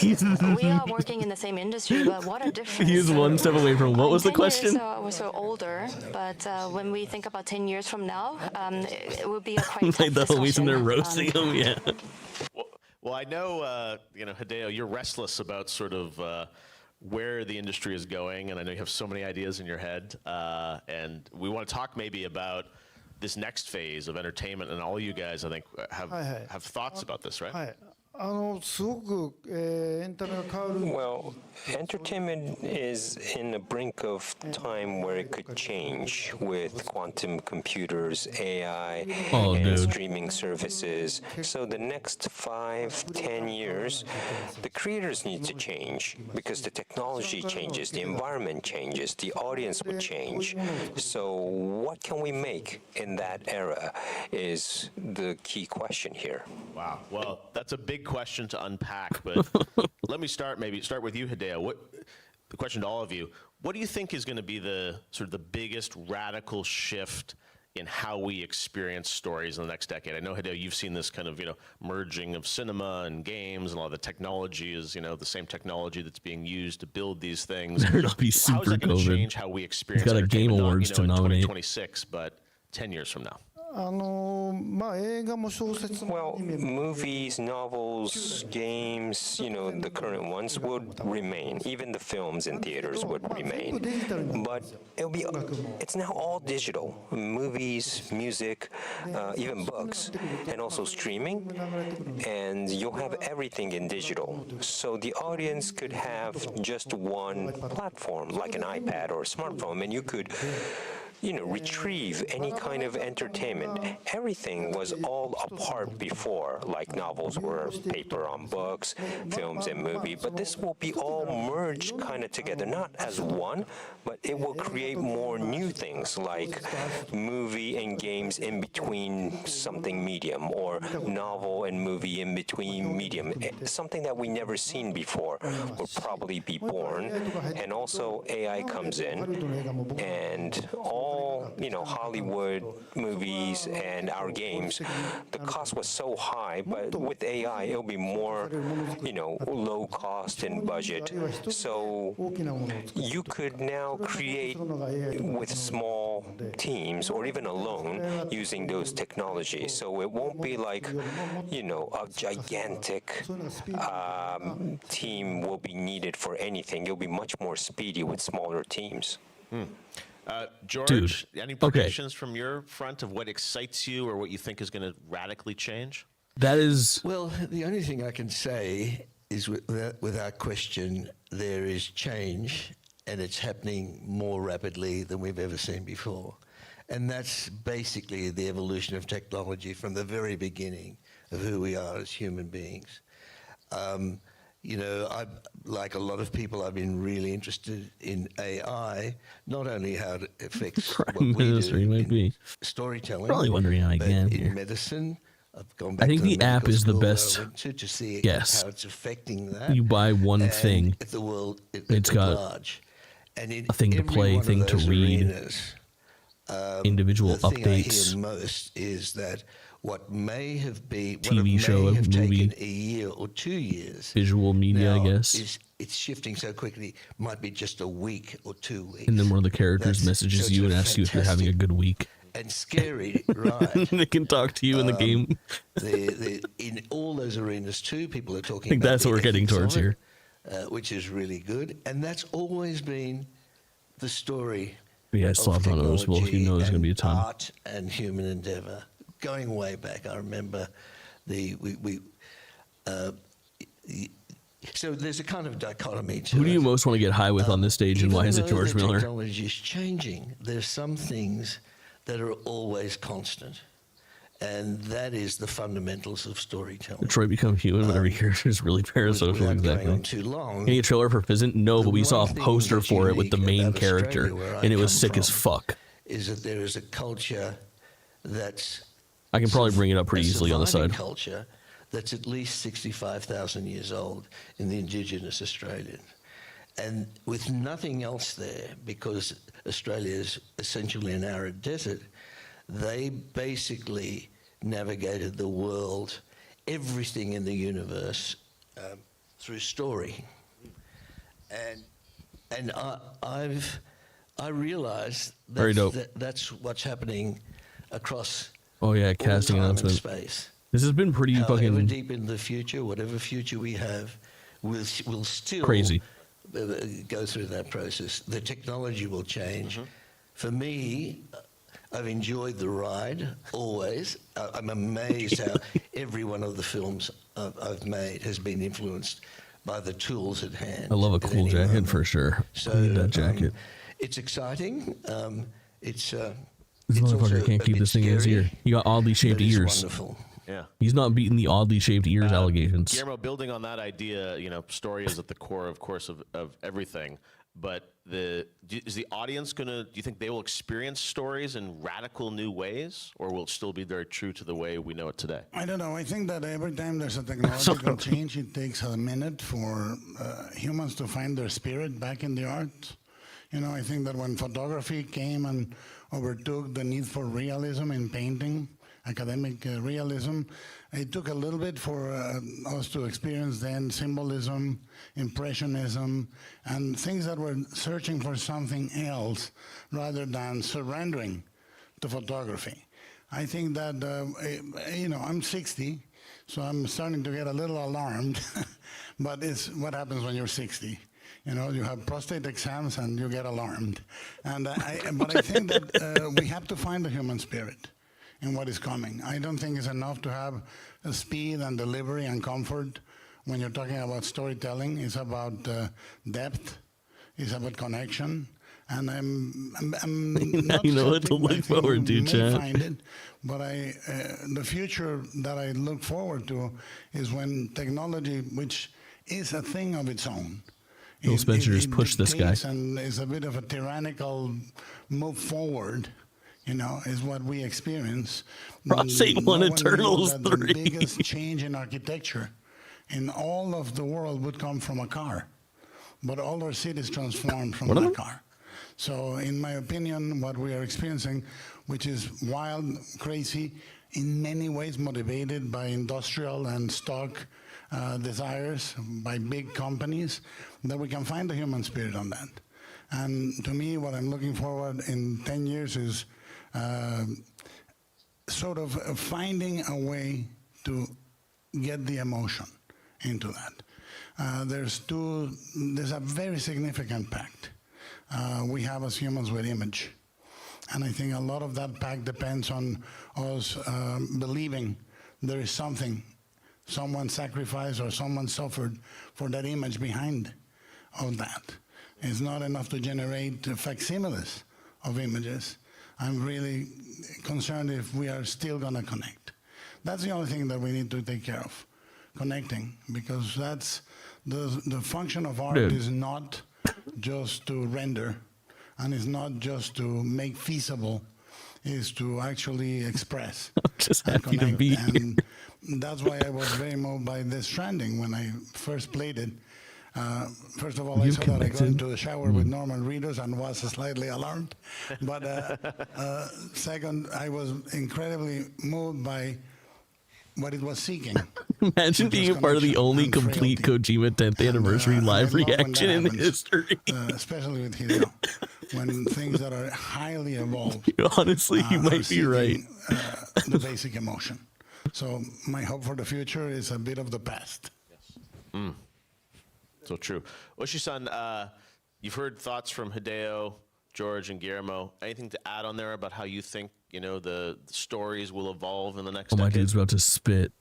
S7: We are working in the same industry, but what a difference.
S1: He's one step away from what was the
S7: 10
S1: question?
S7: years, we're so older, but when we think about 10 years from now, it will be a quite tough
S1: Like the homies in there
S7: discussion.
S1: roasting him, yeah.
S2: Well, I know, Hideo, you're restless about sort of where the industry is going, and I know you have so many ideas in your head. And we want to talk maybe about this next phase of entertainment, and all you guys, I think, have thoughts about this, right?
S6: Well,
S8: entertainment is in the brink of time where it could change with quantum computers, AI, and streaming services. So the next 5-10 years, the creators need to change because the technology changes, the environment changes, the audience will change. So what can we make in that era is the key question here.
S2: Wow. Well, that's a big question to unpack, but let me start with you, Hideo. The question to all of you, what do you think is going to be the sort of the biggest radical shift in how we experience stories in the next decade? I know, Hideo, you've seen this kind of, merging of cinema and games, and a lot of the technology is, the same technology that's being used to build these things.
S1: Better not be
S2: How is
S1: super
S2: that going to
S1: COVID.
S2: change how we experience
S1: He's got a Game
S2: entertainment,
S1: Awards
S2: not,
S1: to
S2: in
S1: nominate.
S2: 2026, but 10 years from now?
S8: Well, movies, novels, games, the current ones would remain. Even the films in theaters would remain. But it's now all digital. Movies, music, even books, and also streaming. And you'll have everything in digital. So the audience could have just one platform, like an iPad or a smartphone, and you could retrieve any kind of entertainment. Everything was all apart before, like novels were paper on books, films and movie, but this will be all merged kind of together, not as one, but it will create more new things like movie and games in between something medium, or novel and movie in between medium. Something that we never seen before will probably be born. And also AI comes in, and all Hollywood movies and our games, the cost was so high, but with AI it'll be more low cost and budget. So you could now create with small teams or even alone using those technologies. So it won't be like a gigantic team will be needed for anything. You'll be much more speedy with smaller teams.
S2: George, any predictions from your front of what excites you or what you think is going to radically change?
S3: Well, the only thing I can say is without question, there is change, and it's happening more rapidly than we've ever seen before. And that's basically the evolution of technology from the very beginning of who we are as human beings. Like a lot of people, I've been really interested in AI, not only how it affects what we do in storytelling,
S1: Probably wondering how I
S3: but
S1: can
S3: in
S1: here.
S3: medicine. I've gone back
S1: I think
S3: to
S1: the app
S3: medical
S1: is the
S3: school where I
S1: best
S3: went to see
S1: guess.
S3: how it's affecting that.
S1: You buy one
S3: and
S1: thing,
S3: the world
S1: it's
S3: at
S1: got
S3: large. And in
S1: a thing to
S3: every
S1: play,
S3: one of
S1: thing to
S3: those
S1: read,
S3: arenas,
S1: individual
S3: the thing I
S1: updates.
S3: hear most is that what may have been
S1: TV show,
S3: have
S1: movie,
S3: taken a year or 2 years,
S1: visual media,
S3: now
S1: I guess.
S3: it's shifting so quickly. Might be just a week or 2 weeks.
S1: And then one of the characters messages
S3: so
S1: you
S3: it's
S1: and
S3: a
S1: asks you if you're having a good week.
S3: and scary, right?
S1: They can talk to you in the game.
S3: In all those arenas too, people are talking.
S1: I think
S3: about
S1: that's
S3: the
S1: what we're getting
S3: ethics
S1: towards
S3: of it,
S1: here.
S3: which is really good, and that's always been the story.
S1: Yeah,
S3: of
S1: Slav Noticeable. You
S3: technology
S1: know there's going to be a
S3: and
S1: ton.
S3: art and human endeavor, going way back. I remember so there's a kind of dichotomy to
S1: Who do you
S3: it.
S1: most want to get high with on this stage, and why is it
S3: Even though
S1: George
S3: the
S1: Miller?
S3: Technology is changing. There's some things that are always constant, and that is the fundamentals of storytelling.
S1: Detroit Become Human, when every character is really parasocial,
S3: without going
S1: exactly.
S3: on too long,
S1: Any trailer for Fizzant? No, but we saw a
S3: one thing
S1: poster
S3: that's
S1: for it with the
S3: unique
S1: main
S3: about
S1: character,
S3: Australia, where I
S1: and it was
S3: come
S1: sick as
S3: from,
S1: fuck.
S3: is that there is a culture that's
S1: I can probably bring it up pretty
S3: a
S1: easily on the
S3: surviving
S1: side.
S3: culture that's at least 65,000 years old in the indigenous Australian. And with nothing else there, because Australia is essentially an arid desert, they basically navigated the world, everything in the universe, through story. And I realized that's what's happening across
S1: casting
S3: all time and
S1: announcement.
S3: space.
S1: This has been pretty
S3: However
S1: fucking
S3: deep in the future, whatever future we have, we'll still
S1: crazy.
S3: Go through that process. The technology will change. For me, I've enjoyed the ride always. I'm amazed how every one of the films I've made has been influenced by the tools at hand.
S1: I love a cool jacket for sure.
S3: So,
S1: I need that jacket.
S3: It's exciting.
S1: This motherfucker can't keep this thing in his ear. He got oddly shaped ears.
S3: Wonderful.
S2: Yeah.
S1: He's not beating the oddly shaped ears allegations.
S2: Guillermo, building on that idea, story is at the core, of course, of everything. But is the audience do you think they will experience stories in radical new ways, or will it still be very true to the way we know it today?
S22: I don't know. I think that every time there's a technological change, it takes a minute for humans to find their spirit back in the art. I think that when photography came and overtook the need for realism in painting, academic realism, it took a little bit for us to experience then symbolism, impressionism, and things that were searching for something else rather than surrendering to photography. I think that, I'm 60, so I'm starting to get a little alarmed, but it's what happens when you're 60. You have prostate exams and you get alarmed. But I think that we have to find the human spirit in what is coming. I don't think it's enough to have speed and delivery and comfort when you're talking about storytelling. It's about depth. It's about connection. And I'm not
S1: what to look forward to, Chad.
S22: Find it, but the future that I look forward to is when technology, which is a thing of its own,
S1: Phil Spencer just pushed this guy.
S22: And it's a bit of a tyrannical move forward, is what we experience.
S1: Prostate 1 Eternals 3.
S22: The biggest change in architecture in all of the world would come from a car. But all our cities transformed from that car. So in my opinion, what we are experiencing, which is wild, crazy, in many ways motivated by industrial and stock desires by big companies, that we can find the human spirit on that. And to me, what I'm looking forward in 10 years is sort of finding a way to get the emotion into that. There's a very significant pact we have as humans with image. And I think a lot of that pact depends on us believing there is someone sacrificed or someone suffered for that image behind all that. It's not enough to generate facsimiles of images. I'm really concerned if we are still going to connect. That's the only thing that we need to take care of, connecting, because that's the function of art is not just to render, and it's not just to make feasible, is to actually express.
S1: I'm just happy to be here.
S22: And that's why I was very moved by this Stranding when I first played it. First of all, I saw that I got into the shower with normal readers and was slightly alarmed. But second, I was incredibly moved by what it was seeking.
S1: Imagine being a part of the only complete Kojima 10th anniversary live reaction in history.
S22: Especially with Hideo, when things that are highly evolved.
S1: Honestly, you might be right.
S22: The basic emotion. So my hope for the future is a bit of the past.
S2: Yes. So true. Oshi-san, you've heard thoughts from Hideo, George, and Guillermo. Anything to add on there about how you think, the stories will evolve in the next decade?
S1: My dude's about to spit.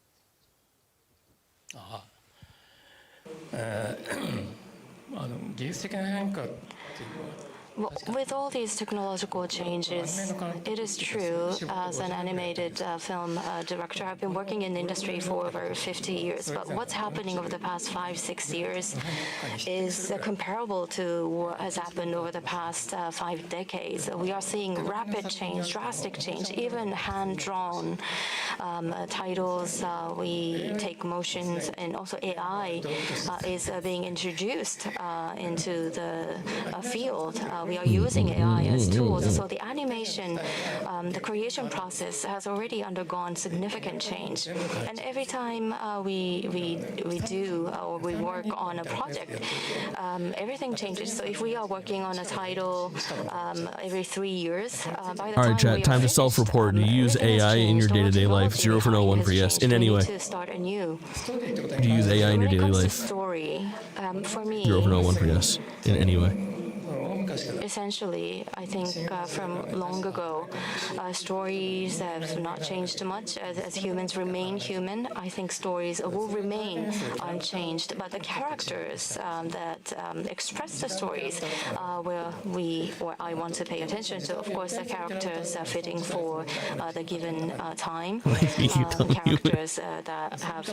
S4: 技術的な変化っていうのは
S7: Well, with all these technological changes, it is true, as an animated film director, I've been working in the industry for over 50 years, but what's happening over the past 5-6 years is comparable to what has happened over the past 5 decades. We are seeing rapid change, drastic change, even hand-drawn titles. We take motions, and also AI is being introduced into the field. We are using AI as tools. So the animation, the creation process has already undergone significant change. And every time we do or we work on a project, everything changes. So if we are working on a title every 3 years, by the
S1: All
S7: time
S1: right, chat.
S7: we are
S1: Time to
S7: finished,
S1: self-report. Do you use AI in your day-to-day life? 0 for no, 1 for yes. In any way.
S7: to start anew.
S1: Do you use AI in your daily life?
S7: Story, for me,
S1: 0 for no, 1 for yes. In any way.
S7: essentially, I think from long ago, stories have not changed much. As humans remain human, I think stories will remain unchanged. But the characters that express the stories where I want to pay attention to, of course, the characters fitting for the given time, characters that have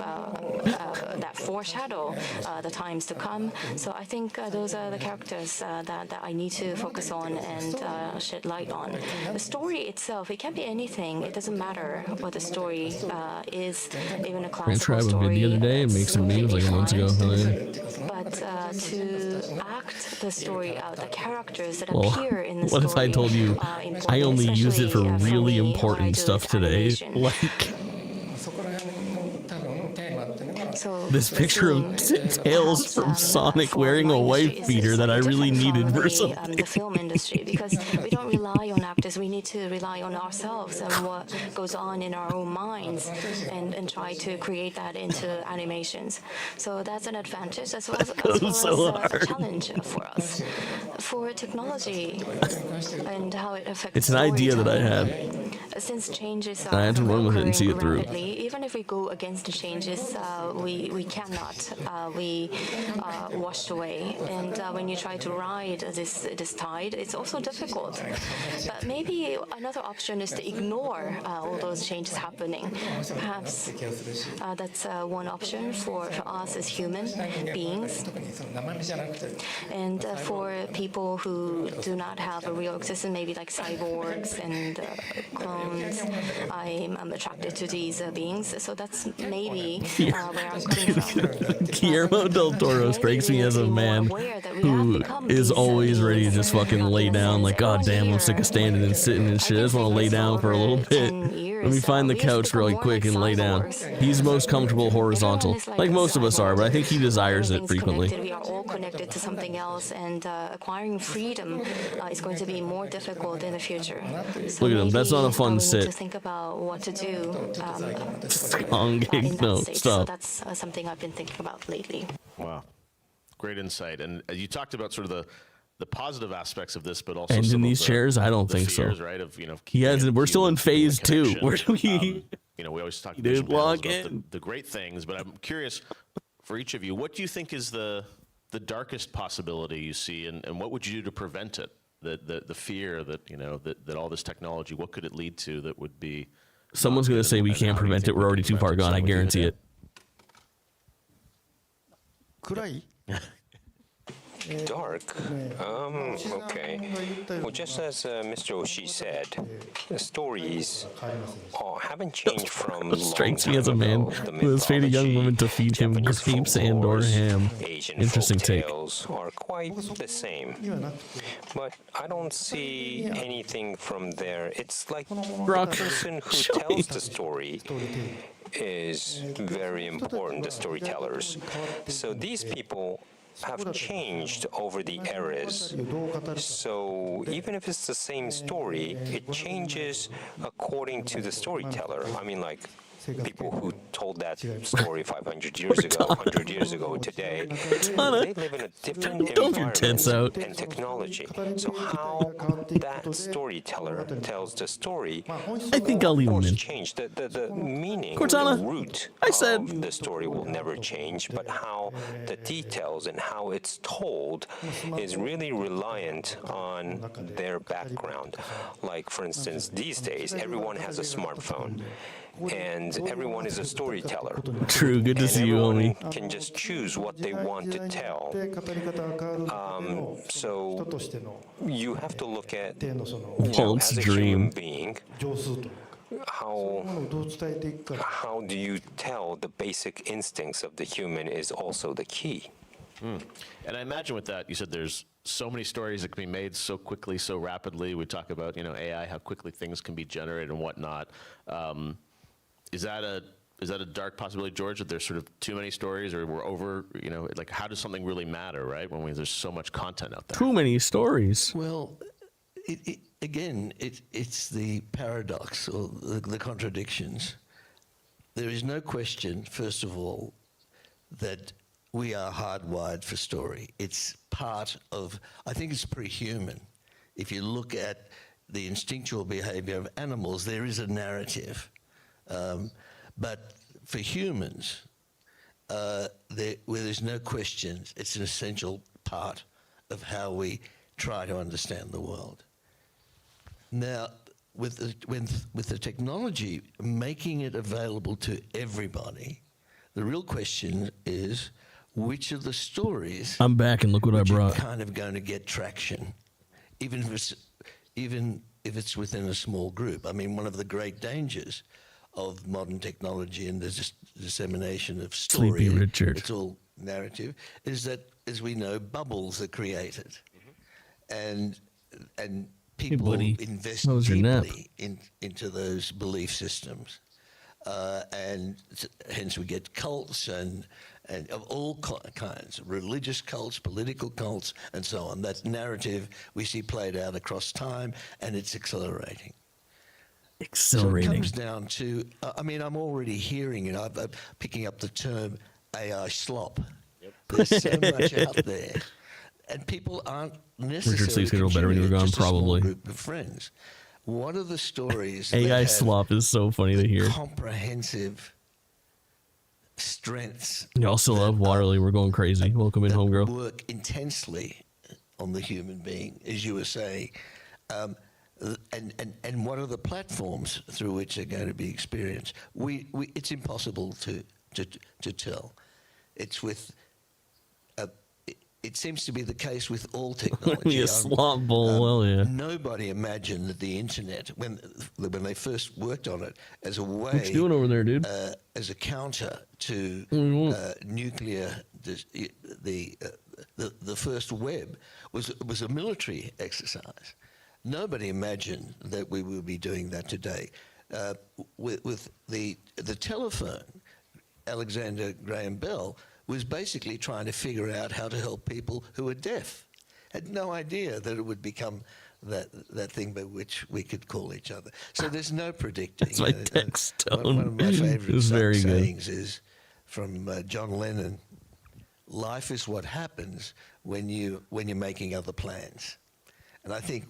S7: that foreshadow the times to come. So I think those are the characters that I need to focus on and shed light on. The story itself, it can be anything. It doesn't matter what the story is, even a classical story.
S1: The other day and make some memes like a month ago.
S7: But to act the story out, the characters that
S1: Well,
S7: appear in the
S1: what
S7: story.
S1: if I told you I only use it for really important stuff today? Like this picture of Tails from Sonic wearing a wife beater that I really needed for something.
S7: The film industry, because we don't rely on actors, we need to rely on ourselves and what goes on in our own minds and try to create that into animations. So that's an advantage as well as a challenge for us. For technology and how it affects
S1: It's an idea that I had.
S7: Since changes
S1: I had to run with it and see it through.
S7: even if we go against the changes, we cannot. We are washed away. And when you try to ride this tide, it's also difficult. But maybe another option is to ignore all those changes happening. Perhaps that's one option for us as human beings. And for people who do not have a real existence, maybe like cyborgs and clones, I'm attracted to these beings. So that's maybe where I'm coming from.
S1: Guillermo del Toro strikes me as a man who is always ready to just fucking lay down like, God damn, I'm sick of standing and sitting and shit. I just want to lay down for a little bit. Let me find the couch really quick and lay down. He's most comfortable horizontal, like most of us are, but I think he desires it frequently.
S7: We are all connected to something else, and acquiring freedom is going to be more difficult in the future. So
S1: Look at him. That's not a fun
S7: we
S1: sit.
S7: need to think about what to do.
S1: No,
S7: So
S1: stop.
S7: that's something I've been thinking about lately.
S2: Wow, great insight. And you talked about sort of the positive aspects of this, but also
S1: And
S2: some
S1: in
S2: of
S1: these chairs, I don't
S2: the
S1: think so.
S2: fears, right? Of
S1: He has. We're still in phase 2. Where do we?
S2: we always talk
S1: Dude,
S2: about
S1: log
S2: the great things, but I'm curious for each of you, what do you think is the darkest possibility you see, and what would you do to prevent it? The fear that that all this technology, what could it lead to that would be?
S1: Someone's going to say we can't prevent it. We're already too far gone. I guarantee it.
S8: Dark? Okay. Well, just as Mr. Oshii said, the stories haven't changed from
S1: Strikes me as a man who has paid a young woman to feed him grapes and/or ham. Interesting take.
S8: Are quite the same, but I don't see anything from there. It's like the person who tells the story is very important, the storytellers. So these people have changed over the eras. So even if it's the same story, it changes according to the storyteller. I mean, like, people who told that story 500 years ago, 100 years ago, today, they live in a different environment and technology. So how that storyteller tells the story,
S1: I think I'll leave him in.
S8: change. The meaning,
S1: Cortana,
S8: the root of the story will never change, but how the details and how it's told is really reliant on their background. Like, for instance, these days, everyone has a smartphone. And everyone is a storyteller.
S1: True, good to see you,
S8: homie.
S1: homie.
S8: Can just choose what they want to tell. So you have to look at, as a human being, how do you tell the basic instincts of the human is also the key.
S2: And I imagine with that, you said there's so many stories that can be made so quickly, so rapidly. We talk about, AI, how quickly things can be generated and whatnot. Is that a dark possibility, George, that there's sort of too many stories, or we're over, like, how does something really matter, right, when there's so much content out there?
S1: Too many stories.
S3: Well, it's the paradox or the contradictions. There is no question, first of all, that we are hardwired for story. It's part of, I think it's pre-human. If you look at the instinctual behavior of animals, there is a narrative. But for humans, where there's no question, it's an essential part of how we try to understand the world. Now, with the technology making it available to everybody, the real question is, which of the stories
S1: I'm back, and look what I brought.
S3: are kind of going to get traction, even if it's within a small group. I mean, one of the great dangers of modern technology and the dissemination of story,
S1: Sleepy Richard.
S3: it's all narrative, is that, as we know, bubbles are created, and people invest deeply into those belief systems, and hence we get cults and of all kinds, religious cults, political cults, and so on. That narrative we see played out across time, and it's accelerating. So it comes down to, I'm already hearing it. I'm picking up the term AI slop. There's so much out there. And people aren't necessarily
S1: Richard Sleep's going to go better when you're gone,
S3: just a small
S1: probably.
S3: group of friends. What are the stories
S1: AI slop is so funny to hear.
S3: comprehensive strengths
S1: Y'all still love Waterley. We're going crazy. Welcome in, homegirl.
S3: work intensely on the human being, as you were saying, and what are the platforms through which they're going to be experienced? It's impossible to tell. It's with. It seems to be the case with all technology.
S1: A slop bowl, well, yeah.
S3: Nobody imagined that the internet, when they first worked on it, as a way,
S1: What you doing over there, dude?
S3: as a counter to nuclear, the first web was a military exercise. Nobody imagined that we would be doing that today. With the telephone, Alexander Graham Bell was basically trying to figure out how to help people who were deaf. Had no idea that it would become that thing by which we could call each other. So there's no predicting.
S1: That's my text tone.
S3: One of my favorite
S1: very
S3: sayings is from John Lennon: "Life is what happens when you're making other plans." And I think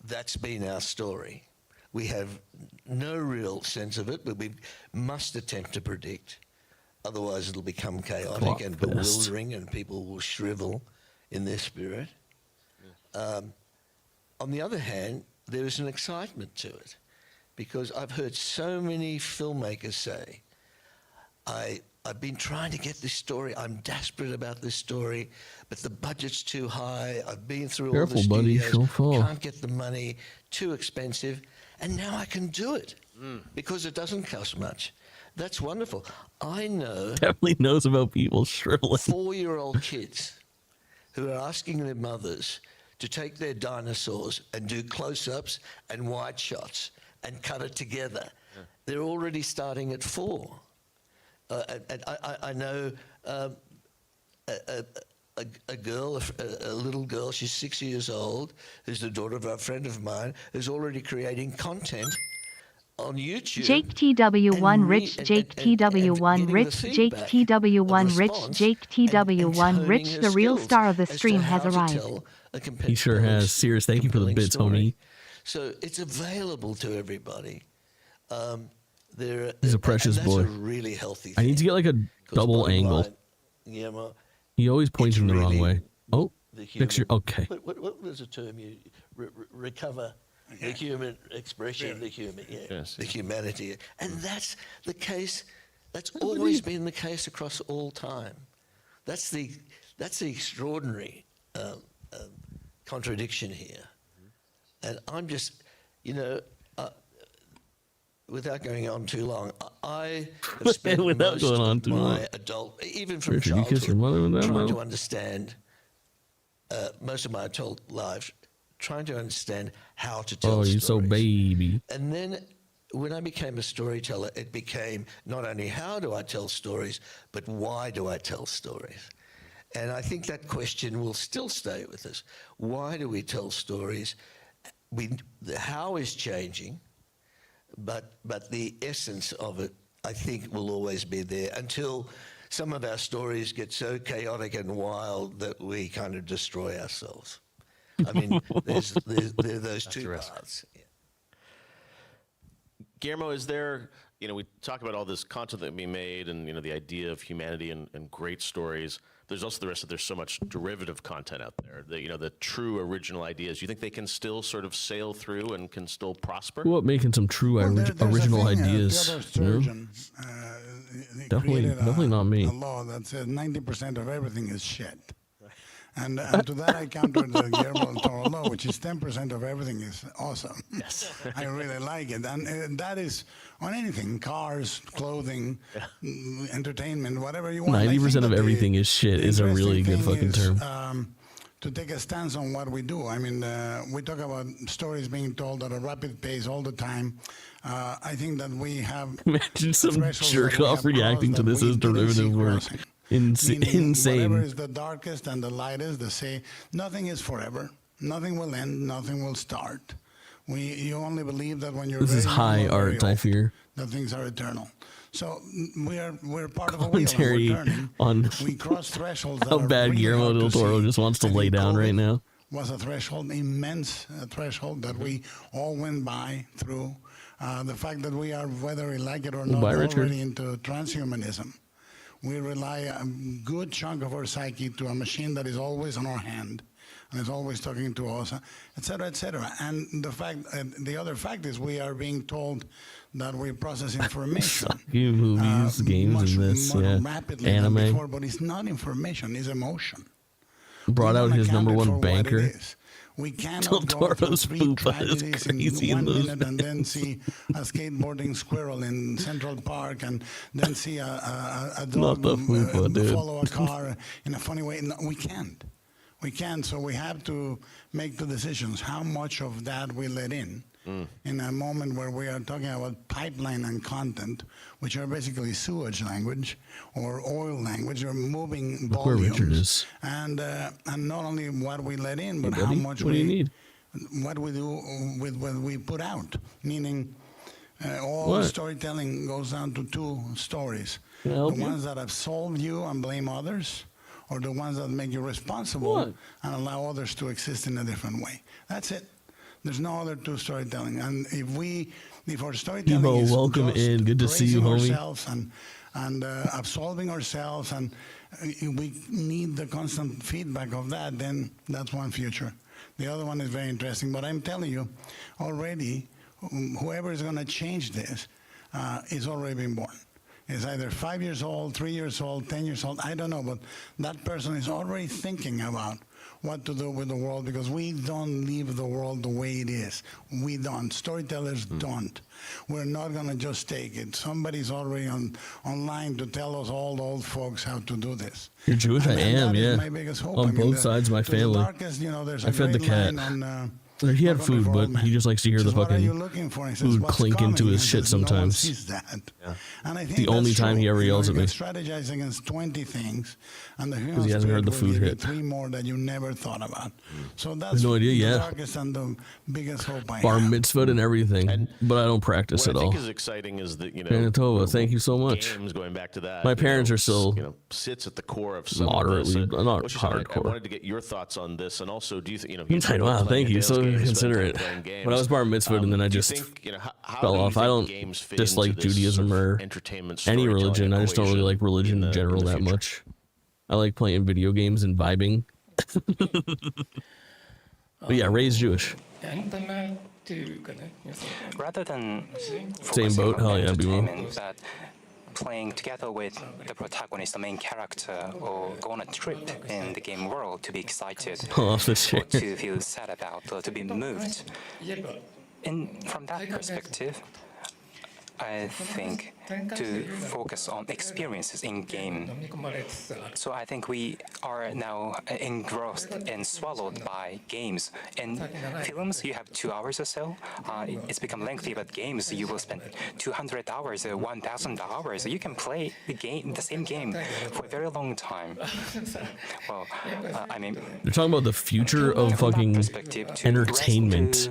S3: that's been our story. We have no real sense of it, but we must attempt to predict. Otherwise, it'll become chaotic and bewildering, and people will shrivel in their spirit. On the other hand, there is an excitement to it, because I've heard so many filmmakers say, I've been trying to get this story, I'm desperate about this story, but the budget's too high, I've been through all the studios, can't get the money, too expensive, and now I can do it, because it doesn't cost much. That's wonderful. I know
S1: Definitely knows about people shriveling.
S3: 4-year-old kids who are asking their mothers to take their dinosaurs and do close-ups and wide shots and cut it together. Yeah. They're already starting at 4. And I know a girl, a little girl, she's 6 years old, who's the daughter of a friend of mine, who's already creating content on YouTube.
S4: Jake TW1 Rich, Jake TW1 Rich, Jake TW1 Rich, Jake TW1 Rich, the real star of the stream has arrived.
S1: He sure has. Serious, thank you for the bits, homie.
S3: So it's available to everybody.
S1: He's a precious boy.
S3: That's a really healthy
S1: I need to get like a double angle. He always points in the wrong way. Oh, picture. Okay.
S3: What was the term you recover? The human expression, the human, the humanity, and that's the case. That's always been the case across all time. That's the extraordinary contradiction here. And I'm just, without going on too long, I have spent most of my adult, even from childhood, trying to understand most of my adult life. Trying to understand how to tell stories.
S1: Oh, you're so baby.
S3: And then when I became a storyteller, it became not only how do I tell stories, but why do I tell stories? And I think that question will still stay with us. Why do we tell stories? The how is changing, but the essence of it, I think, will always be there until some of our stories get so chaotic and wild that we kind of destroy ourselves. I mean, there are those two parts. Yeah.
S2: Guillermo, is there, we talk about all this content that we made and, the idea of humanity and great stories. There's also the rest of, there's so much derivative content out there. The true original ideas. You think they can still sort of sail through and can still prosper?
S1: What making some true original ideas? Definitely not me.
S22: A law that says 90% of everything is shit. And to that I countered the Guillermo del Toro law, which is 10% of everything is awesome.
S2: Yes.
S22: I really like it. And that is on anything, cars, clothing, entertainment, whatever you want.
S1: 90% of everything is shit is a really good fucking term.
S22: To take a stance on what we do. I mean, we talk about stories being told at a rapid pace all the time. I think that we have...
S1: Imagine some jerk off reacting to this as derivative work. Insane.
S22: Whatever is the darkest and the lightest, they say nothing is forever, nothing will end, nothing will start. You only believe that when you're
S1: this is high art, I fear.
S22: That things are eternal. So we're part of a
S1: commentary on
S22: we cross thresholds.
S1: How bad Guillermo del Toro just wants to lay down right now.
S22: Was a threshold, immense threshold that we all went by through. The fact that we are, whether we like it or not, already into transhumanism. We rely a good chunk of our psyche to a machine that is always on our hand and is always talking to us, et cetera, et cetera. And the other fact is we are being told that we process information.
S1: Movies, games, and this,
S22: rapidly
S1: anime.
S22: Than before, but it's not information, it's emotion.
S1: Brought out his number one banker.
S22: We cannot go through 3 tragedies in 1 minute and then see a skateboarding squirrel in Central Park and then see a dog follow a car in a funny way. No, we can't. We can't. So we have to make the decisions how much of that we let in a moment where we are talking about pipeline and content, which are basically sewage language or oil language or moving volumes. And not only what we let in, but how much what we do with what we put out. Meaning all storytelling goes down to 2 stories. The ones that have solved you and blame others, or the ones that make you responsible and allow others to exist in a different way. That's it. There's no other 2 storytelling. And if our storytelling is
S1: welcome in. Good to see you, homie.
S22: And absolving ourselves, and we need the constant feedback of that, then that's one future. The other one is very interesting. But I'm telling you, already, whoever is going to change this is already been born. Is either 5 years old, 3 years old, 10 years old, I don't know, but that person is already thinking about what to do with the world, because we don't leave the world the way it is. We don't. Storytellers don't. We're not going to just take it. Somebody's already online to tell us all the old folks how to do this.
S1: You're Jewish? I am, yeah.
S22: My biggest hope.
S1: On both sides of my family. I fed the cat. He had food, but he just likes to hear the fucking food clink into his shit sometimes.
S22: And I think
S1: the only
S22: that's
S1: time
S22: true.
S1: he ever yells at
S22: You
S1: me.
S22: can strategize against 20 things, and the
S1: Because he hasn't heard the food
S22: will give you
S1: hit.
S22: 3 more that you never thought about. So
S1: I
S22: that's
S1: have no idea,
S22: the
S1: yeah.
S22: darkest and the biggest hope I
S1: Bar
S22: have.
S1: mitzvah and everything, but I don't practice
S2: What
S1: at
S2: I think
S1: all.
S2: is exciting is that,
S1: Manitoba, thank you so much.
S2: games, going back to that.
S1: My parents are still
S2: sits at the core of some
S1: moderately,
S2: of this.
S1: not
S2: Which is
S1: hardcore.
S2: I wanted to get your thoughts on this, and also, do you think,
S1: Wow, thank you. So considerate. But I was bar mitzvahed and then I just fell off. I don't dislike Judaism or any religion. I just don't really like religion in general that much. I like playing video games and vibing. But yeah, raised Jewish.
S11: Rather than
S1: Same boat, hell yeah, be
S11: entertainment, but playing together with the protagonist, the main character, or go on a trip in the game world to be excited,
S1: Off the chair.
S11: or to feel sad about, or to be moved. And from that perspective, I think to focus on experiences in game. So I think we are now engrossed and swallowed by games. And films, you have 2 hours or so. It's become lengthy, but games, you will spend 200 hours or 1,000 hours. You can play the same game for a very long time. Well, I mean,
S1: They're talking about the future of fucking entertainment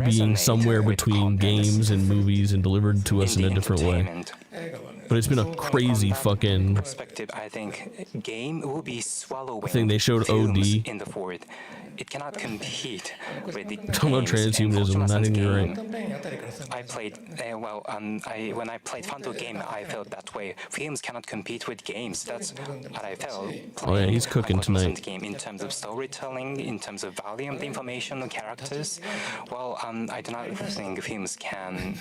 S1: being somewhere between games and movies and delivered to us in a different way. But it's been a crazy fucking
S11: perspective. I think game will be swallowing
S1: thing. They showed
S11: films
S1: OD.
S11: in the forward. It cannot compete with the
S1: Talking about transhumanism, I think you're right.
S11: I played when I played Phantom game, I felt that way. Films cannot compete with games. That's what I felt.
S1: Oh yeah, he's cooking tonight.
S11: Game in terms of storytelling, in terms of volume, the information, the characters. Well, I do not think films can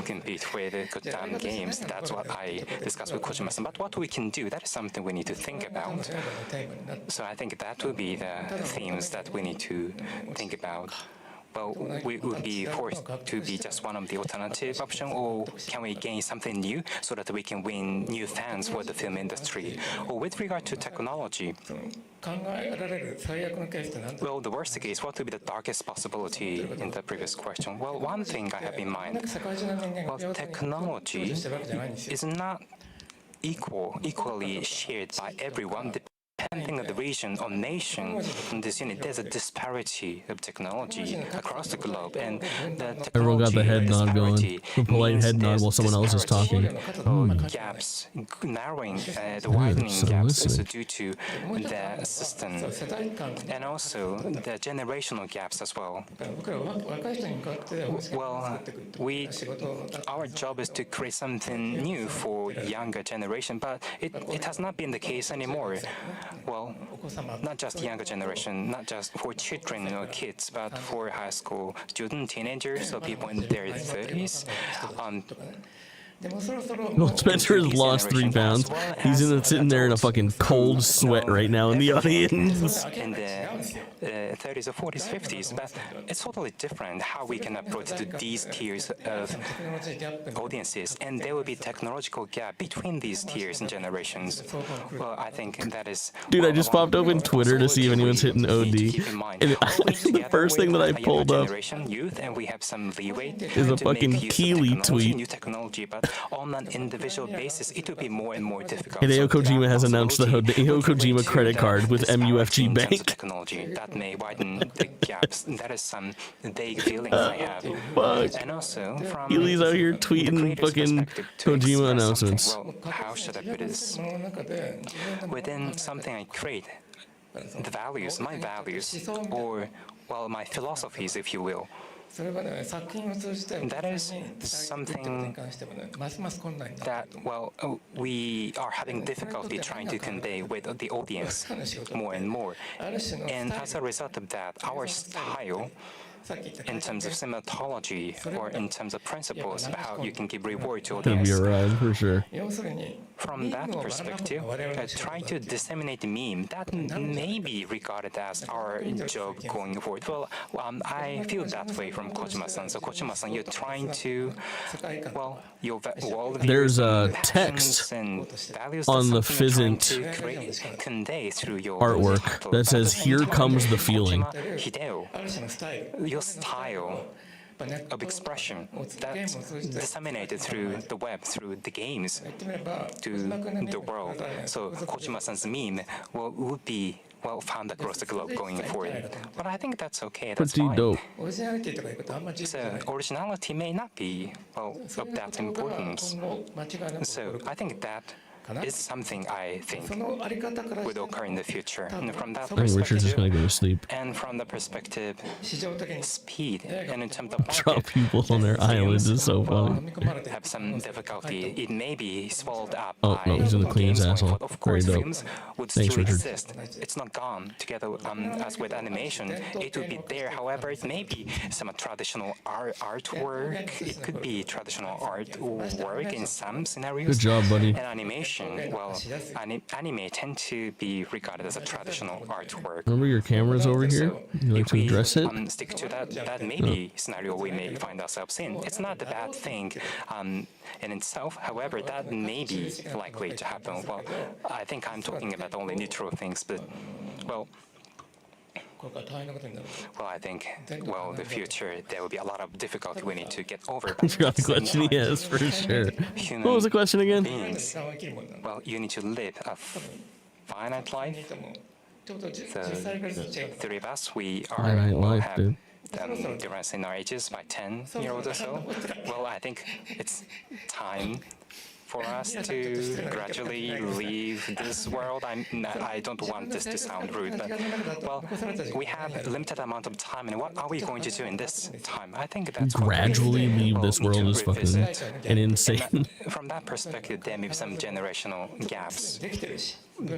S11: compete with good games. That's what I discussed with Kojima. But what we can do, that is something we need to think about. So I think that will be the themes that we need to think about. Well, we would be forced to be just one of the alternative options, or can we gain something new so that we can win new fans for the film industry? Or with regard to technology, well, the worst case, what would be the darkest possibility in the previous question? Well, one thing I have in mind, well, technology is not equally shared by everyone. Depending on the region or nation in this unit, there's a disparity of technology across the globe, and the
S1: Everyone got the head nod going. The polite head nod while someone else is talking.
S11: Gaps, narrowing, the widening gaps is due to the system, and also the generational gaps as well. Well, our job is to create something new for younger generation, but it has not been the case anymore. Well, not just younger generation, not just for children or kids, but for high school students, teenagers, or people in their 30s.
S1: Well, Spencer has lost 3 pounds. He's sitting there in a fucking cold sweat right now in the audience.
S11: In the 30s or 40s, 50s, but it's totally different how we can approach these tiers of audiences, and there will be technological gap between these tiers and generations. Well, I think that is.
S1: Dude, I just popped open Twitter to see if anyone's hitting OD, and the first thing that I pulled up is a fucking Keeley tweet.
S11: On an individual basis, it will be more and more difficult.
S1: Hideo Kojima has announced the Hideo Kojima credit card with MUFG Bank.
S11: Technology that may widen the gaps. That is some vague feelings I have.
S1: Fuck.
S11: And also, from
S1: Keely's out here tweeting fucking Kojima announcements.
S11: Well, how should I put this? Within something I create, the values, my values, or, well, my philosophies, if you will. That is something that, well, we are having difficulty trying to convey with the audience more and more. And as a result of that, our style, in terms of semiology or in terms of principles of how you can give reward to audience.
S1: That'd be a ride for sure.
S11: From that perspective, trying to disseminate the meme, that may be regarded as our job going forward. Well, I feel that way from Kojima-san. So Kojima-san, you're trying to, well, your worldview,
S1: there's a text on the Fizzant
S11: artwork
S1: that says, "Here comes the feeling."
S11: Your style of expression that's disseminated through the web, through the games, to the world. So Kojima-san's meme would be found across the globe going forward. But I think that's okay. That's
S1: Pretty
S11: fine.
S1: dope.
S11: So originality may not be of that importance. So I think that is something I think would occur in the future. And from that
S1: I think Richard's just gonna go to sleep.
S11: and from the perspective speed and in terms of
S1: Drop people on their islands is so funny.
S11: have some difficulty. It may be swallowed up
S1: Oh, no, he's gonna clean his
S11: games going
S1: asshole.
S11: forward. Of
S1: Very
S11: course,
S1: dope.
S11: films would
S1: Thanks,
S11: still
S1: Richard.
S11: exist. It's not gone together as with animation. It would be there. However, it may be some traditional artwork. It could be traditional artwork in some scenarios.
S1: Good job, buddy.
S11: And animation, well, anime tend to be regarded as a traditional artwork.
S1: Remember your camera's over here? You like to address it?
S11: Stick to that may be scenario we may find ourselves in. It's not a bad thing in itself. However, that may be likely to happen. Well, I think I'm talking about only neutral things, but well, I think, the future, there will be a lot of difficulty we need to get over.
S1: I forgot the question he has, for sure. What was the question again?
S11: Beings, well, you need to live a finite life. The three of us, we are
S1: Finite life, dude.
S11: difference in our ages by 10 years old or so. Well, I think it's time for us to gradually leave this world. I don't want this to sound rude, but well, we have a limited amount of time, and what are we going to do in this time? I think that's
S1: Gradually leave this world is fucking an insane.
S11: From that perspective, there may be some generational gaps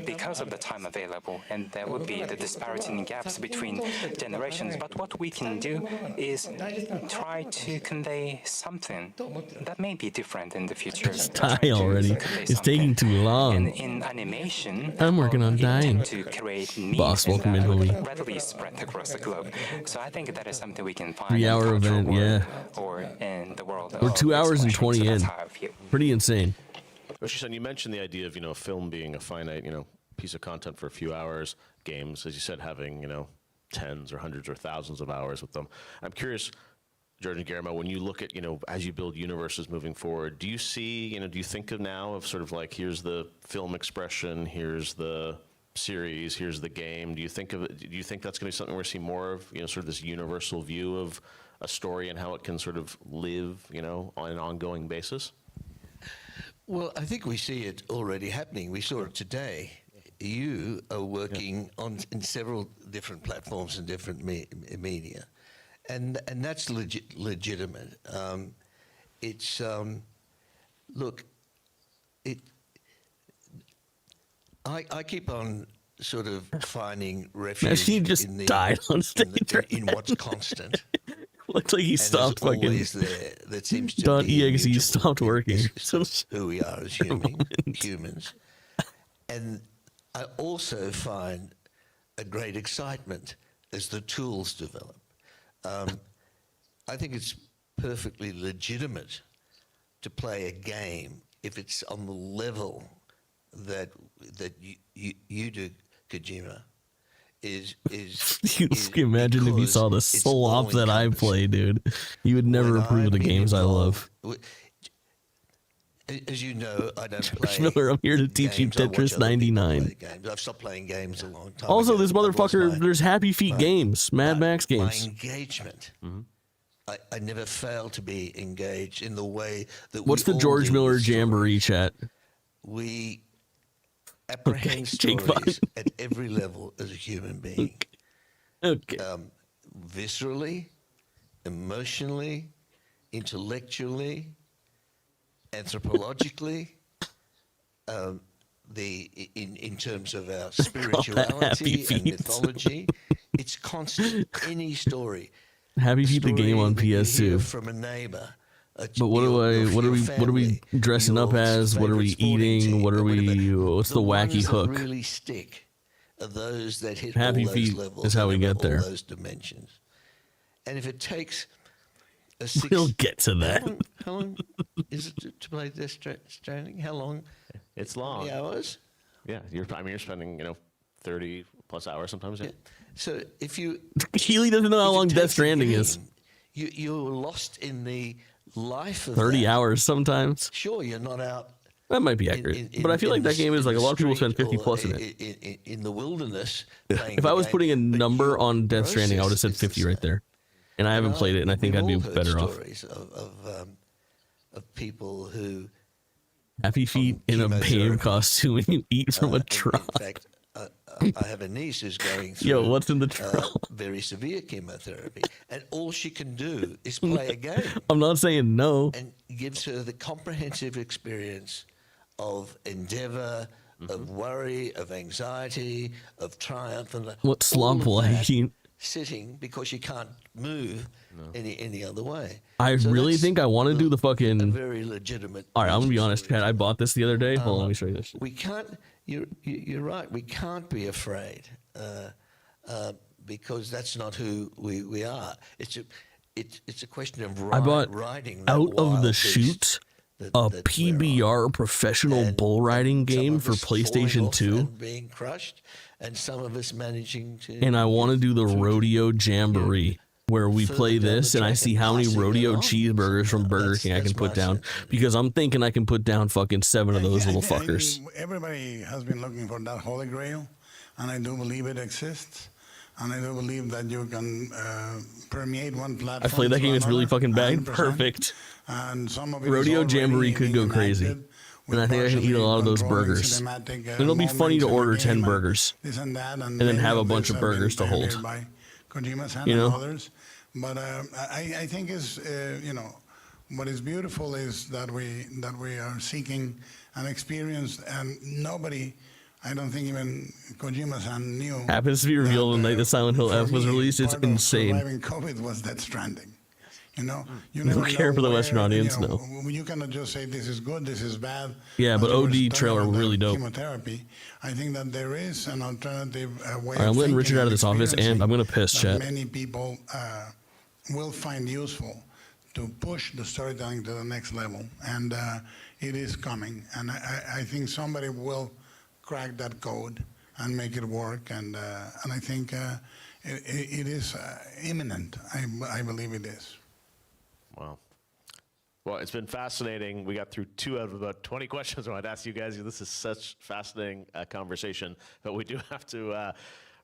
S11: because of the time available, and there would be the disparity in gaps between generations. But what we can do is try to convey something that may be different in the future.
S1: Just die already. It's taking too long.
S11: And in animation,
S1: I'm working on dying.
S11: to create memes
S1: Boss, welcome in, homie.
S11: readily spread across the globe. So I think that is something we can find
S1: 3-hour
S11: in the cultural
S1: event,
S11: world
S1: yeah.
S11: or in the world.
S1: We're
S11: of
S1: 2 hours and
S11: expression.
S1: 20
S11: So that's
S1: in.
S11: how I feel.
S1: Pretty insane.
S2: Yoshi-san, you mentioned the idea of, film being a finite, piece of content for a few hours, games, as you said, having, tens or hundreds or thousands of hours with them. I'm curious, George and Guillermo, when you look at, as you build universes moving forward, do you see, do you think of now of sort of like, here's the film expression, here's the series, here's the game? Do you think that's going to be something we're seeing more of, sort of this universal view of a story and how it can sort of live, on an ongoing basis?
S3: Well, I think we see it already happening. We saw it today. You are working in several different platforms and different media, and that's legitimate. It's look, I keep on sort of finding refuge
S1: She just
S3: in
S1: died on stage.
S3: in what's constant.
S1: Looks like he
S3: And
S1: stopped
S3: there's
S1: fucking.
S3: always that seems to be
S1: .exe stopped working.
S3: who we are as humans. And I also find a great excitement as the tools develop. I think it's perfectly legitimate to play a game if it's on the level that you do, Kojima.
S1: You can imagine if you saw the slop that I play, dude. You would never approve of the games I love.
S3: As you know, I don't play.
S1: Miller, I'm here to teach you
S3: games. I watch
S1: Tetris
S3: other people
S1: 99.
S3: play games. I've stopped playing games a long time
S1: Also,
S3: ago.
S1: this
S3: That was
S1: motherfucker, there's Happy Feet games, Mad Max
S3: my
S1: games.
S3: engagement. I never fail to be engaged in the way that
S1: What's
S3: we
S1: the
S3: all
S1: George
S3: do
S1: Miller
S3: with
S1: Jamboree chat?
S3: we apprehend
S1: Jake
S3: stories at every level as a human being.
S1: Okay.
S3: Viscerally, emotionally, intellectually, anthropologically, in terms of our spirituality and mythology. It's constant. Any story.
S1: Happy Feet the game on
S3: you hear
S1: PS2.
S3: from a neighbor.
S1: But what are we dressing up as? What are we eating? What's the wacky hook?
S3: That really stick are those that hit
S1: Happy
S3: all those
S1: Feet
S3: levels
S1: is how we
S3: and
S1: get
S3: all
S1: there.
S3: those dimensions. And if it takes a
S1: We'll get to that.
S3: How long is it to play Death Stranding? How long?
S2: It's long.
S3: 20 hours?
S2: Yeah, you're spending 30 plus hours sometimes. Yeah.
S3: So if you
S1: Keely doesn't know how long Death Stranding is.
S3: you're lost in the life of
S1: 30
S3: that.
S1: hours sometimes.
S3: Sure, you're not out.
S1: That might be accurate, but I feel like that game is like a lot of people spend 50 plus in it.
S3: In the wilderness.
S1: If I was putting a number on Death Stranding, I would have said 50 right there. And I haven't played it, and I think I'd be better off.
S3: Stories of people who
S1: Happy feet in a babe costume and you eat from a trough.
S3: In fact, I have a niece who's going through
S1: Yo, what's in the trough?
S3: very severe chemotherapy, and all she can do is play a game.
S1: I'm not saying no.
S3: And gives her the comprehensive experience of endeavor, of worry, of anxiety, of triumph, and
S1: what slump will I eat?
S3: Sitting because she can't move any other way.
S1: I
S3: So
S1: really
S3: that's
S1: think I want to do the fucking.
S3: a very legitimate.
S1: All right, I'm gonna be honest, Kat. I bought this the other day. Hold on, let me show you this.
S3: We can't. You're right. We can't be afraid because that's not who we are. It's a question of
S1: I bought
S3: riding that
S1: out of
S3: wild
S1: the
S3: beast
S1: chute
S3: that
S1: a
S3: we're on.
S1: PBR professional bull riding game for PlayStation 2.
S3: And being crushed, and some of us managing to.
S1: And I want to do the rodeo jamboree where we play this and I see how many rodeo cheeseburgers from Burger King I can put down, because I'm thinking I can put down fucking 7 of those little fuckers.
S22: Everybody has been looking for that holy grail, and I do believe it exists. And I do believe that you can permeate one platform.
S1: I played that game, it's really fucking bad.
S22: 100%.
S1: Perfect.
S22: And some of it is
S1: Rodeo
S22: already
S1: Jamboree could go
S22: being
S1: crazy.
S22: enacted
S1: And I think I can eat a lot of those burgers. And it'll be funny to order 10 burgers.
S22: This and that,
S1: And then have a bunch of burgers to hold.
S22: Kojima's
S1: You know?
S22: and others. But I think is what is beautiful is that we are seeking an experience, and nobody, I don't think even Kojima-san knew.
S1: Happens to be revealed the night that Silent Hill F was released. It's insane.
S22: Surviving COVID was Death Stranding. You know, you
S1: I don't
S22: never
S1: care
S22: know
S1: for the Western
S22: where,
S1: audience,
S22: you know,
S1: no.
S22: You cannot just say this is good, this is bad.
S1: Yeah, but
S22: There was
S1: OD
S22: talk
S1: trailer
S22: about the
S1: really dope.
S22: Chemotherapy. I think that there is an alternative way
S1: All right,
S22: of
S1: I'm letting
S22: thinking
S1: Richard out of
S22: and
S1: this office, and I'm gonna piss,
S22: that
S1: chat.
S22: many people will find useful to push the storytelling to the next level, and it is coming. And I think somebody will crack that code and make it work, and I think it is imminent. I believe it is.
S2: Wow. Well, it's been fascinating. We got through 2 out of about 20 questions I wanted to ask you guys. This is such fascinating conversation, but we do have to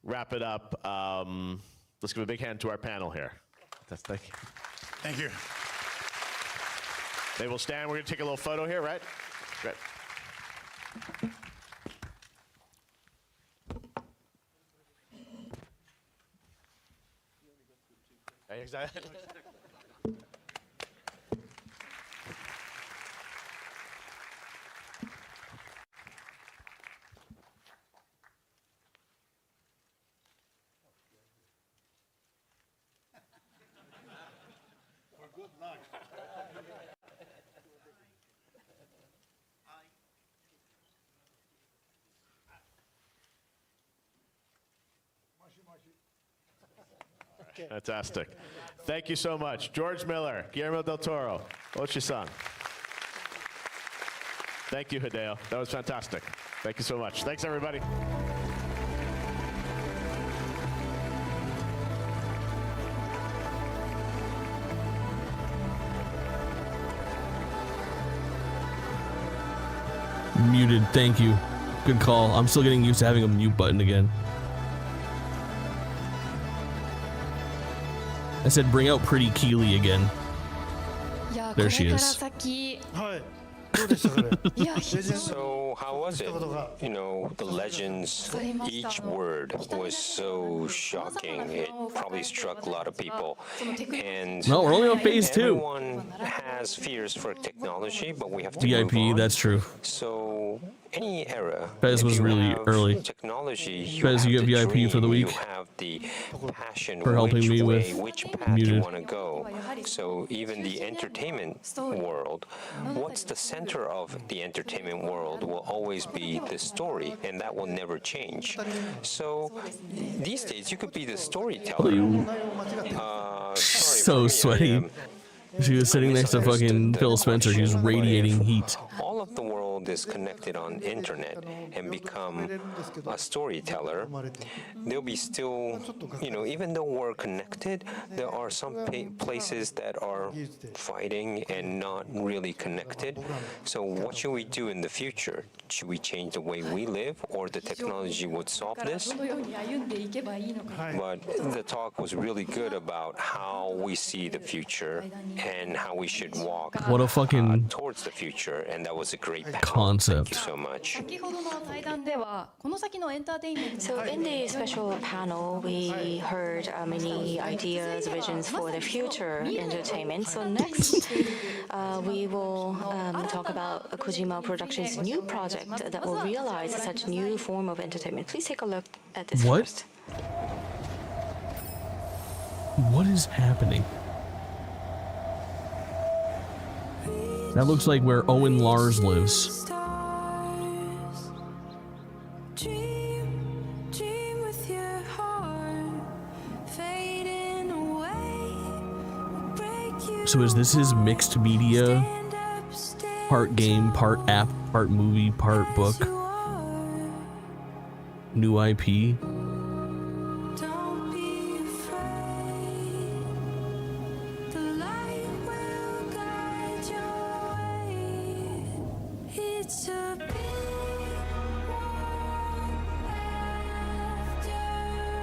S2: wrap it up. Let's give a big hand to our panel here. Thank you.
S22: Thank you.
S2: They will stand. We're going to take a little photo here, right? Great. Exactly. Fantastic. Thank you so much. George Miller, Guillermo del Toro, Ochi-san. Thank you, Hideo. That was fantastic. Thank you so much. Thanks, everybody.
S1: Muted, thank you. Good call. I'm still getting used to having a mute button again. I said bring out Pretty Keely again. There she is.
S8: So how was it? You know, the legends, each word was so shocking. It probably struck a lot of people. And
S1: No, we're only on phase 2.
S8: Everyone has fears for technology, but we have to move
S1: VIP,
S8: on.
S1: that's true.
S8: So any era,
S1: Fez
S8: if
S1: was
S8: you
S1: really
S8: have
S1: early.
S8: technology,
S1: Fez, you
S8: have
S1: get
S8: the
S1: VIP for the
S8: dream,
S1: week.
S8: You have the passion,
S1: For helping
S8: which
S1: me
S8: way,
S1: with
S8: which path
S1: Muted.
S8: you want to go. So even the entertainment world, what's the center of the entertainment world will always be the story, and that will never change. So these days, you could be the storyteller.
S1: So sweaty. She was sitting next to fucking Phil Spencer. He was radiating heat.
S8: All of the world world is connected on internet and become a storyteller, there'll be still, even though we're connected, there are some places that are fighting and not really connected. So what should we do in the future? Should we change the way we live, or the technology would solve this? But the talk was really good about how we see the future and how we should walk towards the future, and that was a great
S1: concept.
S8: Thank you so much.
S7: So in the special panel, we heard many ideas, visions for the future entertainment. So next, we will talk about Kojima Productions' new project that will realize such new form of entertainment. Please take a look at this first.
S1: What is happening? That looks like where Owen Lars lives. So is this his mixed media? Part game, part app, part movie, part book? New IP?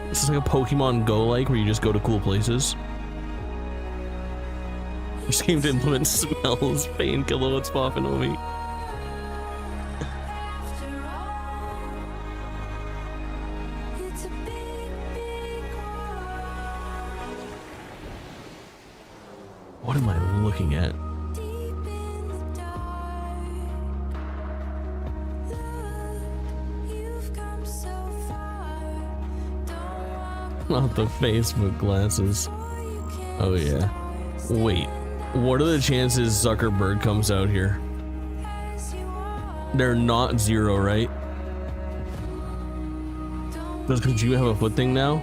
S1: This is like a Pokemon Go where you just go to cool places. Just came to implement smells, painkiller, what's popping on me. What am I looking at? Not the Facebook glasses. Oh yeah. Wait. What are the chances Zuckerberg comes out here? They're not zero, right? Does Kojima have a foot thing now?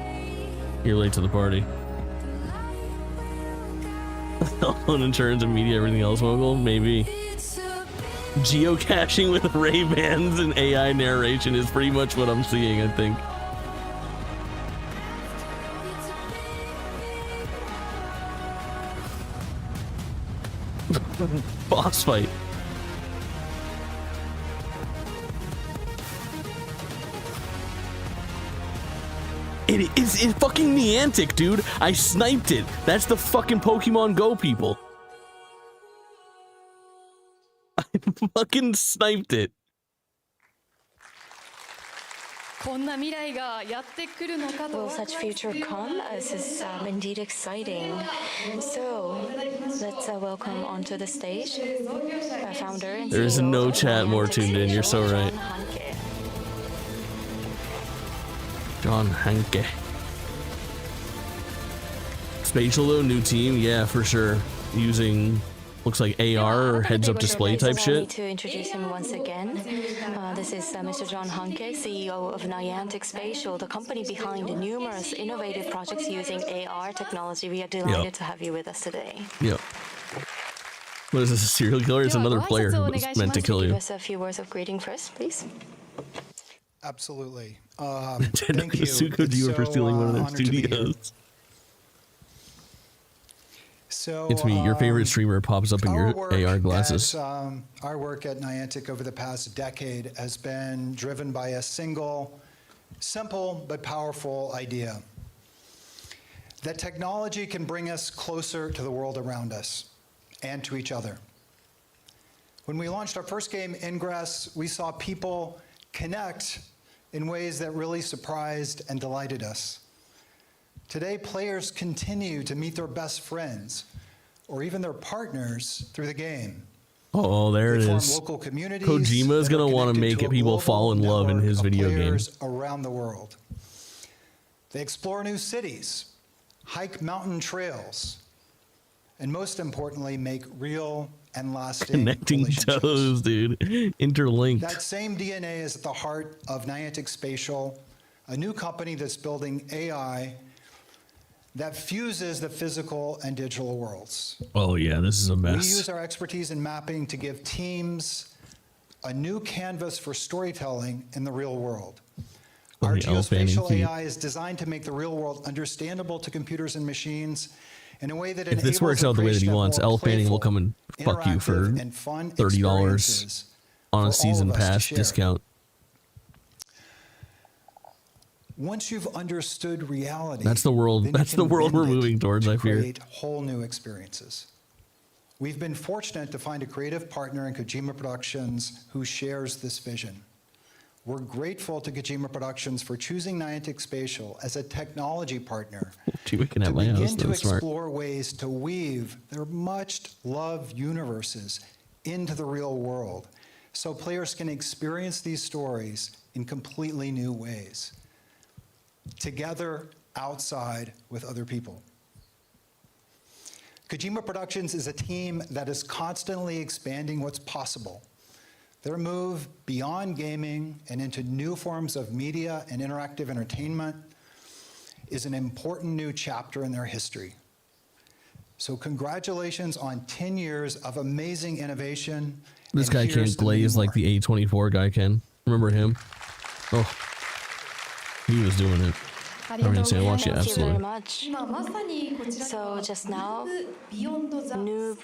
S1: You're late to the party. On insurance and media, everything else mogul? Maybe. Geocaching with Ray-Bans and AI narration is pretty much what I'm seeing, I think. Boss fight. It's fucking Niantic, dude. I sniped it. That's the fucking Pokemon Go people. I fucking sniped it.
S7: Will such future come? This is indeed exciting. So let's welcome onto the stage our founder and
S1: There is
S7: CEO
S1: no
S7: of
S1: chat more tuned in. You're so right. John Hanke. Spatial though, new team, yeah, for sure. Using looks like AR or heads-up display type shit.
S7: Allow me to introduce him once again. This is Mr. John Hanke, CEO of Niantic Spatial, the company behind numerous innovative projects using AR technology. We are delighted to have you with us today.
S1: Yep. What is this, a serial killer? It's another player who's meant to kill you.
S7: Give us a few words of greeting first, please.
S5: Absolutely.
S1: Thank you. Kojima for stealing one of their studios.
S5: So,
S1: it's me, your favorite streamer pops up in your AR glasses.
S5: Our work at Niantic over the past decade has been driven by a single, simple but powerful idea. That technology can bring us closer to the world around us and to each other. When we launched our first game, Ingress, we saw people connect in ways that really surprised and delighted us. Today, players continue to meet their best friends or even their partners through the game.
S1: Oh, there it is. Kojima is going to want to make people fall in love in his video games.
S5: Around the world. They explore new cities, hike mountain trails, and most importantly, make real and lasting
S1: connecting toes, dude. Interlinked.
S5: That same DNA is at the heart of Niantic Spatial, a new company that's building AI that fuses the physical and digital worlds.
S1: Oh yeah, this is a mess.
S5: We use our expertise in mapping to give teams a new canvas for storytelling in the real world.
S1: Oh,
S5: Our
S1: the elephant
S5: geospatial
S1: feed.
S5: AI is designed to make the real world understandable to computers and machines in a way that
S1: If this works out the way that he wants, Elephant will come and fuck you for $30 on a season pass discount.
S5: Once you've understood reality,
S1: That's the world.
S5: then you
S1: That's the
S5: can
S1: world we're
S5: bend it
S1: moving towards.
S5: to
S1: I fear.
S5: create whole new experiences. We've been fortunate to find a creative partner in Kojima Productions who shares this vision. We're grateful to Kojima Productions for choosing Niantic Spatial as a technology partner
S1: Gee, we can have
S5: to
S1: my house.
S5: begin to
S1: That's smart.
S5: explore ways to weave their much-loved universes into the real world so players can experience these stories in completely new ways, together, outside, with other people. Kojima Productions is a team that is constantly expanding what's possible. Their move beyond gaming and into new forms of media and interactive entertainment is an important new chapter in their history. So congratulations on 10 years of amazing innovation.
S1: This
S5: and
S1: guy
S5: here's
S1: can't
S5: the
S1: glaze
S5: new
S1: like the A24 guy can. Remember him? Oh, he was doing it. I mean, say, watch it,
S7: Thank you very
S1: absolutely.
S7: much. So just now, move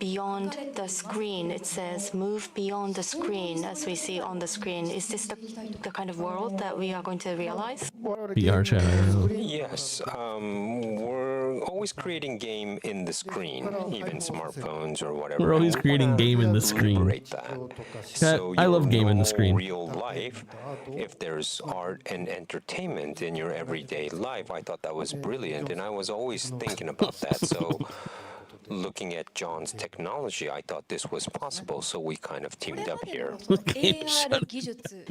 S7: beyond the screen. It says move beyond the screen, as we see on the screen. Is this the kind of world that we are going to realize?
S1: VR chat. I don't know.
S8: Yes, we're always creating game in the screen, even smartphones or whatever.
S1: We're always creating game in the screen.
S8: Liberate that. So
S1: I love game in the
S8: your
S1: screen.
S8: Real life, if there's art and entertainment in your everyday life, I thought that was brilliant, and I was always thinking about that. So looking at John's technology, I thought this was possible, so we kind of teamed up here.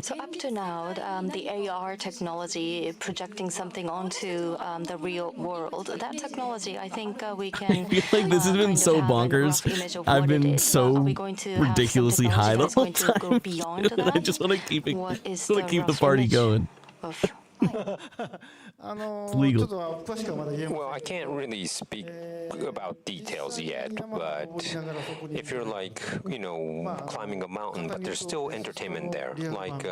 S7: So up to now, the AR technology projecting something onto the real world, that technology, I think we can.
S1: I feel like this has been so bonkers. I've been so ridiculously high the whole time. I just want to keep it. Want to keep the party going. It's legal.
S8: Well, I can't really speak about details yet, but if you're like, climbing a mountain, but there's still entertainment there. Like,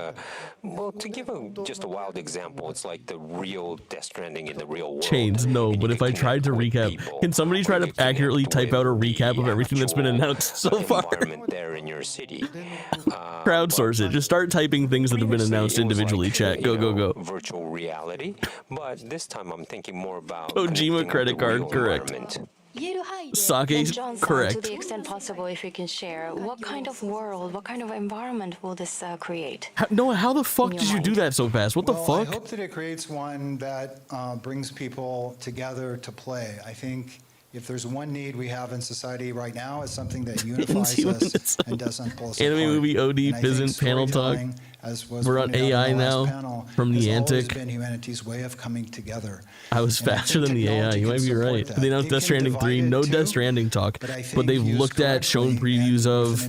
S8: well, to give just a wild example, it's like the real Death Stranding in the real world.
S1: Chains, no, but if I tried to recap, can somebody try to accurately type out a recap of everything that's been announced so far?
S8: There in your city.
S1: Crowdsource it. Just start typing things that have been announced individually. Chat. Go, go, go.
S8: Virtual reality, but this time I'm thinking more about
S1: Kojima credit card, correct. Sake, correct.
S7: To the extent possible, if you can share, what kind of world, what kind of environment will this create?
S1: Noah, how the fuck did you do that so fast? What the fuck?
S5: I hope that it creates one that brings people together to play. I think if there's one need we have in society right now, it's something that unifies us and doesn't pull us
S1: Anime
S5: apart.
S1: movie OD Fizzant panel talk. We're on AI now from Niantic.
S5: Been humanity's way of coming together.
S1: I was faster than the AI. You might be right. They announced Death Stranding 3. No Death Stranding talk, but they've looked at, shown previews of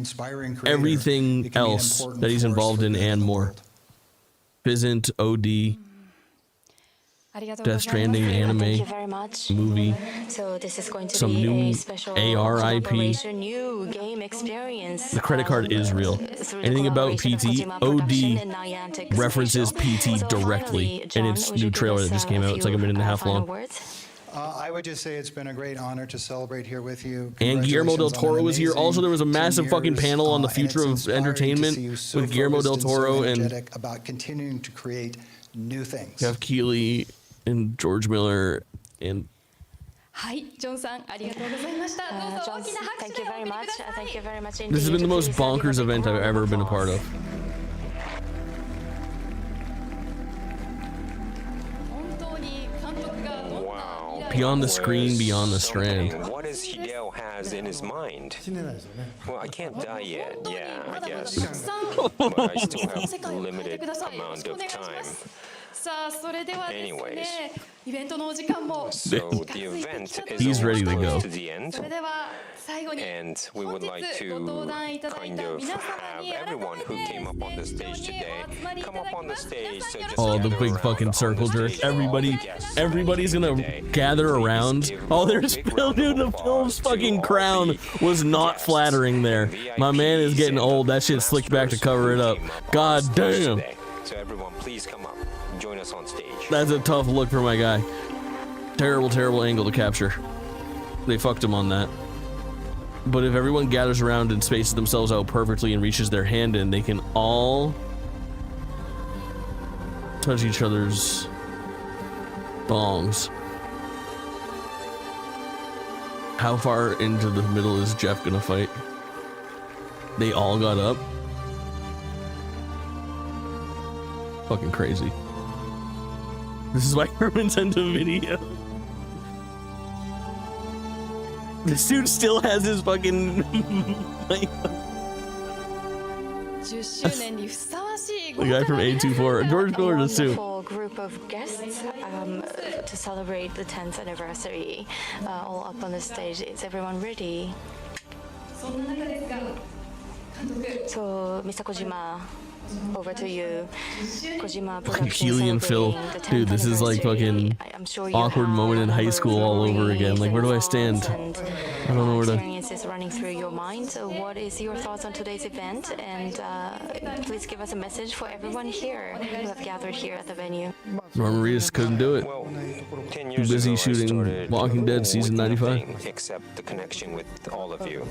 S1: everything else that he's involved in and more. Fizzant, OD. Death Stranding anime movie.
S7: So this is going to
S1: Some
S7: be
S1: new
S7: a special
S1: AR IP.
S7: collaboration, new game experience.
S1: The credit card is real. Anything about PT, OD references PT directly in its new trailer that just came out. It's like a minute and a half long.
S5: I would just say it's been a great honor to celebrate here with you.
S1: And Guillermo del
S5: Congratulations on
S1: Toro
S5: an
S1: was here.
S5: amazing
S1: Also, there was a massive
S5: 10
S1: fucking
S5: years,
S1: panel on the
S5: and
S1: future
S5: it's
S1: of
S5: inspiring to
S1: entertainment
S5: see you so
S1: with Guillermo del
S5: focused and so
S1: Toro and
S5: energetic about continuing to create new things.
S1: Jeff Keighley and George Miller and
S9: はい、ジョンさんありがとうございました。どうぞ大きな拍手でお迎えください。
S7: Thank you very much.
S1: this has been the most bonkers event I've ever been a part of.
S9: 本当に監督がどんな
S1: Beyond the screen, beyond the strand.
S8: What does Hideo has in his mind? Well, I can't die yet. Yeah, I guess. But I still have limited amount of time. Anyways,
S9: イベントのお時間も
S8: so the event is
S1: He's ready to
S8: almost
S1: go.
S8: close to the end.
S9: それでは最後に
S8: And we would like to kind of have everyone who came up on the stage today come up on the stage. So just
S1: Oh, the
S8: gather
S1: big
S8: around
S1: fucking
S8: on
S1: circle
S8: the
S1: jerk.
S8: stage for all the
S1: Everybody's gonna
S8: today.
S1: gather
S8: Please
S1: around.
S8: give
S1: Oh,
S8: a
S1: there's
S8: big
S1: Phil,
S8: round of
S1: dude. The
S8: applause
S1: Phil's
S8: to
S1: fucking
S8: all
S1: crown
S8: the
S1: was not
S8: guests
S1: flattering there.
S8: and
S1: My man is
S8: VIPs
S1: getting
S8: and
S1: old.
S8: the
S1: That shit slicked back to
S8: masters
S1: cover
S8: who
S1: it up.
S8: came up on
S1: God
S8: stage
S1: damn.
S8: today. So everyone, please come up. Join us on stage.
S1: That's a tough look for my guy. Terrible, terrible angle to capture. They fucked him on that. But if everyone gathers around and spaces themselves out perfectly and reaches their hand in, they can all touch each other's bongs. How far into the middle is Jeff gonna fight? They all got up? Fucking crazy. This is why Herman sent a video. This dude still has his fucking...
S9: 10周年にふさわしい
S1: The guy from A24, George Miller does too.
S7: Wonderful group of guests to celebrate the 10th anniversary, all up on the stage. Is everyone ready?
S9: そんな中ですが監督
S7: So, Mr. Kojima, over to you. Kojima
S1: Fucking
S7: Productions
S1: Keely and Phil.
S7: celebrating the 10th
S1: Dude, this is like
S7: anniversary.
S1: fucking
S7: I'm sure you
S1: awkward
S7: have
S1: moment in high
S7: numbers
S1: school
S7: of
S1: all over
S7: memories
S1: again. Like, where do I
S7: and
S1: stand?
S7: thoughts and,
S1: I don't know where to...
S7: experiences running through your mind. So what is your thoughts on today's event? And please give us a message for everyone here who have gathered here at the venue.
S1: Norman Reedus couldn't do it.
S8: 10
S1: Too
S8: years
S1: busy
S8: ago, I
S1: shooting
S8: started
S1: Walking Dead
S8: with
S1: season 95.
S8: nothing except the connection with all of you.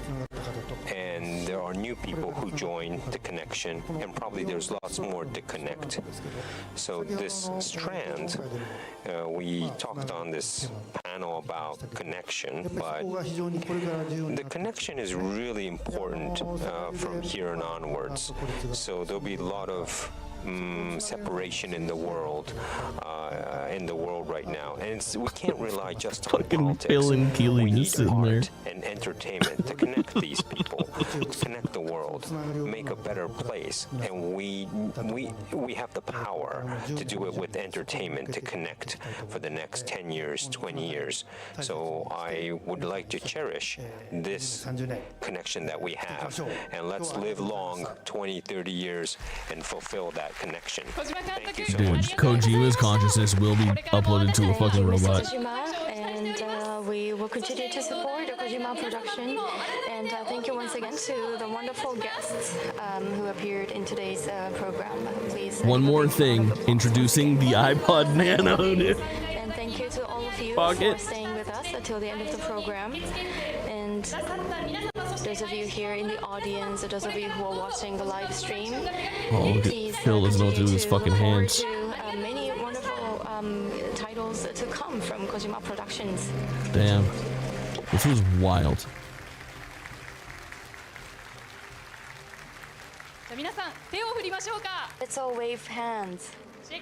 S8: And there are new people who join the connection, and probably there's lots more to connect. So this Strand, we talked on this panel about connection, but the connection is really important from here and onwards. So there'll be a lot of separation in the world right now, and we can't rely just on politics.
S1: Phil and Keely
S8: We
S1: just
S8: need
S1: sitting there.
S8: art and entertainment to connect these people, to connect the world, make a better place, and we have the power to do it with entertainment to connect for the next 10 years, 20 years. So I would like to cherish this connection that we have, and let's live long, 20, 30 years, and fulfill that connection. Thank you so
S1: Dude,
S8: much.
S1: Kojima's consciousness will be uploaded to a fucking robot.
S7: Kojima, and we will continue to support the Kojima production. And thank you once again to the wonderful guests who appeared in today's program. Please.
S1: One more thing, introducing the iPod Nano, dude.
S7: And thank you to all of you
S1: Pocket.
S7: for staying with us until the end of the program. And those of you here in the audience, those of you who are watching the live stream,
S1: Oh, look at
S7: please
S1: Phil doesn't know what to do with his fucking hands.
S7: to many wonderful titles to come from Kojima Productions.
S1: Damn. This was wild.
S9: じゃあ皆さん手を振りましょうか
S7: Let's all wave hands.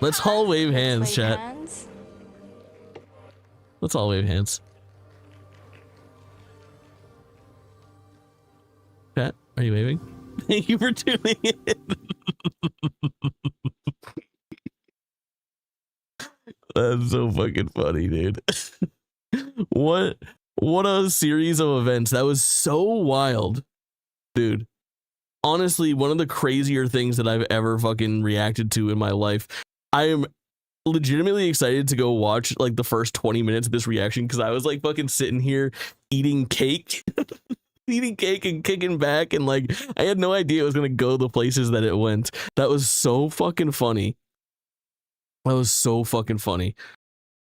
S1: Let's all wave hands,
S7: Wave
S1: chat.
S7: hands.
S1: Let's all wave hands. Chat, are you waving? Thank you for doing it. That's so fucking funny, dude. What a series of events. That was so wild. Dude. Honestly, one of the crazier things that I've ever fucking reacted to in my life. I am legitimately excited to go watch like the first 20 minutes of this reaction because I was like fucking sitting here eating cake. Eating cake and kicking back, and like I had no idea it was gonna go the places that it went. That was so fucking funny. That was so fucking funny.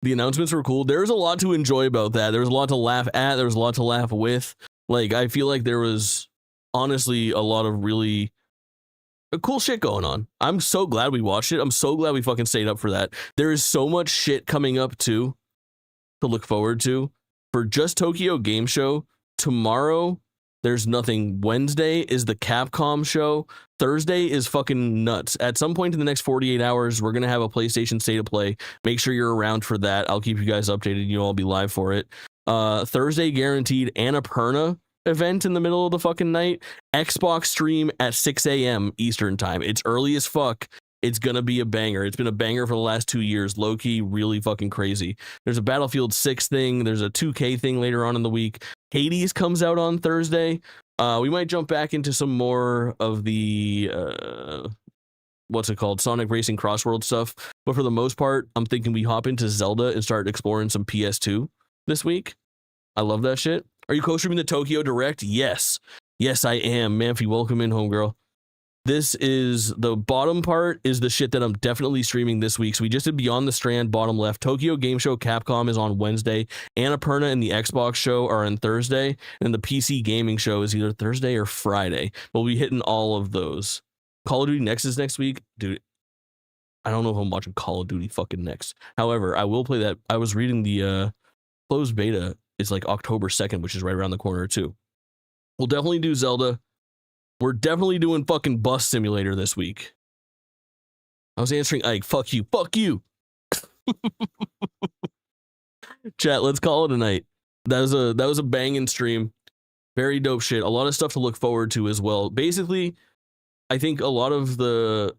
S1: The announcements were cool. There was a lot to enjoy about that. There was a lot to laugh at. There was a lot to laugh with. Like, I feel like there was honestly a lot of really cool shit going on. I'm so glad we watched it. I'm so glad we fucking stayed up for that. There is so much shit coming up too to look forward to. For just Tokyo Game Show, tomorrow there's nothing. Wednesday is the Capcom show. Thursday is fucking nuts. At some point in the next 48 hours, we're going to have a PlayStation State of Play. Make sure you're around for that. I'll keep you guys updated. You'll all be live for it. Thursday, guaranteed Annapurna event in the middle of the fucking night. Xbox stream at 6 a.m. Eastern time. It's early as fuck. It's gonna be a banger. It's been a banger for the last 2 years. Low-key, really fucking crazy. There's a Battlefield 6 thing. There's a 2K thing later on in the week. Hades comes out on Thursday. We might jump back into some more of the what's it called? Sonic Racing Crossworld stuff. But for the most part, I'm thinking we hop into Zelda and start exploring some PS2 this week. I love that shit. Are you co-streaming the Tokyo Direct? Yes. Yes, I am. Manfi, welcome in, homegirl. This is the bottom part is the shit that I'm definitely streaming this week. So we just did Beyond the Strand, bottom left. Tokyo Game Show Capcom is on Wednesday. Annapurna and the Xbox show are on Thursday. And the PC Gaming show is either Thursday or Friday. We'll be hitting all of those. Call of Duty Next is next week. Dude, I don't know if I'm watching Call of Duty fucking next. However, I will play that. I was reading the closed beta. It's like October 2nd, which is right around the corner too. We'll definitely do Zelda. We're definitely doing fucking Bus Simulator this week. I was answering Ike. Fuck you. Fuck you. Chat, let's call it a night. That was a banging stream. Very dope shit. A lot of stuff to look forward to as well. Basically, I think a lot of the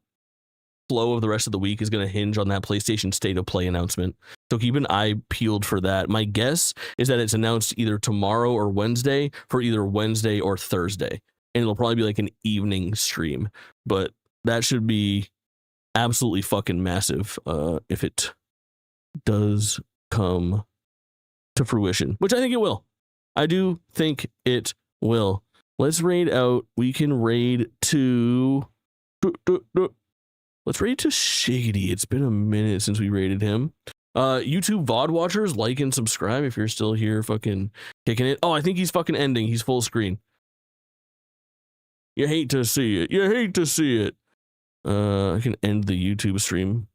S1: flow of the rest of the week is going to hinge on that PlayStation State of Play announcement. So keep an eye peeled for that. My guess is that it's announced either tomorrow or Wednesday for either Wednesday or Thursday. And it'll probably be like an evening stream. But that should be absolutely fucking massive if it does come to fruition, which I think it will. I do think it will. Let's raid out. We can raid to... Let's raid to Shiggity. It's been a minute since we raided him. YouTube VOD watchers, like and subscribe if you're still here fucking kicking it. Oh, I think he's fucking ending. He's full screen. You hate to see it. You hate to see it. I can end the YouTube stream.